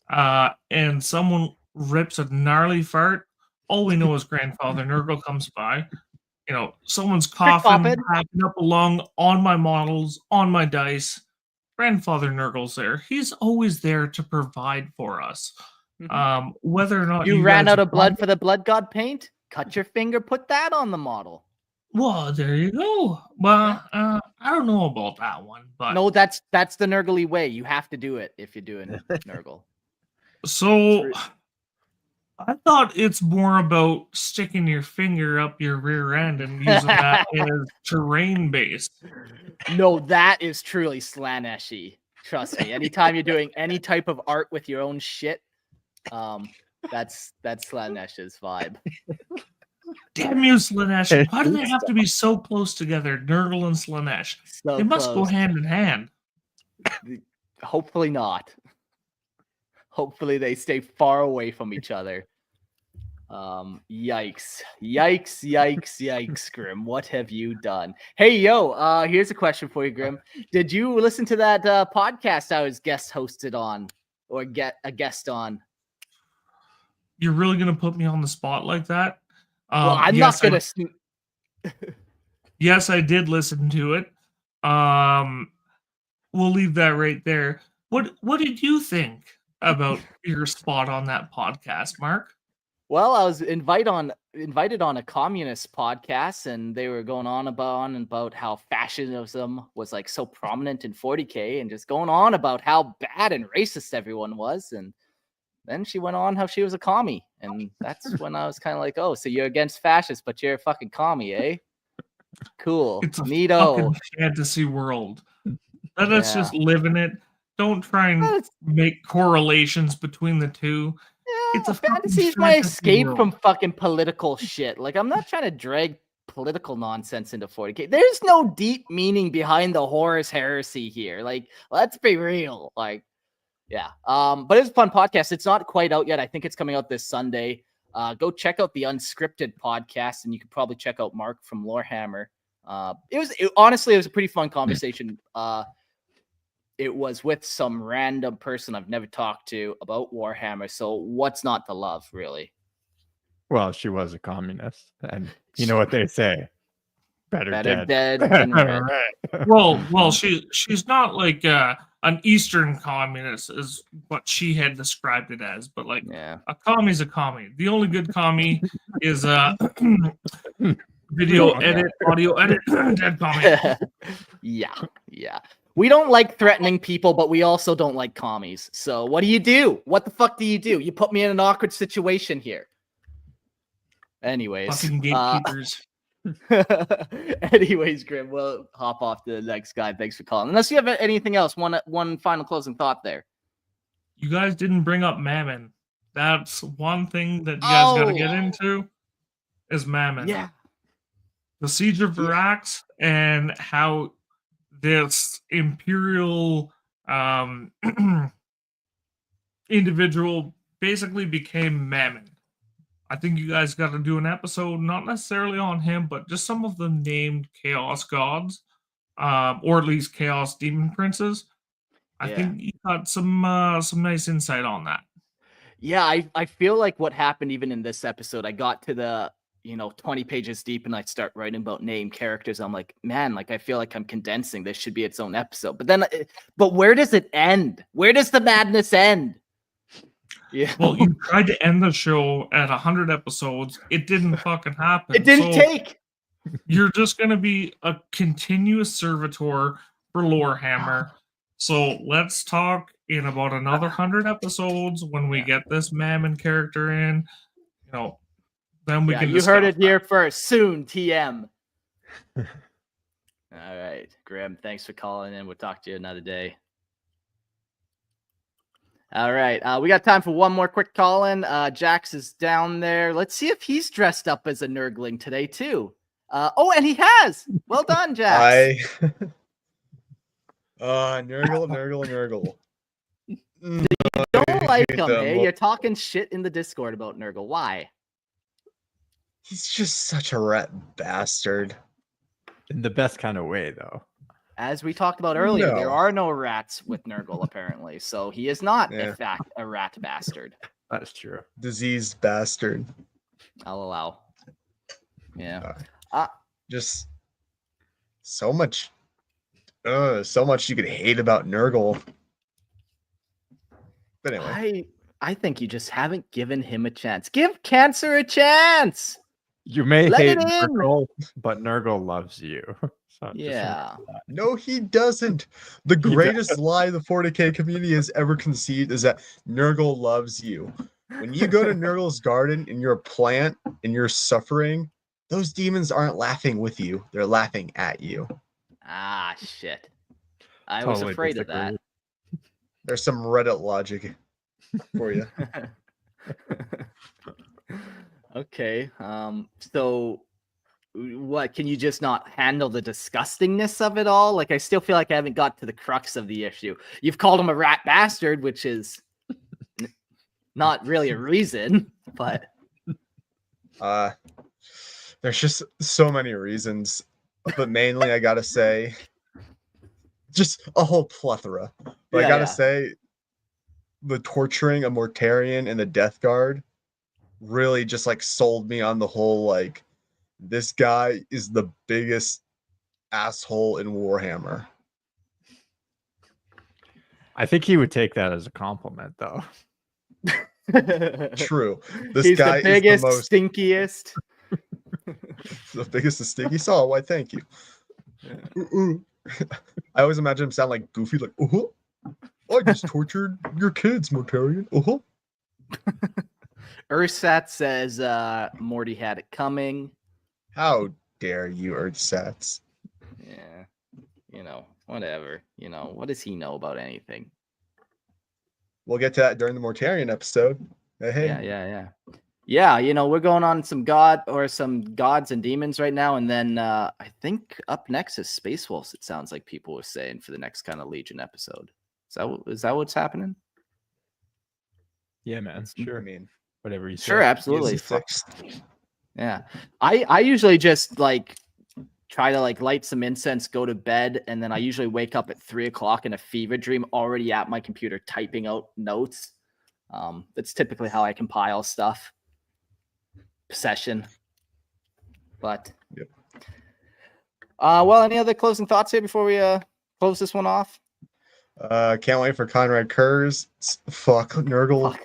and someone rips a gnarly fart, all we know is Grandfather Nurgle comes by. You know, someone's coughing, Poppin'. hacking up a lung on my models, on my dice. Grandfather Nurgle's there. He's always there to provide for us. Whether or not You ran guys out of blood want- for the Blood God paint? Cut your finger, put that on the model. Well, there you go. Well, I don't know about that one, but No, that's the Nurgly way. You have to do it if you're doing Nurgle. so I thought it's more about sticking your finger up your rear end and using that as terrain based. No, that is truly Slaneshi. Trust me. Anytime you're doing any type of art with your own shit, that's Slanesh's vibe. Damn you, Slanesh. Why do they have to be so close together, Nurgle and Slanesh? So They must go close. hand in hand. Hopefully not. Hopefully they stay far away from each other. Yikes, Grim. What have you done? Hey, yo, here's a question for you, Grim. Did you listen to that podcast I was guest hosted on or get a guest on? You're really going to put me on the spot like that? Well, I'm yes, not going to. Yes, I did listen to it. We'll leave that right there. What did you think about your spot on that podcast, Mark? Well, I was invited on a communist podcast, and they were going on about how fascism was like so prominent in 40K, and just going on about how bad and racist everyone was. And then she went on how she was a commie, and that's when I was kind of like, oh, so you're against fascists, but you're a fucking commie, eh? Cool, It's a neato. fucking fantasy world. Let us just live in it. Don't try and Well, make correlations between the two. Yeah, It's a fucking fantasy is my fantasy escape world. from fucking political shit. Like, I'm not trying to drag political nonsense into 40K. There's no deep meaning behind the Horus heresy here. Like, let's be real. Like, yeah. But it's a fun podcast. It's not quite out yet. I think it's coming out this Sunday. Go check out the Unscripted podcast, and you could probably check out Mark from Lorehammer. Honestly, it was a pretty fun conversation. It was with some random person I've never talked to about Warhammer. So what's not to love, really? Well, she was a communist, and you know what they say: better dead than red. Right. Well, she's not like an Eastern communist, is what she had described it as. But like, Yeah. a commie's a commie. The only good commie is video edit, audio edit, dead commie. Yeah. We don't like threatening people, but we also don't like commies. So what do? What the fuck do? You put me in an awkward situation here. Anyways. Fucking gatekeepers. Anyways, Grim, we'll hop off to the next guy. Thanks for calling. Unless you have anything else, one final closing thought there. You guys didn't bring up Mammon. That's one thing that you guys got to get into is Mammon. Yeah. The Siege of Varax and how this imperial individual basically became Mammon. I think you guys got to do an episode, not necessarily on him, but just some of the named chaos gods, or at least chaos demon princes. I Yeah. think you got some nice insight on that. Yeah, I feel like what happened even in this episode, I got to the 20 pages deep and I'd start writing about named characters. I'm like, man, like I feel like I'm condensing. This should be its own episode. But then, but where does it end? Where does the madness end? Yeah. Well, you tried to end the show at 100 episodes. It didn't fucking happen. It didn't take. You're just going to be a continuous servitor for Lorehammer. So let's talk in about another 100 episodes when we get this Mammon character in. Then we can. You heard it here first. Soon, TM. All right, Grim. Thanks for calling in. We'll talk to you another day. All right, we got time for one more quick call in. Jax is down there. Let's see if he's dressed up as a Nurgling today too. And he has. Well done, Jax. Nurgle. You don't like him, eh? You're talking shit in the Discord about Nurgle. Why? He's just such a rat bastard. In the best kind of way, though. As we talked about earlier, No. there are no rats with Nurgle, apparently. So he is not, in fact, a rat bastard. That's true. Diseased bastard. I'll allow. Yeah. Just so much you could hate about Nurgle. But anyway. I think you just haven't given him a chance. Give Cancer a chance. You may Let hate it in. Nurgle, but Nurgle loves you. So Yeah. No, he doesn't. The greatest lie the 40k community has ever conceived is that Nurgle loves you. When you go to Nurgle's garden and you're a plant and you're suffering, those demons aren't laughing with you. They're laughing at you. Ah, shit. I was Totally afraid of disagree. that. There's some Reddit logic for you. Okay. So what, can you just not handle the disgustingness of it all? Like, I still feel like I haven't got to the crux of the issue. You've called him a rat bastard, which is not really a reason, but there's just so many reasons, but mainly I gotta say just a whole plethora. But I gotta say the torturing a Mortarion and the Death Guard really just like sold me on the whole, like, this guy is the biggest asshole in Warhammer. I think he would take that as a compliment, though. True. This he's guy the biggest, is stinkiest. the biggest and stinky saw. Why, thank you. Ooh. I always imagine him sound like Goofy, like, oh, I just tortured your kids, Mortarion. Oh. Ursat says Morty had it coming. How dare you, Earthsats? Yeah. Whatever. What does he know about anything? We'll get to that during the Mortarion episode. Hey. Yeah, we're going on some gods and demons right now, and then I think up next is Space Wolves. It sounds like people were saying for the next kind of Legion episode. Is that what's happening? Yeah, man. Sure. I mean, whatever you say. Sure, absolutely. easy fixed. Yeah, I usually just try to light some incense, go to bed, and then I usually wake up at 3:00 in a fever dream, already at my computer typing out notes. That's typically how I compile stuff. Session. But yep. Well, any other closing thoughts here before we close this one off? Can't wait for Conrad Kurz. Fuck Nurgle.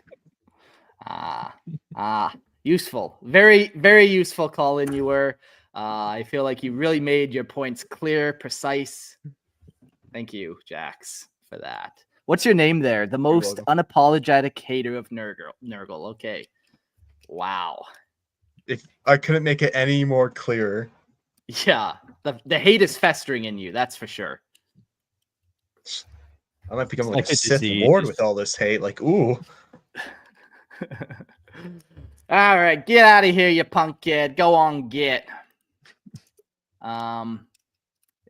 Useful. Very, very useful call in you were. I feel like you really made your points clear, precise. Thank you, Jax, for that. What's your name there? The most unapologetic hater of Nurgle. Okay. Wow. If I couldn't make it any more clear. Yeah. The hate is festering in you, that's for sure. I might become like a a Sith disease. Lord with all this hate. Like, ooh. All right, get out of here, you punk kid. Go on, get. Now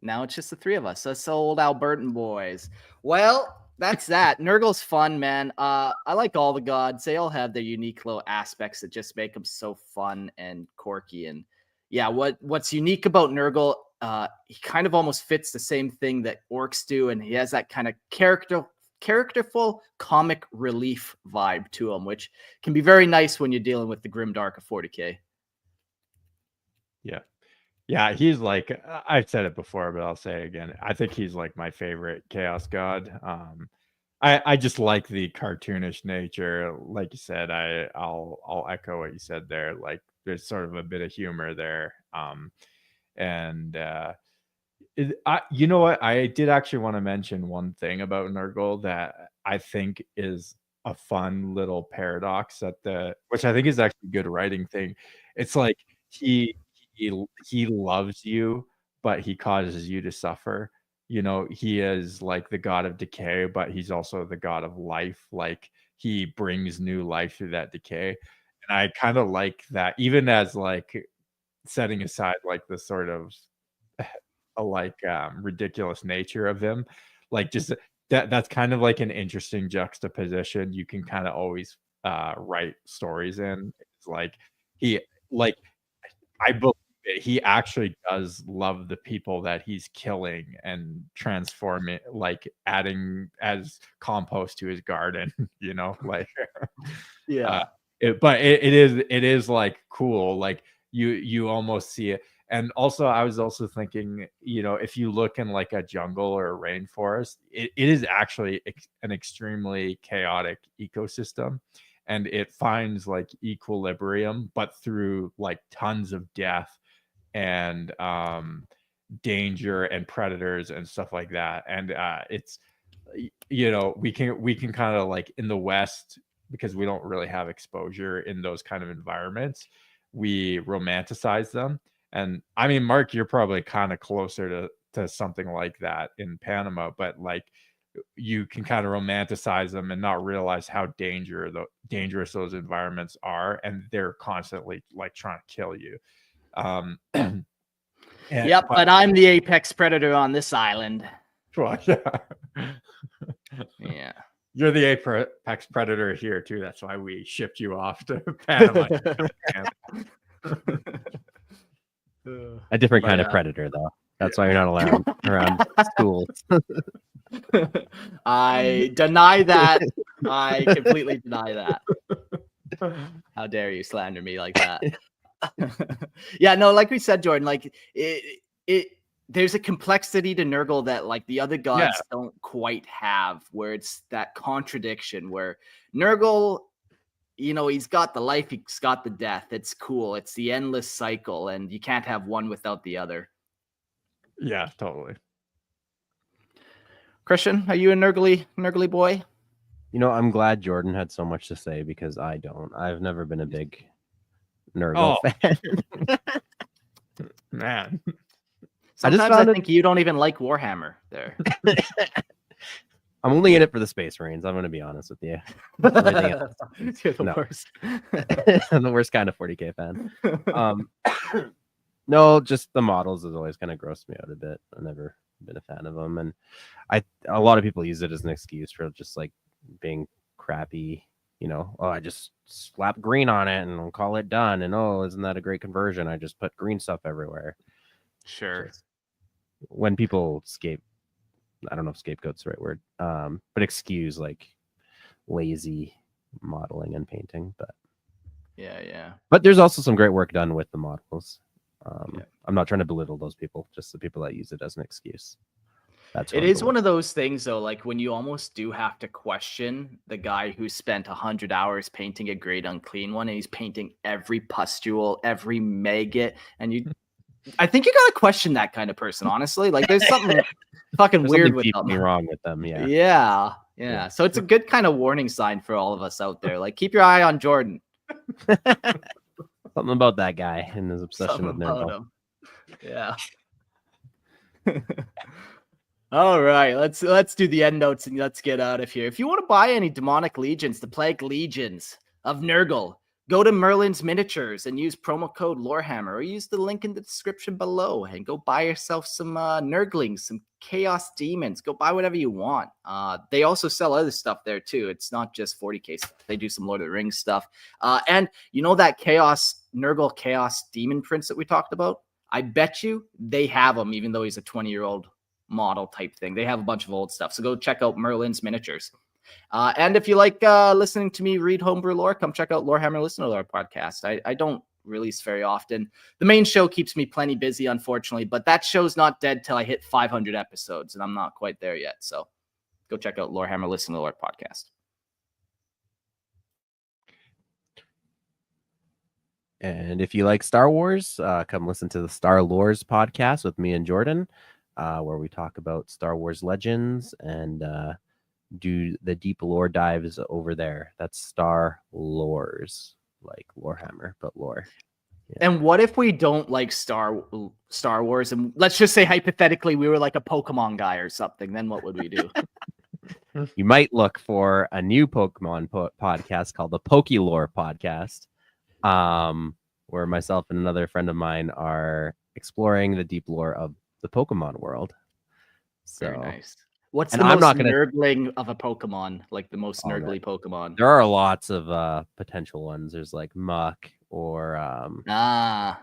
it's just the three of us old Albertan boys. Well, that's that. Nurgle's fun, man. I like all the gods. They all have their unique little aspects that just make them so fun and quirky. And yeah, what's unique about Nurgle, he kind of almost fits the same thing that orcs do, and he has that kind of characterful comic relief vibe to him, which can be very nice when you're dealing with the grimdark of 40k. Yeah, he's like, I've said it before, but I'll say it again. I think he's like my favorite chaos god. I just like the cartoonish nature. Like you said, I'll echo what you said there. Like there's sort of a bit of humor there. You know what? I did actually want to mention one thing about Nurgle that I think is a fun little paradox which I think is actually a good writing thing. It's like he loves you, but he causes you to suffer. You know, he is like the god of decay, but he's also the god of life. Like he brings new life through that decay. And I kind of like that, even as like setting aside like the sort of ridiculous nature of him, like just that's kind of like an interesting juxtaposition you can kind of always write stories in. It's like I believe he actually does love the people that he's killing and transforming, like adding as compost to his garden, you know, like Yeah. it is like cool, like you almost see it. And also I was also thinking, you know, if you look in like a jungle or a rainforest, it is actually an extremely chaotic ecosystem, and it finds like equilibrium, but through like tons of death and danger and predators and stuff like that. And it's, you know, we can kind of like in the West, because we don't really have exposure in those kind of environments, we romanticize them. And I mean, Mark, you're probably kind of closer to something like that in Panama, but like you can kind of romanticize them and not realize how dangerous those environments are, and they're constantly like trying to kill you. But I'm the apex predator on this island. Well, yeah. Yeah. You're the apex predator here too. That's why we shipped you off to Panama. A different kind of predator, though. That's why you're not allowed around schools. I deny that. I completely deny that. How dare you slander me like that? Yeah, no, like we said, Jordan, like there's a complexity to Nurgle that like the other gods don't quite have, where it's that contradiction where Nurgle, you know, he's got the life, he's got the death. It's cool. It's the endless cycle, and you can't have one without the other. Yeah, totally. Christian, are you a Nurgly boy? You know, I'm glad Jordan had so much to say, because I don't. I've never been a big Nurgle fan. Man. Sometimes I think you don't even like Warhammer there. I'm only in it for the Space Marines. I'm going to be honest with you. You're the worst. I'm the worst kind of 40k fan. No, just the models has always kind of grossed me out a bit. I've never been a fan of them, and a lot of people use it as an excuse for just like being crappy. You know, oh, I just slap green on it and call it done, and oh, isn't that a great conversion? I just put green stuff everywhere. Sure. Just, when people I don't know if scapegoat's the right word, but excuse like lazy modeling and painting, but yeah. But there's also some great work done with the models. I'm not trying to belittle those people, just the people that use it as an excuse. It is one of those things, though, like when you almost do have to question the guy who spent 100 hours painting a Great Unclean One, and he's painting every pustule, every maggot, and I think you gotta question that kind of person, honestly. Like, there's something fucking weird with them. Wrong with them, yeah. Yeah. So it's a good kind of warning sign for all of us out there. Like, keep your eye on Jordan. Something about that guy and his obsession with Nurgle. Yeah. All right, let's do the end notes and let's get out of here. If you want to buy any demonic legions, the Plague Legions of Nurgle, go to Merlin's Miniatures and use promo code Lorehammer, or use the link in the description below and go buy yourself some Nurglings, some Chaos Demons. Go buy whatever you want. They also sell other stuff there too. It's not just 40k stuff. They do some Lord of the Rings stuff. And you know that Nurgle Chaos Demon prince that we talked about? I bet you they have him, even though he's a 20-year-old model type thing. They have a bunch of old stuff. So go check out Merlin's Miniatures. And if you like listening to me read homebrew lore, come check out Lorehammer Listen to Lore podcast. I don't release very often. The main show keeps me plenty busy, unfortunately, but that show's not dead till I hit 500 episodes, and I'm not quite there yet. So go check out Lorehammer Listen to Lore podcast. And if you like Star Wars, come listen to the Star Lores podcast with me and Jordan, where we talk about Star Wars Legends and do the deep lore dives over there. That's Star Lores, like Lorehammer, but lore. Yeah. And what if we don't like Star Wars, and let's just say hypothetically we were like a Pokemon guy or something? Then what would we do? You might look for a new Pokemon podcast called the Pokélore podcast, where myself and another friend of mine are exploring the deep lore of the Pokemon world. So very nice. What's and the I'm most not gonna... nurgling of a Pokemon? Like the most nurgly Pokemon? There are lots of potential ones. There's like Muck or yeah,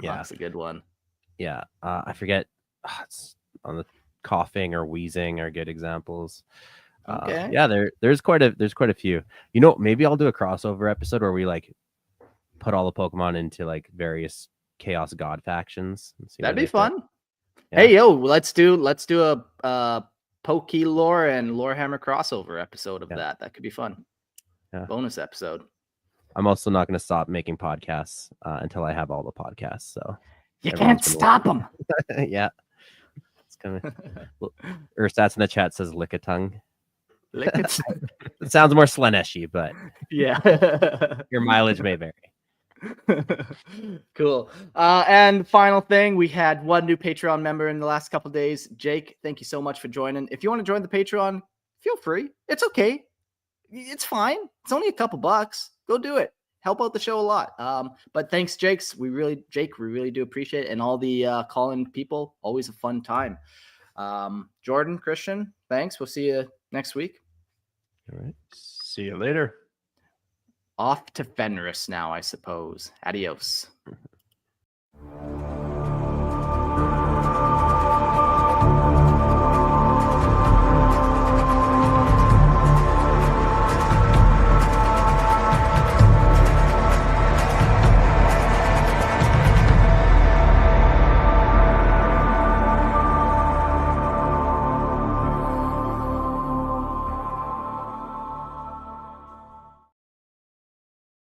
that's a good one. Yeah, I forget. It's on the coughing or wheezing are good examples. Okay. Yeah, there's quite a few. You know, maybe I'll do a crossover episode where we like put all the Pokemon into like various Chaos God factions. That'd be fun. Yeah. Hey, yo, let's do a Pokélore and Lorehammer crossover episode of that. That could be fun. Yeah. Bonus episode. I'm also not going to stop making podcasts until I have all the podcasts. So you can't stop them. Yeah. It's coming. Urstats in the chat says lick a tongue. It sounds more Slaneshi, but yeah, your mileage may vary. Cool. And final thing, we had one new Patreon member in the last couple of days. Jake, thank you so much for joining. If you want to join the Patreon, feel free. It's okay. It's fine. It's only a couple bucks. Go do it. Help out the show a lot. But thanks, Jake. We really do appreciate it. And all the call-in people, always a fun time. Jordan, Christian, thanks. We'll see you next week. All right. See you later. Off to Fenris now, I suppose. Adios.